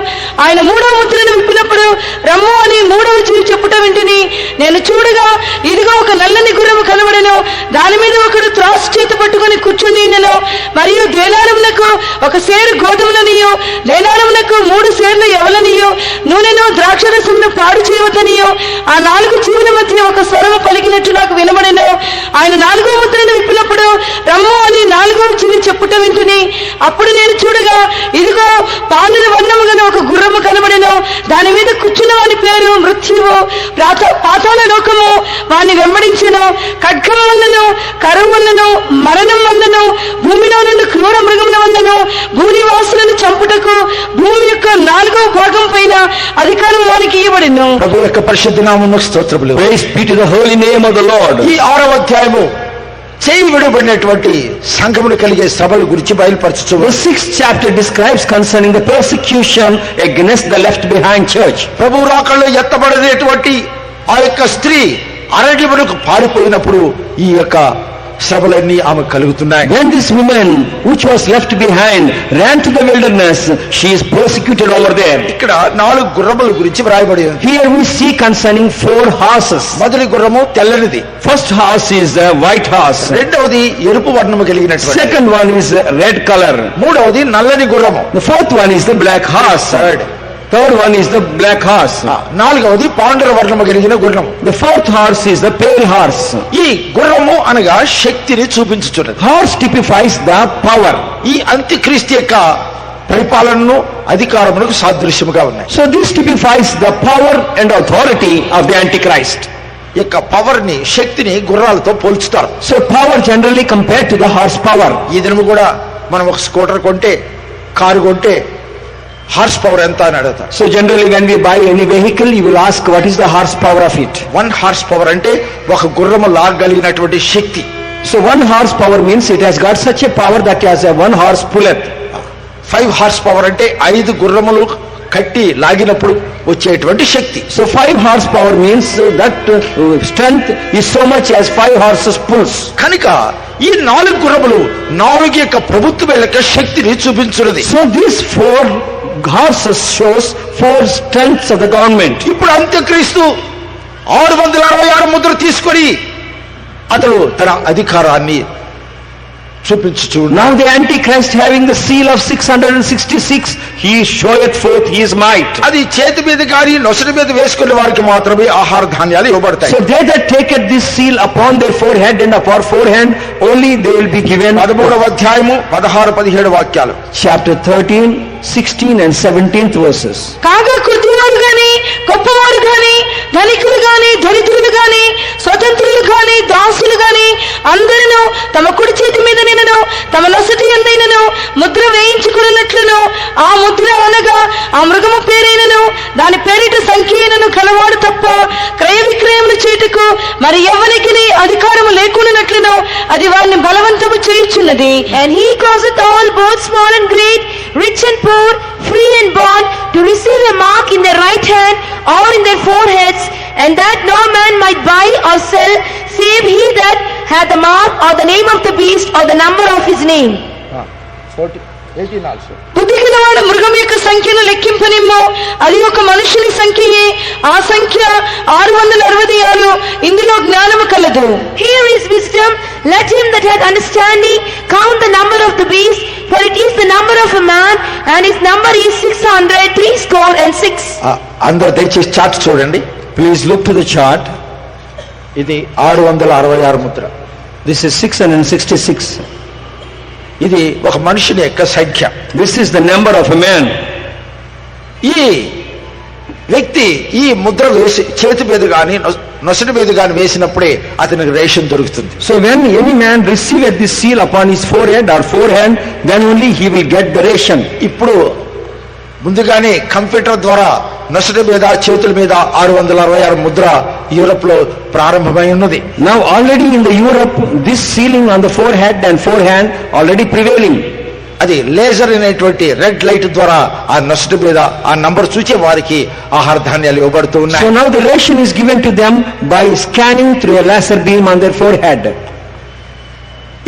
ఆయన మూడవ ముద్రను విప్పినప్పుడు రమ్ము అని మూడవ జీవి చెప్పుట వింటిని. నేను చూడగా ఇదిగో ఒక నల్లని గుర్రము కనబడెను. దాని మీద ఒకడు త్రాసు చేత పట్టుకొని కూర్చుని ఉండెను. మరియు దేనారములకు ఒక సేరు గోధుమలనియు, దేనారములకు 3 సేర్లు ఎవలనియు, నూనెను ద్రాక్షరసమును పాడు చేయవద్దనియు ఆ 4 జీవుల మధ్య ఒక స్వరము పలికినట్టు నాకు వినబడెను. ఆయన 4వ ముద్రను విప్పినప్పుడు రమ్ము అని 4వ జీవి చెప్పుట వింటిని. అప్పుడు నేను చూడగా ఇదిగో పాలుర వర్ణము గల ఒక గుర్రము కనబడెను. దాని మీద కూర్చున్న వాని పేరు మృత్యువు, పాతాళ లోకము వాని వెంబడించెను. ఖడ్గము వల్లను, కరువు వల్లను, మరణం వల్లను, భూమిలో నుండి క్రూర మృగముల వల్లను, భూనివాసులను చంపుటకు భూమి యొక్క 4వ భాగం పైన అధికారం వారికి ఇవ్వబడెను. ప్రభు యొక్క పరిశుద్ధ నామమునకు స్తోత్రములు. Praise be to the holy name of the Lord. ఈ 6వ అధ్యాయము చేయి విడబడినటువంటి సంఘములు కలిగే సభల గురించి బయలుపరచుచు The 6th chapter describes concerning the persecution against the left behind church. ప్రభు రాకల్లో ఎత్తబడేటువంటి ఆ యొక్క స్త్రీ అరణ్యమునకు పారిపోయినప్పుడు ఈ యొక్క శ్రమలన్నీ ఆమె కలుగుతున్నాయి. When this woman which was left behind ran to the wilderness, she is persecuted over there. ఇక్కడ 4 గుర్రముల గురించి వ్రాయబడి ఉంది. Here we see concerning 4 horses. మొదటి గుర్రము తెల్లనిది, First horse is a white horse. రెండవది ఎరుపు వర్ణము కలిగినటువంటి, Second one is red color. మూడవది నల్లని గుర్రము, The fourth one is the black horse. Third one is the black horse. నాలుగవది పాండుర వర్ణము కలిగిన గుర్రము. The fourth horse is the pale horse. ఈ గుర్రము అనగా శక్తిని చూపించుచున్నది. Horse typifies the power. ఈ అంత్యక్రీస్తు యొక్క పరిపాలనను అధికారమునకు సాదృశ్యముగా ఉన్నాయి. So this typifies the power and authority of the Antichrist. యొక్క పవర్ ని, శక్తిని గుర్రాలతో పోల్చుతారు. So power generally compared to the horse power. ఈ దినము కూడా మనం ఒక స్కూటర్ కొంటే, కారు కొంటే హార్స్ పవర్ ఎంత అని అడుగుతారు. So generally when we buy any vehicle, you will ask what is the horsepower of it. 1 horse power అంటే ఒక గుర్రము లాగలిగినటువంటి శక్తి. So 1 horsepower means it has got such a power that it has a 1 horse pulleth. 5 horse power అంటే 5 గుర్రములు కట్టి లాగినప్పుడు వచ్చేటువంటి శక్తి. So 5 horsepower means that strength is so much as 5 horses pulls. కనుక ఈ 4 గుర్రములు 4 యొక్క ప్రభుత్వం యొక్క శక్తిని చూపించున్నది. So these 4 horses shows 4 strengths of the government. ఇప్పుడు అంత్యక్రీస్తు 666 ముద్ర తీసుకొని అతడు తన అధికారాన్ని చూపించుచు. Now the Antichrist having the seal of 666, he showeth forth his might. అది చేతి మీద కానీ నొసటి మీద వేసుకునే వారికి మాత్రమే ఆహార ధాన్యాలు ఇవ్వబడతాయి. So they that taketh this seal upon their forehead and upon forehead, only they will be given. 13వ అధ్యాయము 16-17 వాక్యాలు. Chapter 13, 16 and 17th verses. కాగా కొద్దివారు గాని, గొప్పవారు గాని, ధనికులు గాని, దరిద్రులు గాని, స్వతంత్రులు గాని, దాసులు గాని అందరూ తమ కుడి చేతి మీద నిన్నను, తమ నొసటి యందైనను ముద్ర వేయించుకున్నట్లును, ఆ ముద్ర అనగా ఆ మృగము పేరైనను దాని పేరిట సంఖ్యను కలవాడు తప్ప క్రయ విక్రయములు చేయుటకు మరి ఎవరికి అధికారము లేకున్నట్లును అది వారిని బలవంతము చేయుచున్నది. And he causeth all, both small and great, rich and poor, free and bond, to receive a mark in their right hand or in their foreheads, and that no man might buy or sell, save he that hath the mark or the name of the beast or the number of his name. 18 also. బుద్ధి గలవాడు మృగం యొక్క సంఖ్యను లెక్కింపనిమ్మో, అది ఒక మనుషుని సంఖ్యయే, ఆ సంఖ్య 666. ఇందులో జ్ఞానము కలదు. Here is wisdom, let him that hath understanding count the number of the beast, for it is the number of a man, and his number is 666. అందరూ దయచేసి చార్ట్ చూడండి. Please look to the chart. ఇది 666 Mudra. This is 666. ఇది ఒక మనుషుని యొక్క సంఖ్య. This is the number of a man. ఈ వ్యక్తి ఈ ముద్ర వేసి చేతి మీద కానీ నొసటి మీద కానీ వేసినప్పుడే అతనికి రేషన్ దొరుకుతుంది. So when any man receiveth this seal upon his forehead or forehand, then only he will get the ration. ఇప్పుడు ముందుగానే కంప్యూటర్ ద్వారా నొసటి మీద చేతుల మీద 666 ముద్ర యూరప్ లో ప్రారంభమై ఉన్నది. Now already in the Europe, this sealing on the forehead and forehand already prevailing. అది లేజర్ అనేటువంటి రెడ్ లైట్ ద్వారా ఆ నొసటి మీద ఆ నంబర్ చూచే వారికి ఆహార ధాన్యాలు ఇవ్వబడుతూ So ఉన్నాయి. now the ration is given to them by scanning through a laser beam on their forehead.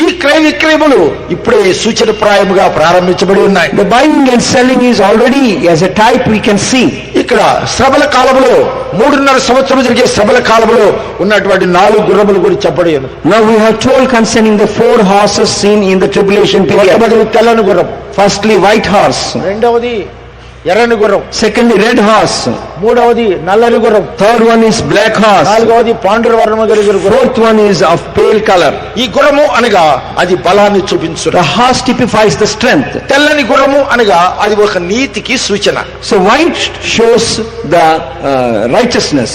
ఈ క్రయ విక్రయములు ఇప్పుడే సూచన ప్రాయముగా ప్రారంభించబడి ఉన్నాయి. The buying and selling is already as a type we can see. ఇక్కడ శ్రమల కాలంలో 3.5 సంవత్సరం జరిగే శ్రమల కాలంలో ఉన్నటువంటి 4 గుర్రముల గురించి చెప్పబడి ఉన్నది. Now we have told concerning the 4 horses seen in the tribulation period. మొట్టమొదటి తెల్లని గుర్రం, Firstly, white horse. రెండవది ఎర్రని గుర్రం, Secondly, red horse. మూడవది నల్లని గుర్రం, Third one is black horse. నాలుగవది పాండుర వర్ణము కలిగిన గుర్రం. Fourth one is of pale color. ఈ గుర్రము అనగా అది బలాన్ని చూపించుట. The horse typifies the strength. తెల్లని గుర్రము అనగా అది ఒక నీతికి సూచన. So white shows the righteousness.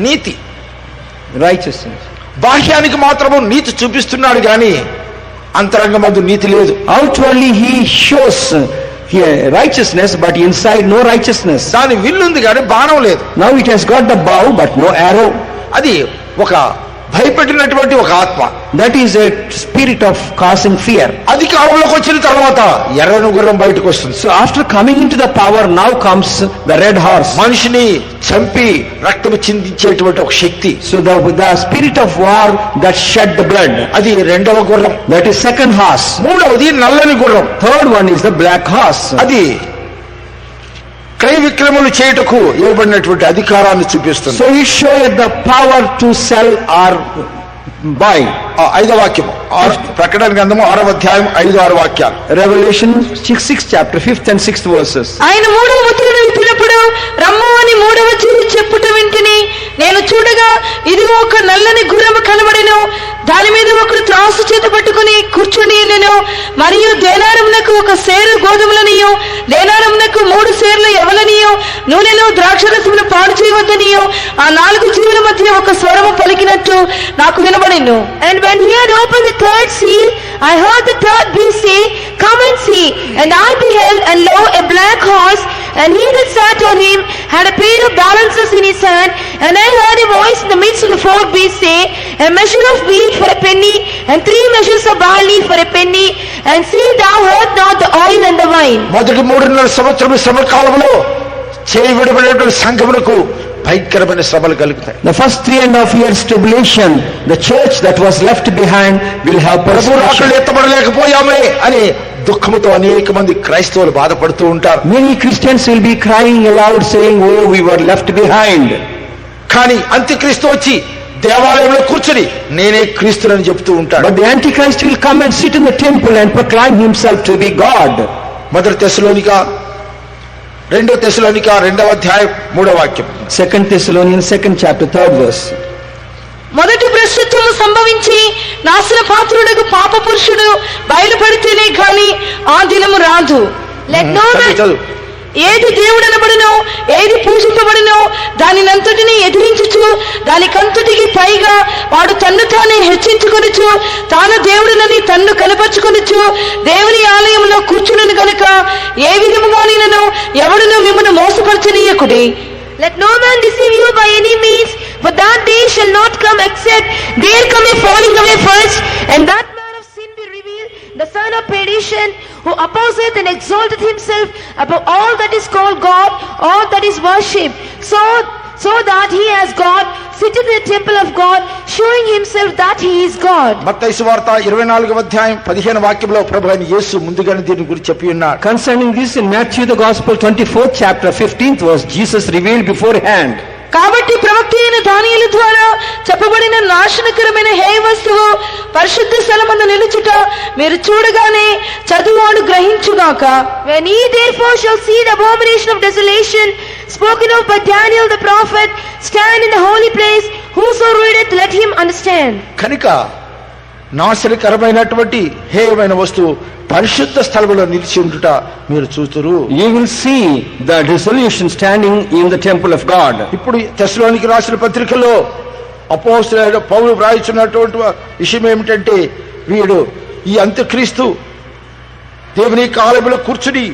NITI Righteousness. బాహ్యానికి మాత్రము నీతి చూపిస్తున్నాడు గాని అంతరంగమందు నీతి లేదు. Outwardly he shows righteousness, but inside no righteousness. దాని విల్లుంది కానీ బాణం లేదు. Now it has got the bow but no arrow. అది ఒక భయపెట్టినటువంటి ఒక ఆత్మ. That is a spirit of causing fear. అధికారంలోకి వచ్చిన తర్వాత ఎర్రని గుర్రం బయటకు వస్తుంది. So after coming into the power, now comes the red horse. మనిషిని చంపి రక్తము చిందించేటువంటి ఒక శక్తి. So the spirit of war that shed the blood. అది రెండవ గుర్రం. That is second horse. మూడవది నల్లని గుర్రం. Third one is the black horse. అది క్రయ విక్రయములు చేయుటకు ఇవ్వబడినటువంటి అధికారాన్ని చూపిస్తుంది. So he showed the power to sell or buy. 5వ వాక్యము, ప్రకటన గ్రంథము 6వ అధ్యాయం 5-6 వాక్యాలు. Revelation 6th chapter 5th and 6th verses. ఆయన 3వ ముద్రను విప్పినప్పుడు రమ్ము అని 3వ జీవి చెప్పుట వింటిని. నేను చూడగా ఇదిగో ఒక నల్లని గుర్రము కనబడెను. దాని మీద ఒకడు త్రాసు చేత పట్టుకుని కూర్చుని ఉండెను. మరియు దేనారమునకు 1 సేరు గోధుమలనియు, దేనారమునకు 3 సేర్ల యవలనియు, నూనెలో ద్రాక్షరసమును పాడు చేయవద్దనియు ఆ 4 జీవుల మధ్య ఒక స్వరము పలికినట్టు నాకు వినబడెను. And when he had opened the third seal, I heard the third beast say, Come and see. And I beheld, and lo, a black horse, and he that sat on him had a pair of balances in his hand. And I heard a voice in the midst of the 4 beasts say, A measure of wheat for a penny, and 3 measures of barley for a penny, and see thou hurt not the oil and the wine. మొదటి 3.5 సంవత్సరం శ్రమ కాలంలో చేయబడినటువంటి సంఘములకు భయంకరమైన శ్రమలు కలుగుతాయి. The first 3.5 years tribulation, the church that was left behind will have persecution. ఎత్తబడలేకపోయామే అని దుఃఖముతో అనేక మంది క్రైస్తవులు బాధపడుతూ ఉంటారు. Many Christians will be crying aloud saying, oh, we were left behind. కానీ అంత్యక్రీస్తు వచ్చి దేవాలయంలో కూర్చుని నేనే క్రీస్తునని చెప్తూ ఉంటాడు. But the Antichrist will come and sit in the temple and proclaim himself to be God. మొదటి తెస్సలోనిక 2వ తెస్సలోనిక 2వ అధ్యాయం 3వ వాక్యం. 2 Thessalonians 2nd chapter 3rd verse. మొదటి భ్రష్టత్వము సంభవించి నాశన పాత్రుడకు పాప పురుషుడు బయలుపడితేనే గాని ఆ దినము రాదు. Let no man చదువు. ఏది దేవుడనబడునో, ఏది పూజింపబడునో దానినంతటిని ఎదిరించుచు దానికంతటికి పైగా వాడు తన్ను తానే హెచ్చించుకొనుచు తాను దేవుడినని తన్ను కనపరుచుకొనుచు దేవుని ఆలయంలో కూర్చునను గనుక ఏ విధముగానైనను ఎవడును మిమ్మను మోసపరచనీయకుడి. Let no man deceive you by any means, for that day shall not come except there come a falling away first, and that man of sin be revealed, the son of perdition, who opposeth and exalteth himself above all that is called God, all that is worshipped, so that he as God sitteth in the temple of God, showing himself that he is God. మత్తయి సువార్త 24వ అధ్యాయం 15వ వాక్యంలో ప్రభువైన యేసు ముందుగానే దీని గురించి చెప్పి ఉన్నాడు. Concerning this in Matthew the Gospel 24th chapter 15th verse, Jesus revealed beforehand. కాబట్టి ప్రవక్త అయిన దానియేలు ద్వారా చెప్పబడిన నాశనకరమైన హేయ వస్తువు పరిశుద్ధ స్థలమందు నిలుచుట మీరు చూడగానే చదువువాడు గ్రహించుగాక. When ye therefore shall see the abomination of desolation spoken of by Daniel the prophet stand in the holy place, whoso readeth let him understand. కనుక నాశనకరమైనటువంటి హేయమైన వస్తువు పరిశుద్ధ స్థలములో నిలిచి ఉండుట మీరు చూతురు. You will see the dissolution standing in the temple of God. ఇప్పుడు తెస్సలోనికి రాసిన పత్రికలో అపోస్తలుడైన పౌలు వ్రాయించున్నటువంటి విషయం ఏమిటంటే వీడు ఈ అంత్యక్రీస్తు దేవుని కాలంలో కూర్చుని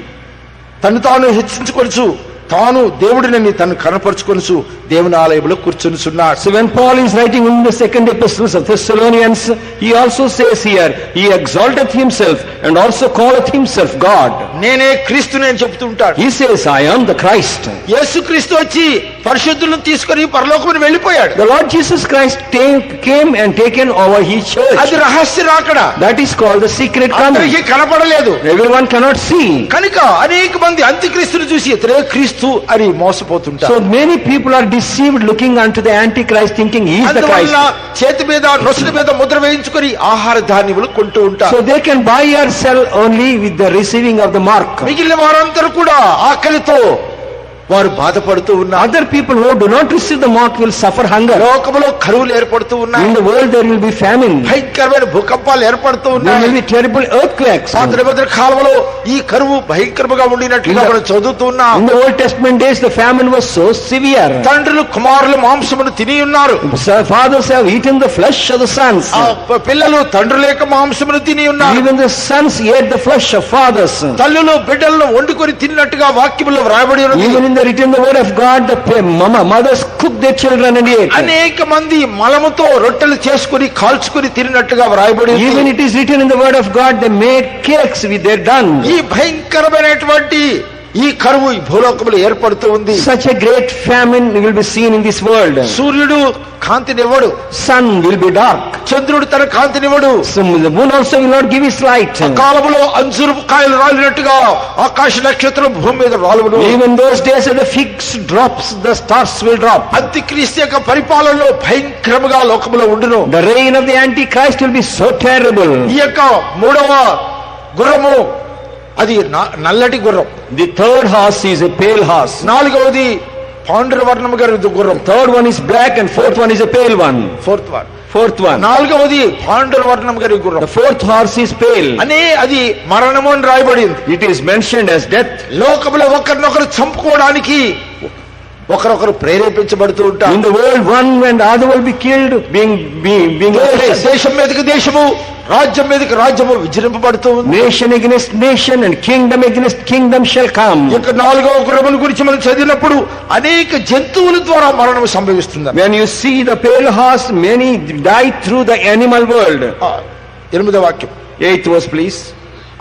తను తాను హెచ్చించుకొనుచు తాను దేవుడిని తను కనపరుచుకొనుచు దేవుని ఆలయంలో కూర్చునిచున్నాడు. So when Paul is writing in the second epistles of Thessalonians, he also says here, he exalteth himself and also calleth himself God. నేనే క్రీస్తుని అని చెప్తూ ఉంటాడు. He says, I am the Christ. యేసు క్రీస్తు వచ్చి పరిశుద్ధులను తీసుకొని పరలోకమును వెళ్ళిపోయాడు. The Lord Jesus Christ came and taken over his church. అది రహస్య రాకడ. That is called the secret coming. అందరికీ కనపడలేదు. Everyone cannot see. కనుక అనేక మంది అంత్యక్రీస్తును చూసి ఇతరే క్రీస్తు అని మోసపోతుంటారు. So many people are deceived looking unto the Antichrist thinking he is the Christ. అందువల్ల చేతి మీద నొసటి మీద ముద్ర వేయించుకొని ఆహార ధాన్యములు కొంటూ ఉంటారు. So they can buy or sell only with the receiving of the mark. మిగిలిన వారందరూ కూడా ఆకలితో వారు బాధపడుతూ ఉన్నారు. Other people who do not receive the mark will suffer hunger. లోకములో కరువులు ఏర్పడుతూ ఉన్నాయి. In the world there will be famine. భయంకరమైన భూకంపాలు ఏర్పడుతూ There ఉన్నాయి. will be terrible earthquakes. పాత నిబంధన కాలంలో ఈ కరువు భయంకరంగా ఉండినట్లుగా మనం చదువుతూ ఉన్నాం. In the Old Testament days the famine was so severe. తండ్రులు కుమారులు మాంసమును తిని ఉన్నారు. Fathers have eaten the flesh of the sons. పిల్లలు తండ్రుల యొక్క మాంసమును తిని ఉన్నారు. Even the sons ate the flesh of fathers. తల్లులు బిడ్డలను వండుకొని తిన్నట్టుగా వాక్యములో వ్రాయబడి ఉన్నది. Even in the written the word of God, the mothers cook their children and ate. అనేక మంది మలముతో రొట్టెలు చేసుకుని కాల్చుకుని తిన్నట్టుగా వ్రాయబడి ఉంది. Even it is written in the word of God, they made cakes with their dung. ఈ భయంకరమైనటువంటి ఈ కరువు ఈ భూలోకములో ఏర్పడుతూ ఉంది. Such a great famine will be seen in this world. సూర్యుడు కాంతినివ్వడు. Sun will be dark. చంద్రుడు తన కాంతినివ్వడు. So the moon also will not give its light. కాలములో అంజూరు కాయలు రాలినట్టుగా ఆకాశ నక్షత్రం భూమి మీద రాలును. Even those days of the figs drops, the stars will drop. అంత్యక్రీస్తు యొక్క పరిపాలనలో భయంకరముగా లోకములో ఉండును. The reign of the Antichrist will be so terrible. ఈ యొక్క మూడవ గుర్రము అది నల్లటి గుర్రం. The third horse is a pale horse. నాలుగవది పాండుర వర్ణము గల గుర్రం. Third one is black and fourth one is a pale one. Fourth one. నాలుగవది పాండుర వర్ణము గల గుర్రం. The fourth horse is pale. అని అది మరణము అని రాయబడింది. It is mentioned as death. లోకములో ఒకరినొకరు చంపుకోవడానికి ఒకరొకరు ప్రేరేపించబడుతూ ఉంటారు. In the world one and the other will be killed, being దేశం మీదకి దేశము, రాజ్యం మీదకి రాజ్యము విజృంభబడుతూ ఉంది. nation against nation and kingdom against kingdom shall come. ఇక నాలుగవ గుర్రముల గురించి మనం చదివినప్పుడు అనేక జంతువుల ద్వారా మరణం సంభవిస్తుంది. When you see the pale horse, many die through the animal world. 8వ వాక్యం. 8th verse please.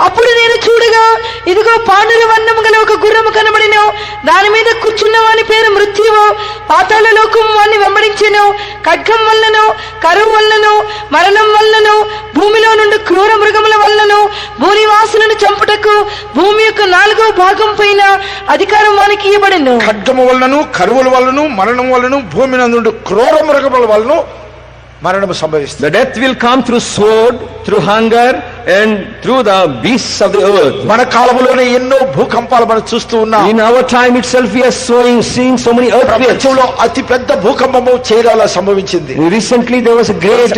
అప్పుడు నేను చూడగా ఇదిగో పాండుర వర్ణము గల ఒక గుర్రము కనబడెను. దాని మీద కూర్చున్న వాని పేరు మృత్యువు. పాతాళ లోకము వాణ్ణి వెంబడించెను. ఖడ్గం వల్లను, కరువు వల్లను, మరణం వల్లను, భూమిలో నుండి క్రూర మృగముల వల్లను, భూనివాసులను చంపుటకు భూమి యొక్క 4వ భాగం పైన అధికారం వానికి ఇవ్వబడెను. ఖడ్గము వల్లను, కరువుల వల్లను, మరణం వల్లను, భూమి నందు క్రూర మృగముల వల్లను మరణం సంభవిస్తుంది. The death will come through sword, through hunger and through the beasts of the earth. మన కాలంలోనే ఎన్నో భూకంపాలు మనం చూస్తూ ఉన్నాం. In our time itself we are seeing so many earthquakes. ప్రపంచంలో అతి పెద్ద భూకంపము చైనాలో సంభవించింది. Recently there was a great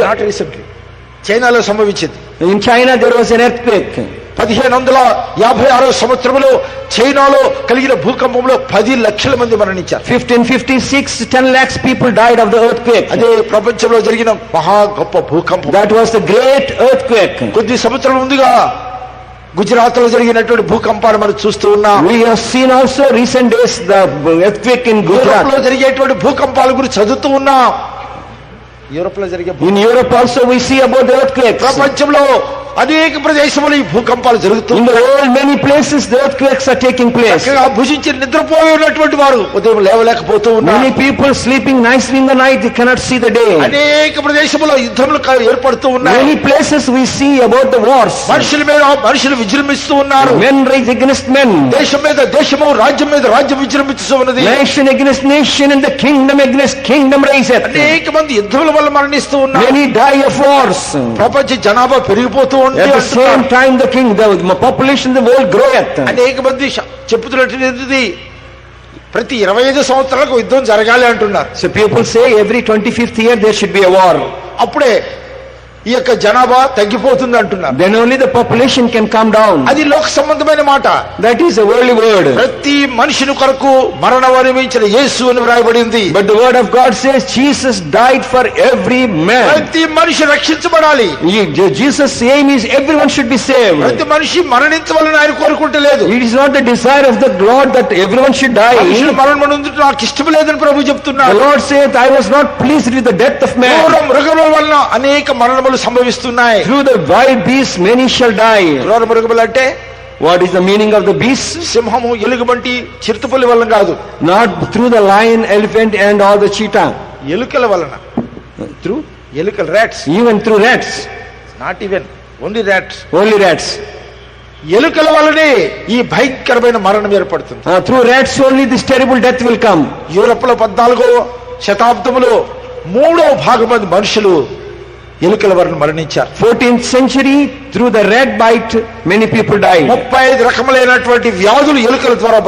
చైనాలో సంభవించింది. In China there was an earthquake. 1556 సంవత్సరంలో చైనాలో కలిగిన భూకంపంలో 10 లక్షల మంది మరణించారు. 1556 10 lakhs people died of the earthquake. అదే ప్రపంచంలో జరిగిన మహా గొప్ప భూకంపం. That was the great earthquake. కొద్ది సంవత్సరాల ముందుగా గుజరాత్ లో జరిగినటువంటి భూకంపాన్ని మనం చూస్తూ ఉన్నాం. We have seen also recent days the earthquake in Gujarat. Europe లో జరిగేటువంటి భూకంపాల గురించి చదువుతూ ఉన్నాం. యూరోప్ లో జరిగే In Europe also we see about the earthquakes. ప్రపంచంలో అనేక ప్రదేశములు ఈ భూకంపాలు In జరుగుతుంది. the world many places the earthquakes are taking place. చక్కగా భుజించి నిద్రపోయినటువంటి వారు ఉదయం లేవలేకపోతూ ఉన్నారు. Many people sleeping nicely in the night, they cannot see the day. అనేక ప్రదేశములో యుద్ధములు ఏర్పడుతూ ఉన్నాయి. Many places we see about the wars. మనుషుల మీద మనుషులు విజృంభిస్తూ ఉన్నారు. Men rise against men. దేశం మీద దేశము, రాజ్యం మీద రాజ్యం విజృంభిస్తూ ఉన్నది. Nation against nation and the kingdom against kingdom riseth. అనేక మంది యుద్ధముల వల్ల మరణిస్తూ ఉన్నారు. Many die of wars. ప్రపంచ జనాభా పెరిగిపోతూ ఉంది. At the same time the population of the world groweth. అనేక మంది చెప్పుతున్నటువంటిది ప్రతి 25 సంవత్సరాలకు యుద్ధం జరగాలి అంటున్నారు. So people say every 25th year there should be a war. అప్పుడే ఈ యొక్క జనాభా తగ్గిపోతుంది అంటున్నారు. then only the population can come down. అది లోక సంబంధమైన మాట. That is a worldly word. ప్రతి మనుషుని కొరకు మరణం అనుభవించిన యేసు అని వ్రాయబడింది. But the word of God says Jesus died for every man. ప్రతి మనిషి రక్షించబడాలి. Jesus' aim is everyone should be saved. ప్రతి మనిషి మరణించవాలని ఆయన కోరుకుంటలేదు. It is not the desire of the Lord that everyone should die. మనుషులు మరణం పొందుట నాకు ఇష్టం లేదని ప్రభు The చెప్తున్నాడు. Lord said, I was not pleased with the death of man. క్రూర మృగముల వలన అనేక మరణములు సంభవిస్తున్నాయి. Through the wild beasts many shall die. క్రూర మృగములు అంటే What is the meaning of the beasts? సింహము, ఎలుగుబంటి, చిరుతపులి వలన కాదు. Not through the lion, elephant and all the cheetah. ఎలుకల వలన. Through? ఎలుకలు, rods. Even through rats. Not even, only rods. Only rats. ఎలుకల వలనే ఈ భయంకరమైన మరణం ఏర్పడుతుంది. Through rats only this terrible death will come. Europe లో 14వ శతాబ్దములో 3వ భాగం మంది మనుషులు ఎలుకల వలన మరణించారు. 14th century, through the rat bite, many people died. 35 రకములైనటువంటి వ్యాధులు ఎలుకల ద్వారా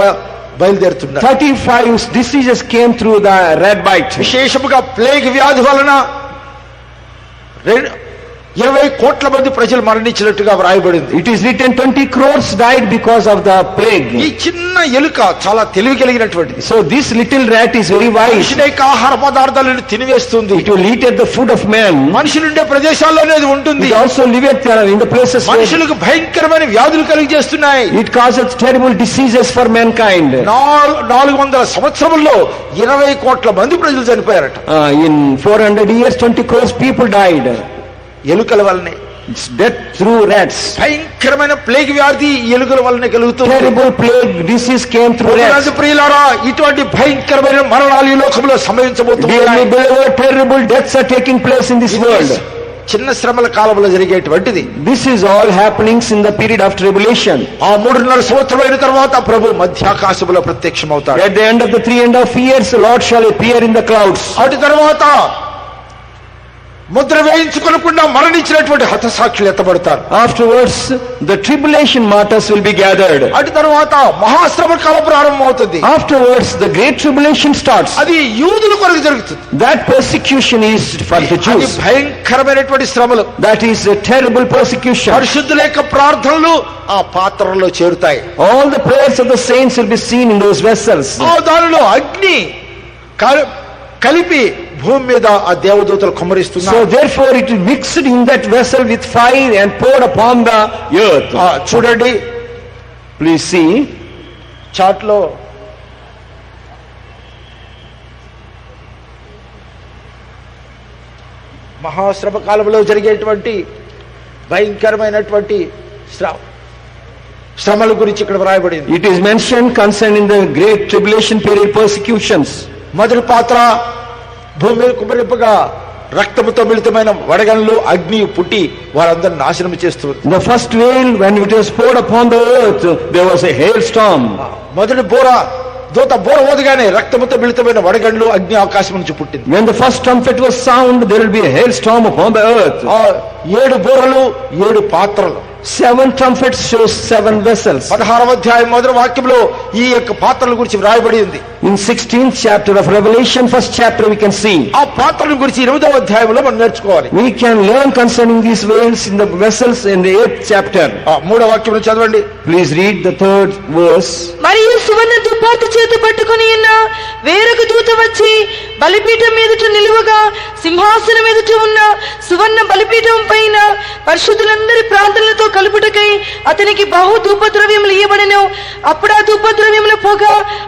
బయలుదేరుతున్నారు. 35 diseases came through the rat bite. విశేషముగా ప్లేగ్ వ్యాధి వలన 20 కోట్ల మంది ప్రజలు మరణించినట్టుగా వ్రాయబడింది. It is written 20 crores died because of the plague. ఈ చిన్న ఎలుక చాలా తెలివి కలిగినటువంటిది. So this little rat is very wise. మనిషి యొక్క ఆహార పదార్థాలను తినివేస్తుంది. It will eat at the food of man. మనుషులు ఉండే ప్రదేశాల్లోనే అది ఉంటుంది. It also liveth in the places where మనుషులకు భయంకరమైన వ్యాధులు కలిగజేస్తున్నాయి. it causes terrible diseases for mankind. 400 సంవత్సరముల్లో 20 కోట్ల మంది ప్రజలు చనిపోయారట. In 400 years 20 crores people died. ఎలుకల వల్లనే. It's death through rats. భయంకరమైన ప్లేగ్ వ్యాధి ఎలుకల వల్లనే కలుగుతుంది. Terrible plague disease came through rats. ప్రియులారా, ఇటువంటి భయంకరమైన మరణాలు ఈ లోకంలో సంభవించబోతున్నాయి. Dearly beloved, terrible deaths are taking place in this world. చిన్న శ్రమల కాలంలో జరిగేటువంటిది. This is all happenings in the period of tribulation. ఆ 3.5 సంవత్సరమైన తర్వాత ప్రభు మధ్యాకాశములో ప్రత్యక్షమవుతాడు. At the end of the 3.5 years, the Lord shall appear in the clouds. అటు తర్వాత ముద్ర వేయించుకోకుండా మరణించినటువంటి హతసాక్షులు ఎత్తబడతారు. Afterwards, the tribulation martyrs will be gathered. అటు తర్వాత మహాశ్రమ కాలం ప్రారంభమవుతుంది. Afterwards, the great tribulation starts. అది యూదుల కొరకు జరుగుతుంది. That persecution is for the అది Jews. భయంకరమైనటువంటి శ్రమలు. That is a terrible persecution. పరిశుద్ధుల యొక్క ప్రార్థనలు ఆ పాత్రలో చేరుతాయి. All the prayers of the saints will be seen in those vessels. ఆ దానిలో అగ్ని కలిపి భూమి మీద ఆ దేవదూతలు కుమ్మరిస్తున్నారు. So therefore it is mixed in that vessel with fire and poured upon the earth. చూడండి, Please see. చాట్ లో మహాశ్రమ కాలంలో జరిగేటువంటి భయంకరమైనటువంటి శ్రమల గురించి ఇక్కడ వ్రాయబడింది. It is mentioned concerning the great tribulation period persecutions. మొదటి పాత్ర భూమి మీద కుమ్మరింపగా రక్తముతో మిళితమైన వడగండ్లు అగ్ని పుట్టి వారందరూ నాశనం చేస్తుంది. The first veil, when it was poured upon the earth, there was a hailstorm. మొదటి దూత బోర ఊదగానే రక్తముతో మిళితమైన వడగండ్లు అగ్ని ఆకాశం నుంచి పుట్టింది. When the first trumpet was sound, there will be a hailstorm upon the earth. 7 బోరలు 7 పాత్రలు. 7 trumpets shows 7 vessels. 16వ అధ్యాయం మొదటి వాక్యంలో ఈ యొక్క పాత్రల గురించి వ్రాయబడింది. In 16th chapter of Revelation, first chapter, we can see. ఆ పాత్రల గురించి 8వ అధ్యాయంలో మనం నేర్చుకోవాలి. We can learn concerning these veils in the vessels in the 8th chapter. 3వ వాక్యం చదవండి. Please read the 3rd verse. మరియు సువర్ణ దుపార్తి చేత పట్టుకుని ఉన్న వేరొక దూత వచ్చి బలిపీఠం మీదట నిలువగా సింహాసనం ఎదుట ఉన్న సువర్ణ బలిపీఠం పైన పరిశుద్ధులందరి ప్రార్థనలతో కలుపుటకై అతనికి బహు ధూపద్రవ్యములు ఇయ్యబడెను. అప్పుడు ఆ ధూపద్రవ్యముల పొగ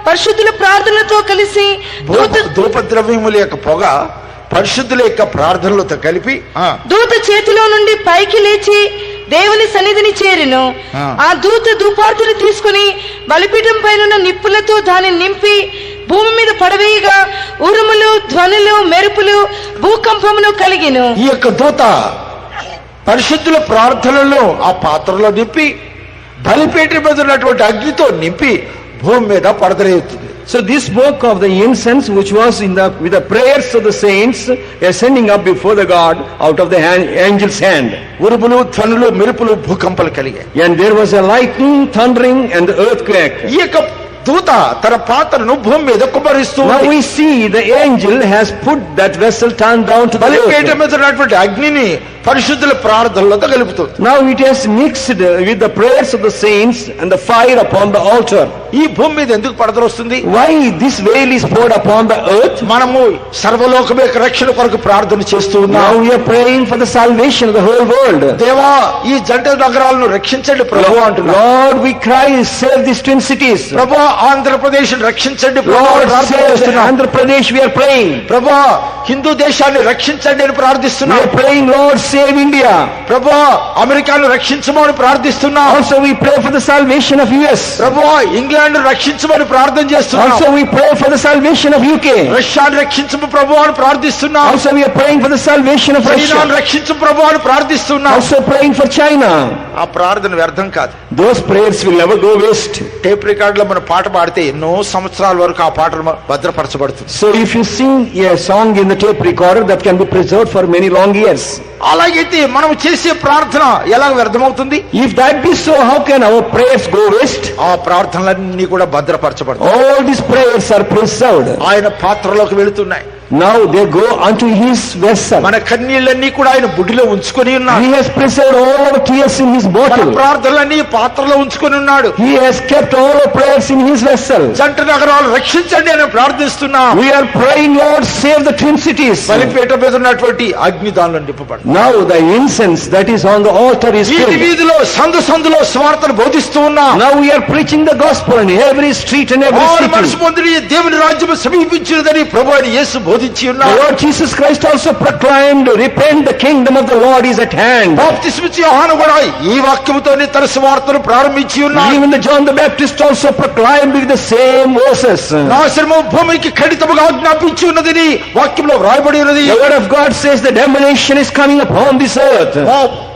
పరిశుద్ధుల ప్రార్థనలతో కలిసి ధూపద్రవ్యముల యొక్క పొగ పరిశుద్ధుల యొక్క ప్రార్థనలతో కలిపి దూత చేతిలో నుండి పైకి లేచి దేవుని సన్నిధిని చేరెను. ఆ దూత ధూపార్తిని తీసుకుని బలిపీఠం పైన నిప్పులతో దానిని నింపి భూమి మీద పడవేయగా ఉరుములు, ధ్వనులు, మెరుపులు, భూకంపమును కలిగెను. ఈ యొక్క దూత పరిశుద్ధుల ప్రార్థనలను ఆ పాత్రలో నింపి బలిపీఠం మీద ఉన్నటువంటి అగ్నితో నింపి భూమి మీద పడదలేస్తుంది. So this spoke of the incense which was with the prayers of the saints ascending up before the God out of the angel's hand. ఉరుములు, ధ్వనులు, మెరుపులు, భూకంపాలు కలిగాయి. And there was a lightning, thundering and the earthquake. ఈ యొక్క దూత తన పాత్రను భూమి మీద కుమ్మరిస్తూ Now we see the angel has put that vessel turned down to the earth. బలిపీఠం మీద ఉన్నటువంటి అగ్నిని పరిశుద్ధుల ప్రార్థనలతో కలుపుతుంది. Now it has mixed with the prayers of the saints and the fire upon the altar. ఈ భూమి మీద ఎందుకు పడతలు వస్తుంది? Why this veil is poured upon the earth? మనము సర్వలోకం యొక్క రక్షణ కొరకు ప్రార్థన చేస్తూ ఉన్నాం. Now we are praying for the salvation of the whole world. దేవా ఈ జంట నగరాలను రక్షించండి ప్రభు అంటున్నాం. Lord, we cry, save these twin cities. ప్రభు ఆంధ్రప్రదేశ్ రక్షించండి ప్రభు Lord, ప్రార్థన save చేస్తున్నాం. Andhra Pradesh, we are praying. ప్రభు హిందూ దేశాన్ని రక్షించండి అని We ప్రార్థిస్తున్నాం. are praying, Lord, save India. ప్రభు అమెరికాను రక్షించమని ప్రార్థిస్తున్నాం. Also we pray for the salvation of US. Prabhu England రక్షించమని ప్రార్థన చేస్తున్నాం. Also we pray for the salvation of UK. రష్యాను రక్షించము ప్రభు అని ప్రార్థిస్తున్నాం. Also we are praying for the salvation of చైనాను Russia. రక్షించు ప్రభు అని ప్రార్థిస్తున్నాం. Also praying for China. ఆ ప్రార్థన వ్యర్థం కాదు. Those prayers will never go waste. Tape record లో మన పాట పాడితే ఎన్నో సంవత్సరాల వరకు ఆ పాట భద్రపరచబడుతుంది. So if you sing a song in the tape recorder, that can be preserved for many long years. అలాగైతే మనం చేసే ప్రార్థన ఎలా వ్యర్థమవుతుంది? If that be so, how can our prayers go waste? ఆ ప్రార్థనలన్నీ కూడా భద్రపరచబడతాయి. All these prayers are preserved. ఆయన పాత్రలోకి వెళుతున్నాయి. Now they go unto his vessel. మన కన్నీళ్ళన్నీ కూడా ఆయన బుడ్డిలో ఉంచుకొని ఉన్నాడు. He has preserved all our tears in his మన bottle. ప్రార్థనలన్నీ పాత్రలో ఉంచుకొని ఉన్నాడు. He has kept all our prayers in his vessel. జంట నగరాలు రక్షించండి అని ప్రార్థిస్తున్నాం. We are praying, Lord, save the twin cities. బలిపీఠ మీద ఉన్నటువంటి అగ్నిదానులను నింపబడు. Now the incense that is on the altar is వీధి filled. వీధిలో సందులో స్వార్థను బోధిస్తూ ఉన్నాం. Now we are preaching the gospel in every street and every వారు మనసు city. పొందిన ఈ దేవుని రాజ్యం సమీపించినదని ప్రభు అయిన యేసు బోధించి The ఉన్నాడు. Lord Jesus Christ also proclaimed, repent, the kingdom of the Lord is at hand. బాప్తిస్మిచ్చి యోహాను కూడా ఈ వాక్యముతోనే తన సువార్తను ప్రారంభించి ఉన్నాడు. Even the John the Baptist also proclaimed with the same verses. నాశనము భూమికి ఖండితముగా ఆజ్ఞాపించి ఉన్నదని వాక్యంలో వ్రాయబడి ఉన్నది. The word of God says the damnation is coming upon this earth.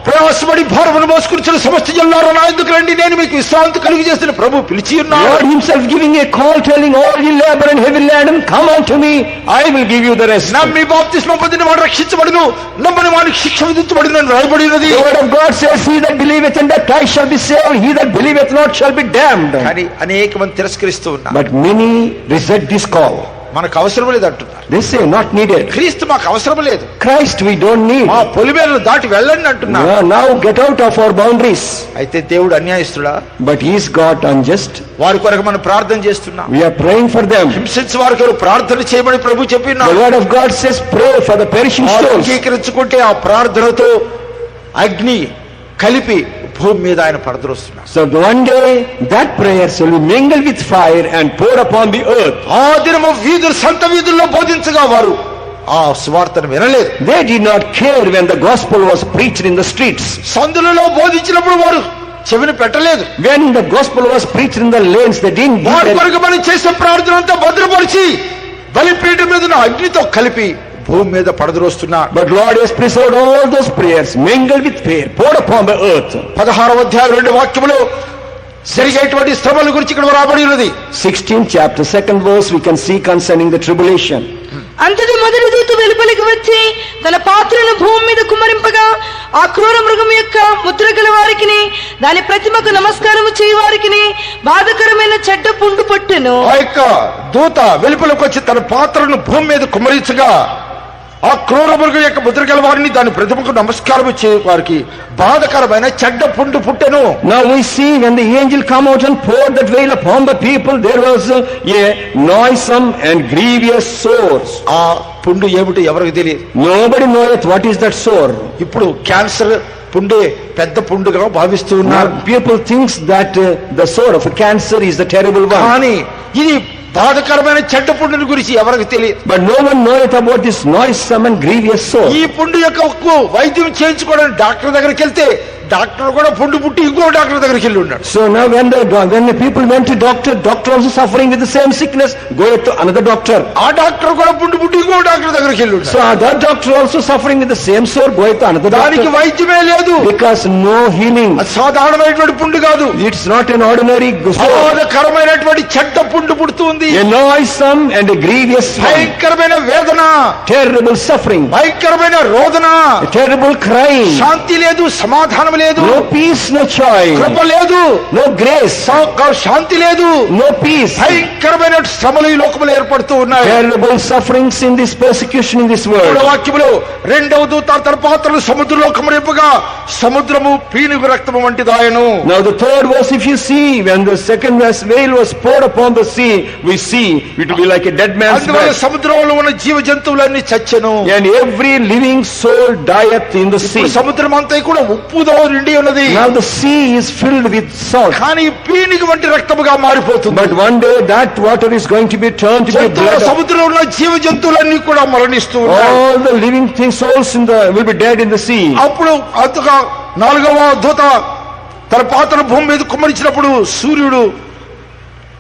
ప్రయాసపడి భారమును మోసుకొనిచున్న సమస్త జనులారా నా యొద్దకు రండి, నేను మీకు విశ్రాంతి కలుగు చేసిన ప్రభు పిలిచి ఉన్నాడు. Lord himself giving a call, telling all ye labor and heavy laden, come unto me, I will give you the rest. నమ్మి బాప్తిస్మం పొందిన వాడు రక్షించబడును, నమ్మని వానికి శిక్ష విధించబడును అని వ్రాయబడి ఉన్నది. The word of God says, he that believeth and baptized shall be saved, he that believeth not shall be damned. కానీ అనేక మంది తిరస్కరిస్తూ ఉన్నారు. But many reject this call. మనకు అవసరం లేదు అంటున్నారు. They say not needed. క్రీస్తు మాకు అవసరం లేదు, Christ we don't need. మా పొలిమేరను దాటి వెళ్ళండి అంటున్నారు. Now get out of our boundaries. అయితే దేవుడు అన్యాయస్తుడా? But he is God unjust. వారి కొరకు మనం ప్రార్థన చేస్తున్నాం. We are praying for them. హింసించే వారి కొరకు ప్రార్థన చేయమని ప్రభు The చెప్పినాడు. word of God says pray for the perishing souls. అంగీకరించుకుంటే ఆ ప్రార్థనతో అగ్ని కలిపి భూమి మీద ఆయన పడద్రోస్తున్నాడు. So one day that prayer shall be mingled with fire and poured upon the earth. ఆ దినము వీధులు సంత వీధుల్లో బోధించగా వారు ఆ సువార్తను వినలేదు. They did not care when the gospel was preached in the streets. సందులలో బోధించినప్పుడు వారు చెవిని పెట్టలేదు. When the gospel was preached in the lanes, they didn't వారి hear. కొరకు మనం చేసే ప్రార్థన అంతా భద్రపరిచి బలిపీఠం మీద ఉన్న అగ్నితో కలిపి భూమి మీద పడద్రోస్తున్నాడు. But Lord has preserved all those prayers mingled with fire poured upon the earth. 16వ అధ్యాయం 2 వాక్యములు జరిగేటువంటి శ్రమల గురించి ఇక్కడ రాబడి ఉన్నది. 16th chapter 2nd verse we can see concerning the tribulation. అంతటి మొదటి దూత వెలుపలికి వచ్చి తన పాత్రను భూమి మీద కుమ్మరింపగా ఆ క్రూర మృగం యొక్క ముద్ర గల వారికిని దాని ప్రతిమకు నమస్కారము చేయ వారికిని బాధకరమైన చెడ్డ పుండు పట్టును. ఆ యొక్క దూత వెలుపలకు వచ్చి తన పాత్రను భూమి మీద కుమ్మరించగా ఆ క్రూర మృగం యొక్క ముద్ర గల వారిని దాని ప్రతిమకు నమస్కారం చే వారికి బాధకరమైన చెడ్డ పుండు పుట్టెను. Now we see when the angel come out and poured that veil upon the people, there was a noisome and grievous sore. ఆ పుండు ఏమిటో ఎవరికి తెలియదు. Nobody knoweth what is that sore. ఇప్పుడు క్యాన్సర్ పుండే పెద్ద పుండుగా భావిస్తూ ఉన్నారు. Now people thinks that the sore of a cancer is the terrible one. కానీ ఇది బాధకరమైన చెడ్డ పుండుని గురించి ఎవరికి తెలియదు. But no one knoweth about this noisome and grievous sore. ఈ పుండు యొక్క వైద్యం చేయించుకోవడానికి డాక్టర్ దగ్గరికి వెళ్తే డాక్టర్ కూడా పుండు పుట్టి ఇంకో డాక్టర్ దగ్గరికి వెళ్ళి ఉన్నాడు. So now when the people went to doctor also suffering with the same sickness, go to another doctor. ఆ డాక్టర్ కూడా పుండు పుట్టి ఇంకో డాక్టర్ దగ్గరికి వెళ్ళి ఉన్నాడు. So that doctor also suffering with the same sore, go to another దానికి doctor. వైద్యమే లేదు. Because no healing. అది సాధారణమైనటువంటి పుండు కాదు. It's not an ordinary sore. బాధకరమైనటువంటి చెడ్డ పుండు పుడుతుంది. A noisome and a grievous one. భయంకరమైన వేదన, Terrible suffering. భయంకరమైన రోదన, A terrible crying. శాంతి లేదు, సమాధానం లేదు, no peace, no joy, కృప లేదు, no grace, శాంతి లేదు, no peace. భయంకరమైన శ్రమలు ఈ లోకములో ఏర్పడుతూ ఉన్నాయి. Terrible sufferings in this persecution in this world. వాక్యములో రెండవ దూత తన పాత్రలు సముద్ర లోకము రేపుగా సముద్రము పీనుగు రక్తము వంటిదాయను. Now the third verse, if you see, when the second veil was poured upon the sea, we see it will be like a dead man's అందువల్ల breath, సముద్రంలో ఉన్న జీవ జంతువులన్నీ చచ్చెను. and every living soul dieth in the sea. సముద్రం అంతా కూడా ఉప్పుతో నిండి ఉన్నది. Now the sea is filled with salt, కానీ పీనుగు వంటి రక్తముగా మారిపోతుంది. but one day that water is going to be turned to be blood. సముద్రంలో ఉన్న జీవ జంతువులన్నీ కూడా మరణిస్తూ ఉన్నాయి. All the living things, souls in the will be dead in the sea. అప్పుడు అంతగా నాలుగవ దూత తన పాత్ర భూమి మీద కుమ్మరించినప్పుడు సూర్యుడు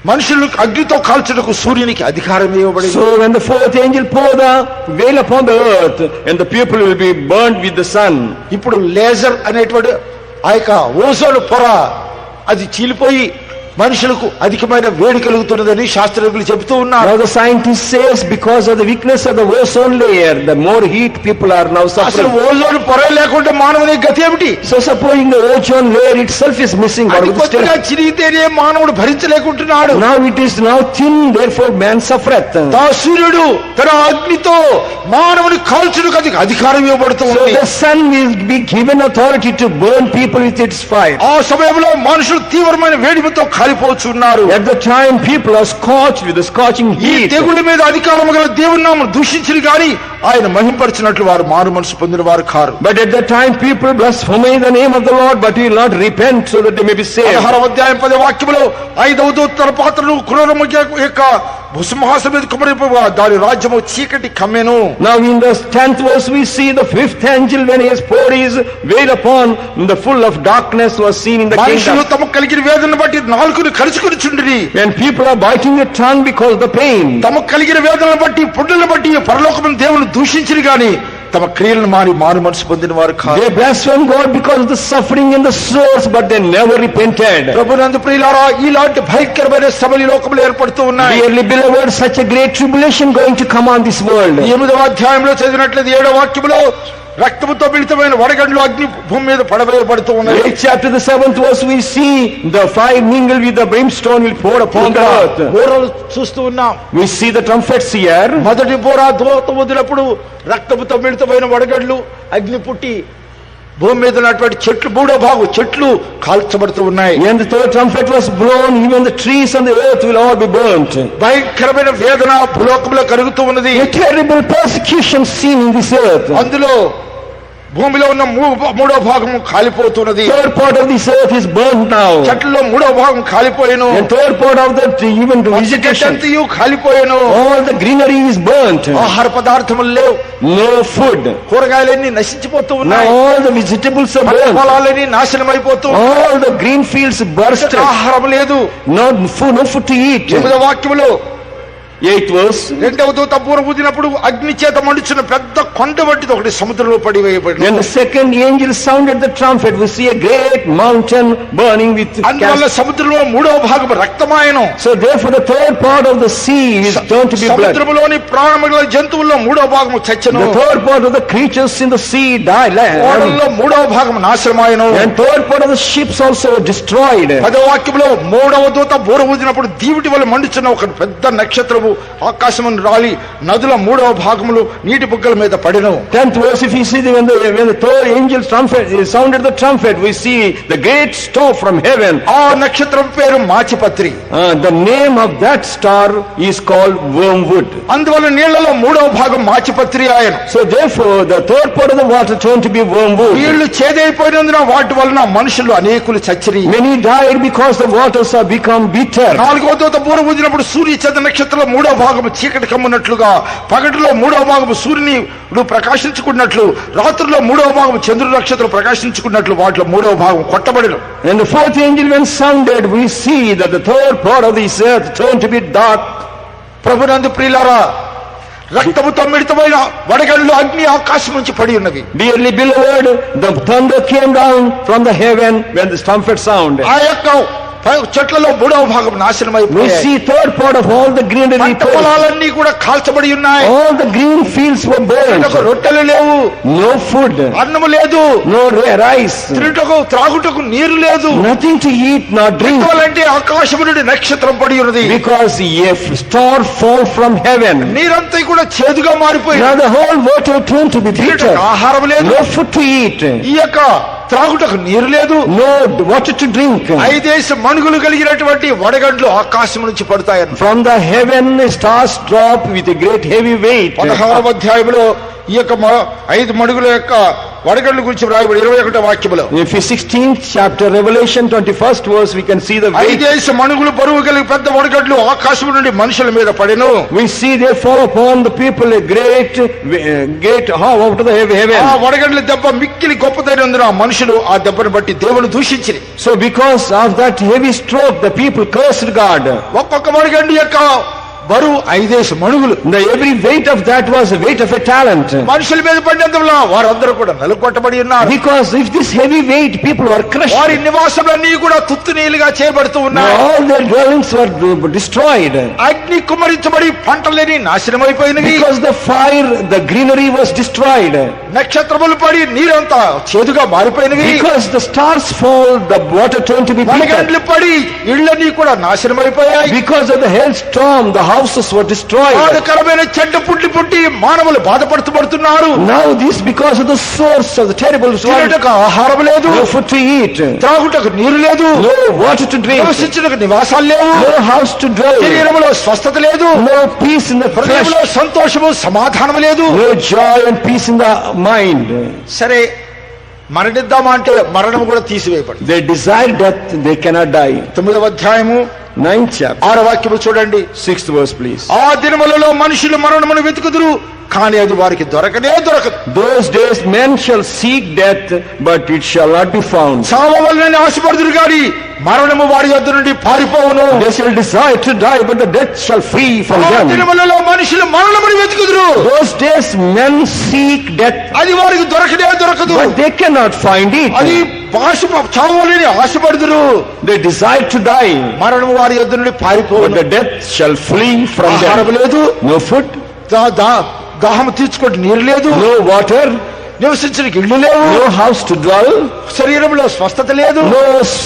మనుషులను అగ్నితో కాల్చుటకు సూర్యునికి అధికారం ఇవ్వబడింది. So when the fourth angel poured the veil upon the earth, and the people will be burned with the sun. ఇప్పుడు లేజర్ అనేటువంటి ఆ యొక్క ఓజోన్ పొర అది చీలిపోయి మనుషులకు అధికమైన వేడి కలుగుతున్నదని శాస్త్రజ్ఞులు చెబుతూ ఉన్నారు. Now the scientist says because of the weakness of the ozone layer, the more heat people are now అసలు suffering. ఓజోన్ పొర లేకుంటే మానవుని గతి ఏమిటి? So supposing the ozone layer itself is missing, what అది would still? కొద్దిగా చిరిగితేనే మానవుడు భరించలేకుంటున్నాడు. Now it is now thin, therefore man suffereth. తా సూర్యుడు తన అగ్నితో మానవుని కాల్చుటకు అధికారం ఇవ్వబడుతూ So ఉంది. the sun will be given authority to burn people with its fire. ఆ సమయంలో మనుషులు తీవ్రమైన వేడిమితో కాలిపోతున్నారు. At the time people are scorched with the scorching ఈ heat. తెగుళ్ళ మీద అధికారం గల దేవుని నామమును దూషించిరి గాని ఆయన మహింపరిచినట్లు వారు మారు మనసు పొందిన వారు car. But at that time people blaspheme the name of the Lord, but will not repent so that they may be saved. 16వ అధ్యాయం 10వ వాక్యములో ఐదవ దూత తన పాత్రను క్రూరము యొక్క భుసింహాసనం మీద కుమ్మరింపగా దాని రాజ్యము చీకటి కమ్మెను. Now in the 10th verse we see the fifth angel when he has poured his veil upon, the full of darkness was seen in the మనుషులు kingdom. తమకు కలిగిన వేదనను బట్టి నాలుకను కరుచుకుని చుండిరి. When people are biting their tongue because of the pain. తమకు కలిగిన వేదనను బట్టి పుట్టులను బట్టి పరలోకమున దేవుని దూషించిరి గాని తమ క్రియలను మారు మనసు పొందిన వారు కాదు. They blaspheme God because of the suffering and the sores, but they never repented. ప్రభునందు ప్రియులారా, ఇలాంటి భయంకరమైన శ్రమలు ఈ లోకంలో ఏర్పడుతూ ఉన్నాయి. Dearly beloved, such a great tribulation going to come on this world. 8వ అధ్యాయంలో చదివినట్లయితే 7వ వాక్యములో రక్తముతో మిళితమైన వడగండ్లు అగ్ని భూమి మీద పడవేయబడుతూ ఉన్నాయి. 8th chapter the 7th verse we see the fire mingled with the brimstone will pour upon the earth. బూరలు చూస్తూ ఉన్నాం. We see the trumpets here. మొదటి బూర దూత వదిలినప్పుడు రక్తముతో మిళితమైన వడగండ్లు అగ్ని పుట్టి భూమి మీద ఉన్నటువంటి చెట్లు 3వ భాగం చెట్లు కాల్చబడుతూ ఉన్నాయి. When the third trumpet was blown, even the trees on the earth will all be burnt. భయంకరమైన వేదన భూలోకంలో కలుగుతూ ఉన్నది. A terrible persecution seen in this earth. అందులో భూమిలో ఉన్న 3వ భాగము కాలిపోతున్నది. Third part of this earth is burnt now. చెట్లలో 3వ భాగం కాలిపోయేను. And third part of that even the vegetation, చెట్టంతయు కాలిపోయేను. all the greenery is burnt. ఆహార పదార్థములు లేవు. No food. కూరగాయలన్నీ నశించిపోతూ Now ఉన్నాయి. all the vegetables are burnt. పొలాలన్నీ నాశనం అయిపోతూ ఉన్నాయి. All the green fields burst. ఆహారం లేదు. No food to eat. 9వ వాక్యములో 8th verse. రెండవ దూత బూర ఊదినప్పుడు అగ్ని చేత మండుచున్న పెద్ద కొండ వంటిది ఒకటి సముద్రంలో పడివేయబడింది. When the second angel sounded the trumpet, we see a great mountain burning with అందువల్ల సముద్రంలో 3వ భాగం రక్తమాయను. So therefore the third part of the sea is turned to be blood. సముద్రములోని ప్రాణముల జంతువుల్లో 3వ భాగం చచ్చెను. The third part of the creatures in the sea died. ఓడల్లో 3వ భాగం నాశనమాయను. And third part of the ships also were destroyed. 10వ వాక్యంలో 3వ దూత బూర ఊదినప్పుడు దీవిటి వల్ల మండుచున్న ఒక పెద్ద నక్షత్రము ఆకాశమును రాలి నదుల 3వ భాగములు నీటి బుగ్గల మీద పడెను. 10th verse, if you see when the third angel trumpet sounded the trumpet, we see the great star from heaven. ఆ నక్షత్రం పేరు మాచిపత్రి. The name of that star is called wormwood. అందువల్ల నీళ్లలో 3వ భాగం మాచిపత్రి ఆయను. So therefore the third part of the water turned to be wormwood. నీళ్లు చేదైపోయినందున వాటి వలన మనుషులు అనేకులు చచ్చిరి. Many died because the waters have become bitter. 4వ దూత బూర ఊదినప్పుడు సూర్య చంద్ర నక్షత్రంలో 3వ భాగం చీకటి కమ్మునట్లుగా పగటిలో 3వ భాగం సూర్యుని ప్రకాశించుకున్నట్లు రాత్రిలో 3వ భాగం చంద్రుడి నక్షత్రం ప్రకాశించుకున్నట్లు వాటిలో 3వ భాగం కొట్టబడెను. And the fourth angel when sounded, we see that the third part of this earth turned to be dark. ప్రభునందు ప్రియులారా, రక్తముతో మిళితమైన వడగండ్లు అగ్ని ఆకాశం నుంచి పడి ఉన్నవి. Dearly beloved, the thunder came down from the heaven when the trumpet sound. ఆ యొక్క చెట్లలో 3వ భాగం నాశనం We అయిపోయాయి. see third part of all the greenery. పంట పొలాలన్నీ కూడా కాల్చబడి ఉన్నాయి. All the green fields were burned. తినుటకు రొట్టెలు లేవు, No food, అన్నము లేదు, no rice, తినుటకు త్రాగుటకు నీరు లేదు. nothing to eat nor drink. అంటే ఆకాశము నుండి నక్షత్రం పడి ఉన్నది. Because a star fall from heaven. నీరంతా కూడా చేదుగా మారిపోయింది. Now the whole water turned to be bitter. తినుటకు ఆహారం లేదు, No food to eat, ఈ యొక్క త్రాగుటకు నీరు లేదు. no water to drink. 5 మణుగులు కలిగినటువంటి వడగండ్లు ఆకాశం నుంచి పడతాయన్న. From the heaven stars drop with a great heavy weight. 16వ అధ్యాయంలో ఈ యొక్క 5 మణుగుల యొక్క వడగండ్ల గురించి వ్రాయబడి 21వ వాక్యములో. In 16th chapter, Revelation 21st verse, we can see the weight. 5 మణుగులు బరువు కలిగి పెద్ద వడగండ్లు ఆకాశం నుండి మనుషుల మీద పడెను. We see they fall upon the people a great out of the heaven. ఆ వడగండ్ల దెబ్బ మిక్కిలి గొప్పదైనందున మనుషులు ఆ దెబ్బను బట్టి దేవుని దూషించిరి. So because of that heavy stroke, the people cursed God. ఒక్కొక్క వడగండి యొక్క బరువు 5 మణుగులు. The every weight of that was the weight of a talent. మనుషుల మీద పడినందువల్ల వారందరూ కూడా నలుకొట్టబడి ఉన్నారు. Because if this heavy weight, people were crushed. వారి నివాసములన్నీ కూడా తుత్తునీలుగా చేయబడుతూ ఉన్నాయి. All their dwellings were destroyed. అగ్ని కుమ్మరించబడి పంటలేని నాశనమైపోయినవి. Because the fire, the greenery was destroyed. నక్షత్రములు పడి నీరంతా చేదుగా మారిపోయినవి. Because the stars fall, the water turned to be bitter. వడగండ్లు పడి ఇళ్ళన్నీ కూడా నాశనమైపోయాయి. Because of the hailstorm, the houses were destroyed. బాధకరమైన చెడ్డ పుట్టి మానవులు బాధపడుతున్నారు. Now this because of the source of the terrible storm. తినుటకు ఆహారం లేదు, No food to eat, త్రాగుటకు నీరు లేదు, no water to drink, నివసించుటకు నివాసాలు లేవు, no house to dwell, శరీరములో స్వస్థత లేదు, no peace in the flesh, హృదయంలో సంతోషము సమాధానం లేదు. no joy and peace in the mind. సరే మరణిద్దామా అంటే మరణం కూడా తీసివేయబడింది. They desire death, they cannot die. 9వ అధ్యాయము 9th chapter, 6వ వాక్యము చూడండి. 6th verse please. ఆ దినములలో మనుషులు మరణమును వెతుకుదురు, కానీ అది వారికి దొరకనే దొరకదు. Those days men shall seek death, but it shall not be found. చావవలనని ఆశపడుదురు గాని మరణము వారి యొద్ద నుండి పారిపోవును. They shall desire to die, but the death shall flee from ఆ them. దినములలో మనుషులు మరణమును వెతుకుదురు, Those days men seek death, అది వారికి దొరకనే దొరకదు. but they cannot find అది it. చావవలని ఆశపడుదురు, They desire to die, మరణము వారి యొద్ద నుండి but పారిపోవును. the death shall flee from ఆహారం them. లేదు, No food, దాహము తీర్చుకోవడం నీరు లేదు, no water, నివసించడానికి ఇల్లు లేవు, no house to dwell, శరీరంలో స్వస్థత లేదు, no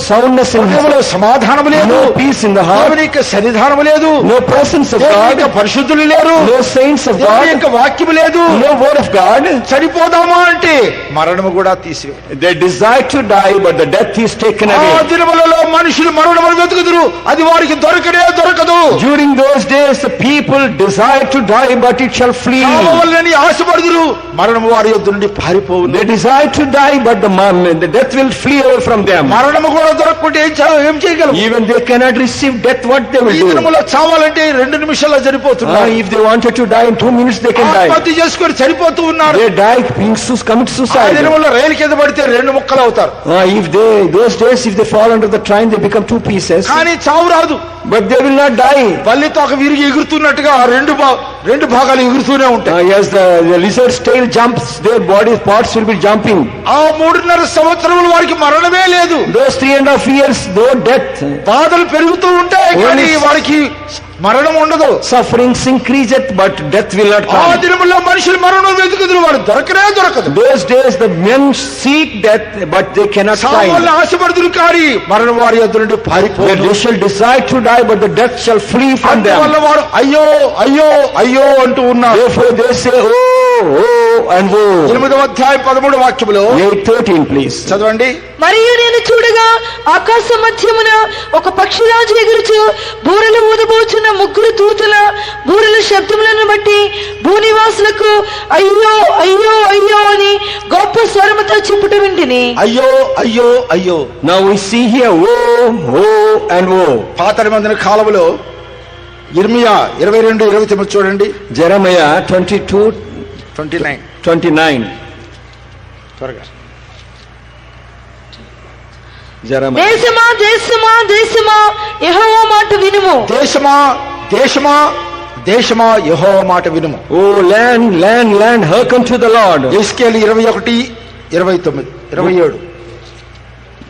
soundness in హృదయంలో heart, సమాధానం లేదు, no peace in the heart, దేవుని యొక్క సన్నిధానం లేదు, no presence of దేవుని యొక్క God, పరిశుద్ధులు లేరు, no saints of దేవుని God, యొక్క వాక్యము లేదు. no word of God. చనిపోదామా అంటే మరణము కూడా తీసివే. They desire to die, but the death is taken ఆ away. దినములలో మనుషులు మరణమును వెతుకుదురు, అది వారికి దొరకనే దొరకదు. During those days, the people desire to die, but it shall flee. చావవలనని ఆశపడుదురు, మరణము వారి యొద్ద నుండి పారిపోవును. They desire to die, but the death will flee away from them. మరణము కూడా దొరకకుంటే ఏం చేయగలరు? Even they cannot receive death, what they ఈ will do? దినములో చావాలంటే 2 నిమిషాల్లో చనిపోతున్నారు. If they wanted to die in 2 minutes, they can die. ఆత్మహత్య చేసుకొని చనిపోతూ ఉన్నారు. They die, commit ఆ suicide. దినములో రైలు కింద పడితే 2 ముక్కలు అవుతారు. Those days, if they fall under the train, they become 2 pieces. కానీ చావు రాదు. But they will not die. బల్లి తోక విరిగి ఎగురుతున్నట్టుగా ఆ 2 భాగాలు ఎగురుతూనే ఉంటాయి. As the lizard's tail jumps, their body parts will be jumping. ఆ 3.5 సంవత్సరములు వారికి మరణమే లేదు. Those 3.5 years, no death. బాధలు పెరుగుతూ ఉంటాయి కానీ వారికి మరణం ఉండదు. Sufferings increaseth, but death will not ఆ come. దినములో మనుషులు మరణం వెతుకుదురు, వారు దొరకనే దొరకదు. Those days the men seek death, but they cannot చావల్ని find. ఆశపడుదురు కానీ మరణం వారి యొద్ద నుండి పారిపోదు. They shall desire to die, but the death shall flee from అందువల్ల them. వారు అయ్యో అయ్యో అయ్యో అంటూ ఉన్నారు. Therefore they say, oh and woe. 8వ అధ్యాయం 13వ వాక్యములో 8:13 please. చదవండి. మరియు నేను చూడగా ఆకాశ మధ్యమున ఒక పక్షిరాజు ఎగురుచు బూరలు ఊదబోచున్న 3 దూతల బూరల శబ్దములను బట్టి భూనివాసులకు అయ్యో అయ్యో అయ్యో అని గొప్ప స్వరముతో చెప్పుట వింటిని. అయ్యో అయ్యో అయ్యో. Now we see here, woe and woe. పాత నిబంధన కాలములో ఇర్మియా 22:29 చూడండి. Jeremiah 22:29. త్వరగా. Jeremiah. దేశమా దేశమా దేశమా యెహోవా మాట వినుము. దేశమా దేశమా దేశమా యెహోవా మాట వినుము. Oh land, land, land, hearken to the Lord. యెహెజ్కేలు 21:29, 27.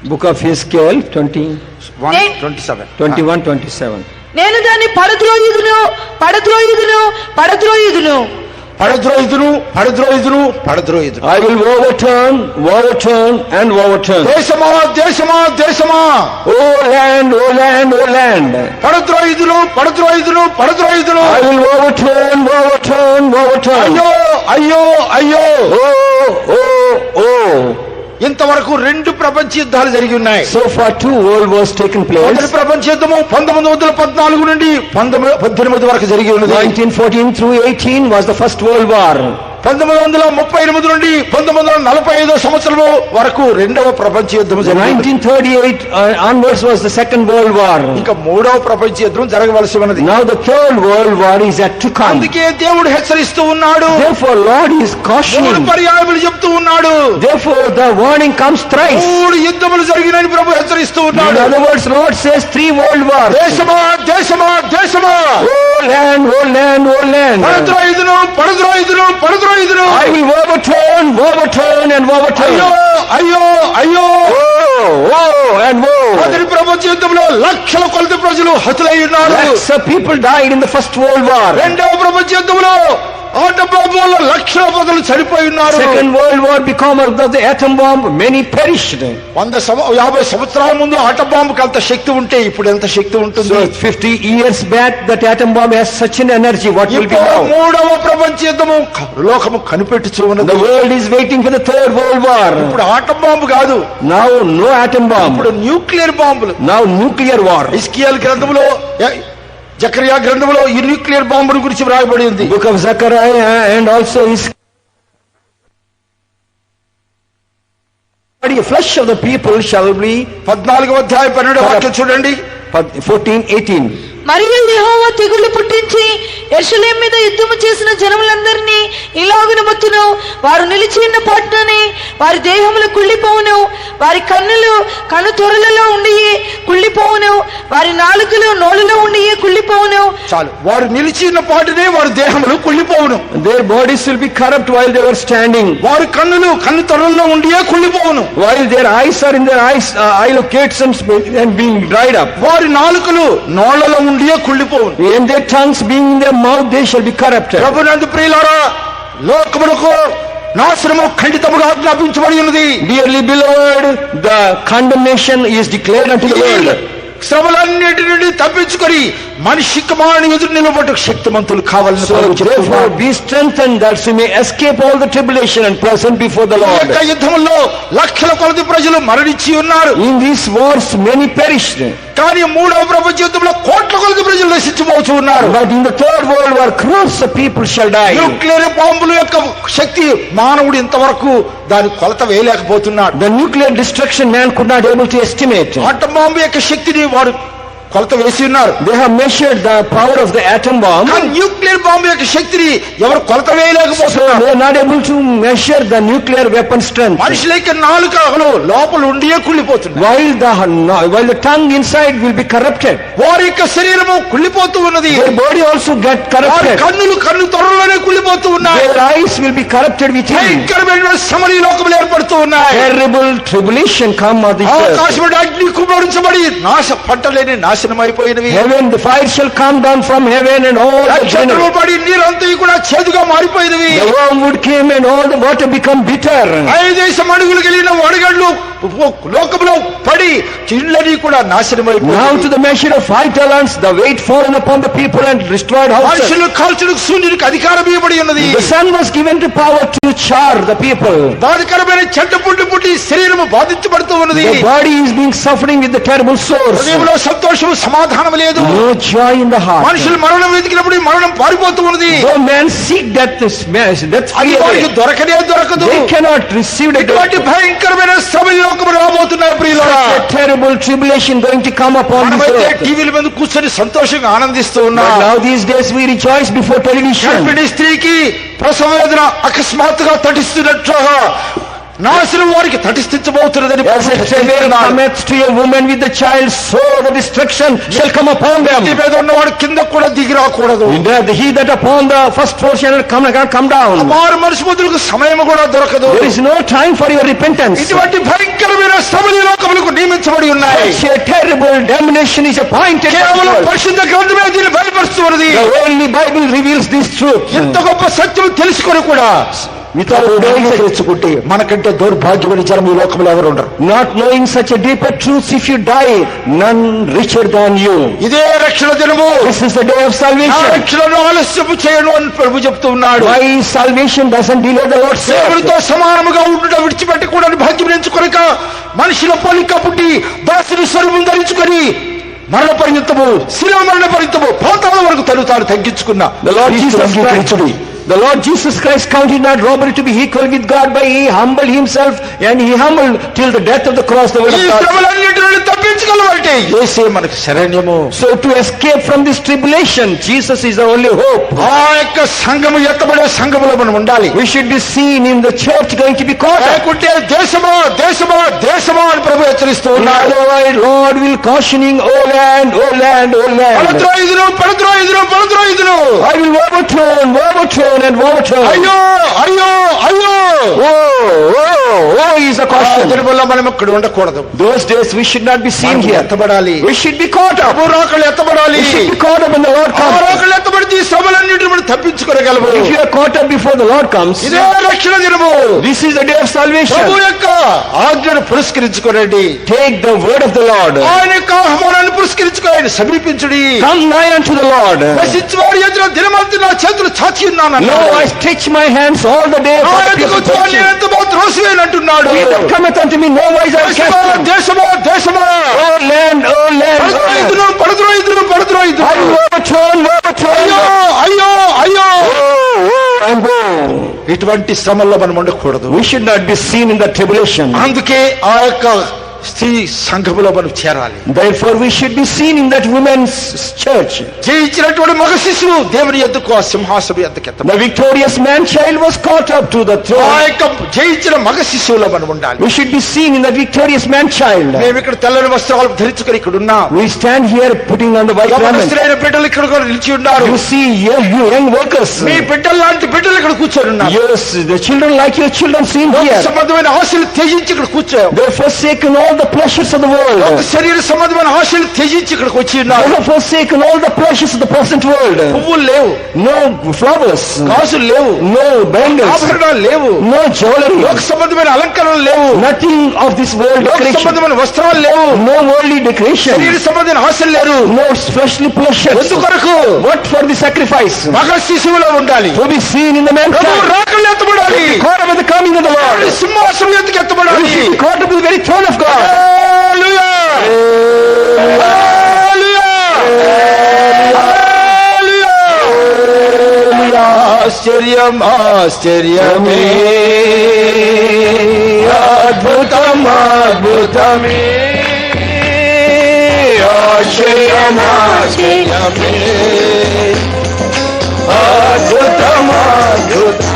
Book of Ezekiel 21:27. నేను దాన్ని పడద్రోయుదును పడద్రోయుదును పడద్రోయుదును పడద్రోయుదును. I will overturn and overturn. దేశమా దేశమా Oh land, oh land, oh land. పడద్రోయుదును. I will overturn. అయ్యో Oh. ఇంతవరకు 2 ప్రపంచ యుద్ధాలు జరిగి ఉన్నాయి. So far 2 world wars taken place. మొదటి ప్రపంచ యుద్ధము 1914 నుండి 1918 వరకు జరిగి ఉన్నది. 1914 through 18 was the first world war. 1938 నుండి 1945 సంవత్సరం వరకు రెండవ ప్రపంచ యుద్ధం జరిగింది. 1938 onwards was the second world war. ఇంకా మూడవ ప్రపంచ యుద్ధం జరగవలసి ఉన్నది. Now the third world war is yet to come. అందుకే దేవుడు హెచ్చరిస్తూ ఉన్నాడు. Therefore Lord is cautioning. 3 పర్యాయములు చెప్తూ ఉన్నాడు. Therefore the warning comes thrice. 3 యుద్ధములు జరిగినాయని ప్రభు హెచ్చరిస్తూ In ఉన్నాడు. other words, Lord says 3 world wars. దేశమా Oh land, oh land, oh land. పడద్రోయుదును. I will overturn and overturn. అయ్యో Oh and woe. మొదటి ప్రపంచ యుద్ధంలో లక్షల కొలది ప్రజలు హతులై ఉన్నారు. Lakhs of people died in the first world war. రెండవ ప్రపంచ యుద్ధంలో ఆటం బాంబు వల్ల లక్షల ప్రజలు చనిపోయి ఉన్నారు. Second world war became of the atom bomb, many perished. 50 సంవత్సరాల ముందు ఆటం బాంబుకి అంత శక్తి ఉంటే ఇప్పుడు ఎంత శక్తి ఉంటుంది? So 50 years back that atom bomb has such an energy. What will be now? మూడవ ప్రపంచ యుద్ధము లోకము కనిపెట్టుచు ఉన్నది. The world is waiting for the third world war. ఇప్పుడు ఆటం బాంబు కాదు, Now no atom bomb. ఇప్పుడు న్యూక్లియర్ బాంబులు. Now nuclear war. హిజ్కియా గ్రంథములో జకరియా గ్రంథములో ఈ న్యూక్లియర్ బాంబుల గురించి వ్రాయబడి ఉంది. Book of Zechariah and also is the flesh of the people shall be 14వ అధ్యాయం 12వ వాక్యం చూడండి. 14:18. మరియు యెహోవా తెగులు పుట్టించి యెరూషలేము మీద యుద్ధము చేసిన జనములందరినీ ఇలాగున మొత్తును. వారు నిలిచి ఉన్న పాటుననే వారి దేహములు కుళ్ళిపోవును, వారి కన్నులు కను తొరలలో ఉండి కుళ్ళిపోవును, వారి నాలుకలు నోళ్ళలో ఉండి కుళ్ళిపోవును. చాలు, వారు నిలిచి ఉన్న పాటునే వారి దేహములు కుళ్ళిపోవును. Their bodies will be corrupt while they were standing. వారి కన్ను తొరల్లో ఉండి కుళ్ళిపోవును. While their eyes are in their eyes, eye locates and being dried up. వారి నాలుకలు నోళ్ళలో ఉండి కుళ్ళిపోవును. And their tongues being in their mouth, they shall be corrupted. ప్రభునందు ప్రియులారా, లోకమునకు నాశనము ఖండితముగా ఆజ్ఞాపించబడి ఉన్నది. Dearly beloved, the condemnation is declared unto the world. శ్రమలన్నిటి నుండి తప్పించుకొని మనిషి కుమారుని ఎదురు నిలబడ్డ శక్తిమంతులు కావాలని So therefore be strengthened that you may escape all the tribulation and present before the Lord. ఈ యుద్ధంలో లక్షల కొలది ప్రజలు మరణించి ఉన్నారు. In these wars many perished. కానీ మూడవ ప్రపంచ యుద్ధంలో కోట్ల కొలది ప్రజలు నశించిపోతూ ఉన్నారు. But in the third world war crores of people shall die. Nuclear బాంబుల యొక్క శక్తి మానవుడు ఇంతవరకు దాని కొలత వేయలేకపోతున్నాడు. The nuclear destruction man could not able to estimate. Atom bomb యొక్క శక్తిని వారు కొలత వేసి ఉన్నారు. They have measured the power of the atom bomb. కానీ న్యూక్లియర్ బాంబు యొక్క శక్తిని ఎవరు కొలత So వేయలేకపోతున్నారు. they are not able to measure the nuclear weapon strength. మనుషుల యొక్క నాలుకలు లోపల ఉండియే కుళ్ళిపోతుంది. While the tongue inside will be corrupted. వారి యొక్క శరీరము కుళ్ళిపోతూ ఉన్నది. Their body also get వారి corrupted. కన్ను త్వరలోనే కుళ్ళిపోతూ ఉన్నాయి. Their eyes will be corrupted within. భయంకరమైన శ్రమలు ఈ లోకములో ఏర్పడుతూ ఉన్నాయి. Terrible tribulation come on the earth. ఆకాశముడి అగ్ని కుమ్మరించబడి పంటలేని నాశనం అయిపోయినవి. Heaven, the fire shall come down from heaven and all the నక్షత్రములు పడి నీరంతా కూడా చేదుగా మారిపోయినవి. The wormwood came and all the water become bitter. 5 అడుగులు కలిగిన వడగళ్ళు లోకములో పడి ఇళ్ళని కూడా నాశనం అయిపోయినవి. Now to the measure of 5 talents the weight fallen upon the people and destroyed houses. మనుషులు కాల్చుటకు సూర్యునికి అధికారం ఇవ్వబడి ఉన్నది. The sun was given to power to char the people. బాధకరమైన చెడ్డ పుట్టి శరీరము బాధించబడుతూ ఉన్నది. The body is being suffering with the terrible sores. హృదయంలో సంతోషము సమాధానం లేదు. No joy in the heart. మనుషులు మరణం వెతికినప్పుడు ఈ మరణం పారిపోతూ ఉన్నది. Though men seek death అది వారికి దొరకనే దొరకదు. they cannot receive it. ఇటువంటి భయంకరమైన శ్రమ ఈ లోకములో రాబోతున్నాయి ప్రియులారా. Such a terrible tribulation going to come upon this మనమైతే earth. టీవీల మీద కూర్చొని సంతోషంగా ఆనందిస్తూ But ఉన్నాం. now these days we rejoice before television. గర్భిణీ స్త్రీకి ప్రసవ వేదన అకస్మాత్తుగా తటిస్తున్నట్లుగా నాశనం వారికి తటిస్థించబోతున్నదని As a travail cometh to a woman with the child, so the destruction shall come upon them. ఈ మీద ఉన్నవాడు కింద కూడా దిగి రాకూడదు. He that upon the first portion cannot come down. వారు మనిషి బదులకు సమయం కూడా దొరకదు. There is no time for your repentance. ఇటువంటి భయంకరమైన శ్రమలు ఈ లోకములకు నియమించబడి ఉన్నాయి. Such a terrible damnation is appointed. కేవలం పరిశుద్ధ గ్రంథమే దీన్ని బయలుపరుస్తున్నది. The only Bible reveals this truth. ఎంత గొప్ప సత్యం తెలుసుకొని కూడా తెచ్చుకుంటే మనకంటే దౌర్భాగ్యమైన జనం ఈ లోకంలో ఎవరు ఉండరు. Not knowing such a deeper truth, if you die, none richer than you. ఇదే రక్షణ దినము. This is the day of salvation. రక్షణను ఆలస్యము చేయను అని ప్రభు చెప్తూ ఉన్నాడు. Why salvation doesn't delay the Lord's work? దేవునితో సమానముగా ఉండుట విడిచిపెట్టకూడని భాగ్యం ఎంచుకొనక మనుషుల పోలిక పుట్టి దాసుని స్వరూపం ధరించుకొని మరణ పర్యంతము శిలువ మరణ పర్యంతము పాతాళం వరకు తాను తగ్గించుకున్న The Lord Jesus Christ counted not robbery to be equal with God, but he humbled himself, and he humbled till the death of the cross, the word of God. తప్పించగలవాటే యేసే మనకు శరణ్యము. So to escape from this tribulation, Jesus is the only hope. ఆ యొక్క సంఘము ఎత్తబడే సంఘములో మనం ఉండాలి. We should be seen in the church going to be caught up. లేకుంటే దేశమా దేశమా దేశమా అని ప్రభు హెచ్చరిస్తూ ఉన్నాడు. Otherwise Lord will cautioning, O land, O land, O land. పడద్రోయుదును పడద్రోయుదును పడద్రోయుదును. I will overturn and overturn. అయ్యో అయ్యో అయ్యో. Oh is a caution. దినముల్లో మనం ఇక్కడ ఉండకూడదు. Those days we should not be seen here. ఎత్తబడాలి. We should be caught up. రాకలు ఎత్తబడాలి. We should be caught up when the Lord comes. రాకలు ఎత్తబడితే ఈ శ్రమలన్నిటిని మనం తప్పించుకోగలము. If you are caught up before the Lord comes, ఇదే రక్షణ దినము. this is the day of salvation. ప్రభు యొక్క ఆజ్ఞను పురస్కరించుకోండి. Take the word of the Lord. ఆయన యొక్క ఆహ్వానాన్ని పురస్కరించుకోండి. సమీపించుడి. Come nigh unto the Lord. నశించువారి ఎదుట దినమంతా నా చేతులు చాచి ఉన్నాను. No, I stretch my hands all the day. అంటున్నాడు. He that cometh unto me, no wise I cast him. దేశమా దేశమా. Oh land, oh land. పడద్రోయుదును పడద్రోయుదును. I will overturn. అయ్యో అయ్యో అయ్యో. And go. ఇటువంటి శ్రమల్లో మనం ఉండకూడదు. We should not be seen in the tribulation. అందుకే ఆ యొక్క స్త్రీ సంఘములో మనం చేరాలి. Therefore we should be seen in that women's church. జయించినటువంటి మగ శిశువు దేవుని యొద్దకు ఆ సింహాసనం యొద్దకు ఎత్తబడి. The victorious man child was caught up to the ఆ throne. యొక్క జయించిన మగ శిశువులో మనం ఉండాలి. We should be seen in the victorious man child. మేము ఇక్కడ తెల్లని వస్త్రాలు ధరించుకొని ఇక్కడ ఉన్నాం. We stand here putting on the white garment. యవనస్తులైన బిడ్డలు ఇక్కడ కూడా నిలిచి ఉన్నారు. You see you young workers. మీ బిడ్డలు లాంటి బిడ్డలు ఇక్కడ కూర్చొని ఉన్నారు. Yes, the children like your children seen here. సంబంధమైన ఆశలు త్యజించి ఇక్కడ కూర్చోం. They have forsaken all the pleasures of the world. శరీర సంబంధమైన ఆశలు త్యజించి ఇక్కడికి వచ్చి ఉన్నారు. They have forsaken all the pleasures of the present world. పువ్వులు లేవు, No flowers, గాజులు లేవు, no bangles, ఆభరణాలు లేవు, no jewelry, లోక సంబంధమైన అలంకరణలు లేవు, nothing of this world లోక decoration, సంబంధమైన వస్త్రాలు లేవు, no worldly decoration, శరీర సంబంధమైన ఆశలు లేరు. no fleshly pleasures. ఎందుకొరకు? What for the sacrifice? మగ శిశువులో ఉండాలి. To be seen in the man Prabhu child. రాకలు ఎత్తబడాలి. Caught up with the coming of the Lord. సింహాసనం ఎత్తుకు ఎత్తబడాలి. We should be caught up with the very throne of God. హల్లెలూయా. హల్లెలూయా. ఆశ్చర్యం ఆశ్చర్యమే, అద్భుతం అద్భుతమే, ఆశ్చర్యం ఆశ్చర్యమే, అద్భుతం అద్భుతమే.